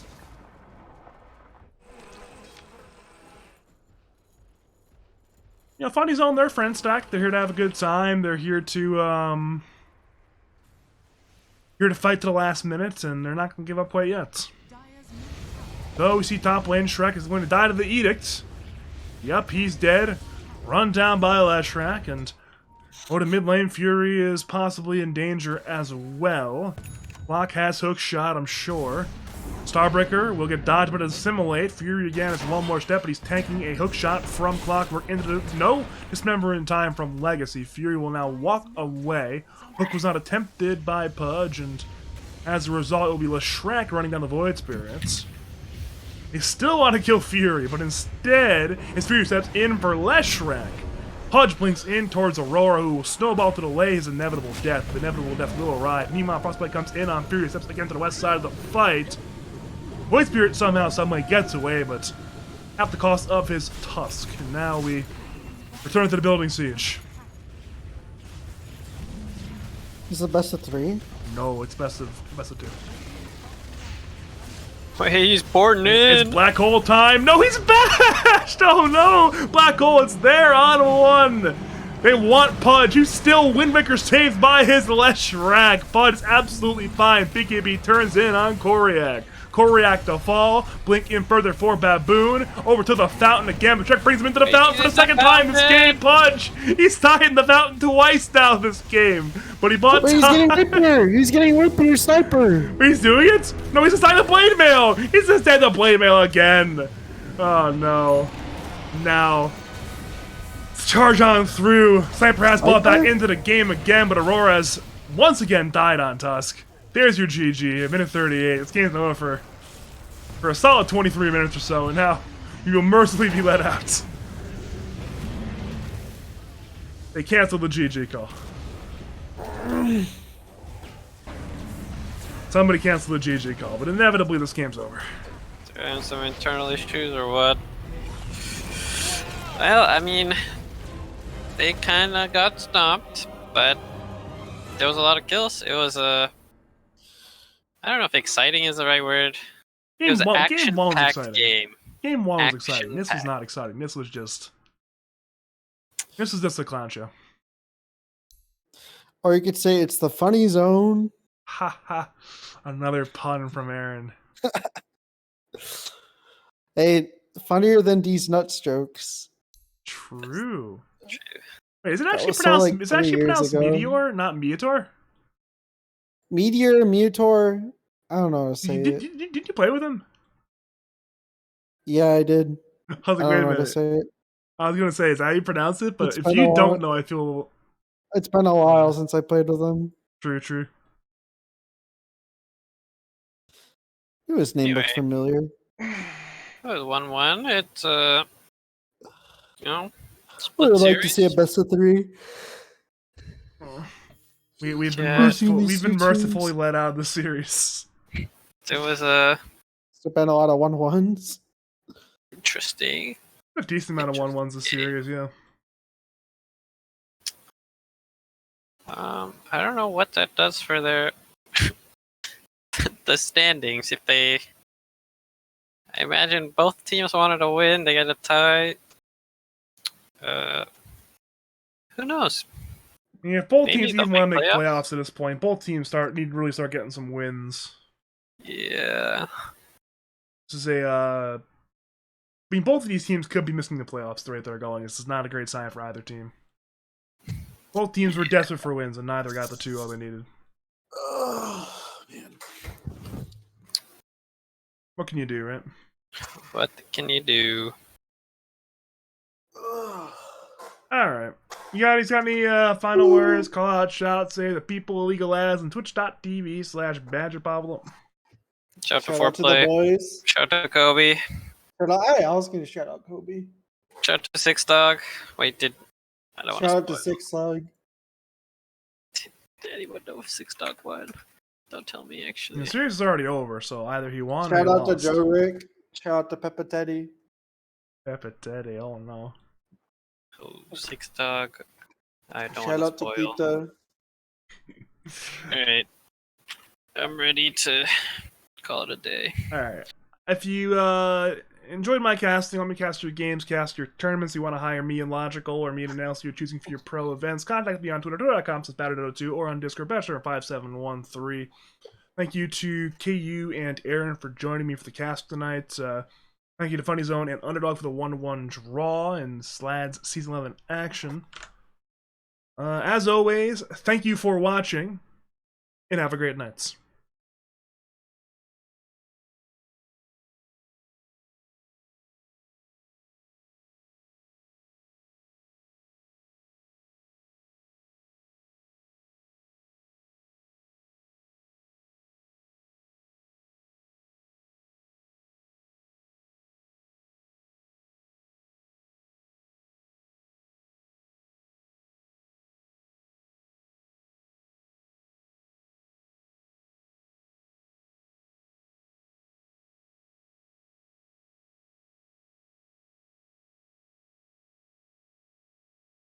You know, Funny Zone, they're friend stack. They're here to have a good time. They're here to fight to the last minute, and they're not gonna give up quite yet. Dire's middle Though we see top lane Shrek is going to die to the Edict. Yep, he's dead. Run down by Leshrak, and over to mid lane, Fury is possibly in danger as well. Clock has hook shot, I'm sure. Starbreaker will get dodged but assimilate. Fury again is 1 more step, but he's tanking a hook shot from Clockwork into the no dismember in time from Legacy. Fury will now walk away. Hook was not attempted by Pudge, and as a result, it will be Leshrak running down the Void Spirits. They still want to kill Fury, but instead, his Fury steps in for Leshrak. Pudge blinks in towards Aurora, who will snowball to delay his inevitable death. The inevitable death will arrive. Meanwhile, Frostbite comes in on Fury, steps again to the west side of the fight. Void Spirit somehow, someway gets away, but at the cost of his tusk. And now we return to the building siege. Is it best of 3? No, it's best of 2. He's porting It's in. black hole time. No, he's bashed. Oh no, black hole. It's there on one. They want Pudge, who's still Wind Waker saved by his Leshrac. Pudge is absolutely fine. BKB turns in on Koryak. Koryak to fall. Blink in further for Baboon. Over to the fountain again. But Trek brings him into the fountain for the second time this game. Pudge, he's tied in the fountain twice now this game. But he bought Wait, he's time. getting Whipper! He's getting Whipper Sniper! He's doing it? No, he's inside the blade mail. He's inside the blade mail again. Oh no. Now. Charge on through. Sniper has bought back into the game again, but Aurora's once again died on Tusk. There's your GG. A minute 38. This game's over for a solid 23 minutes or so, and now you will mercifully be let out. They canceled the GG call. Somebody canceled the GG call, but inevitably this game's over. And some internal issues or what? Well, I mean, they kind of got stomped, but there was a lot of kills. It was I don't know if exciting is the right word. It was an action-packed game. Game 1 was exciting. This was not exciting. This was just a clown show. Or you could say it's the funny zone. Ha ha. Another pun from Aaron. Hey, funnier than these nut strokes. True. Wait, is it actually was so, pronounced? like, Is it actually 20 years pronounced ago. Meteor, not Meteor? Meteor, Mutor. I don't know how to say Did it. you play with him? Yeah, I did. I was like, I wait don't a know how to minute. say it. I was gonna say, is that how you pronounce it? But It's if been you a don't while. know, I feel It's been a while since I played with him. true. His name Anyway. looked familiar. It was 1-1. It's you know, I split would like to series. see a best of 3. We've been Yeah. merciful. These We've been two mercifully teams. let out of the series. It was It's been a lot of 1-1s. interesting. A decent amount of 1-1s this series, yeah. I don't know what that does for their the standings. If they, I imagine both teams wanted to win, they got a tie. Who knows? Yeah, if both Maybe teams they'll even want to make make playoffs. playoffs at this point, both teams need to really start getting some wins. Yeah. This is I mean, both of these teams could be missing the playoffs the rate they're going. This is not a great sign for either team. Both teams were desperate for wins, and neither got the 2 all they needed. Oh, man. What can you do, right? What can you do? Alright. You guys got any final words, call out, shout, say the people, illegal ads, and twitch.tv/BadgerPablo. Shout to Shout out to the Foreplay. boys. Shout to Kobe. I was going to shout out Kobe. Shout to Six Dog. Wait, I don't Shout out want to Six Slug. Did anyone know if Six Dog won? Don't tell me, actually. The series is already over, so either he won or Shout he out to lost. Joe Rick. Shout out to Peppa Teddy. Peppa Teddy, oh no. Oh, Six Dog. I don't Shout want out to to spoil. Pita. Alright. I'm ready to call it a day. Alright. If you enjoyed my casting, let me cast your games, cast your tournaments, you want to hire me and Logical or me and an else you're choosing for your pro events, contact me on Twitter, twitter.com/Batterdodo2 or on Discord, Bachelor5713. Thank you to KU and Aaron for joining me for the cast tonight. Thank you to Funny Zone and Underdog for the 1-1 draw and Slad's Season 11 action. As always, thank you for watching, and have a great night.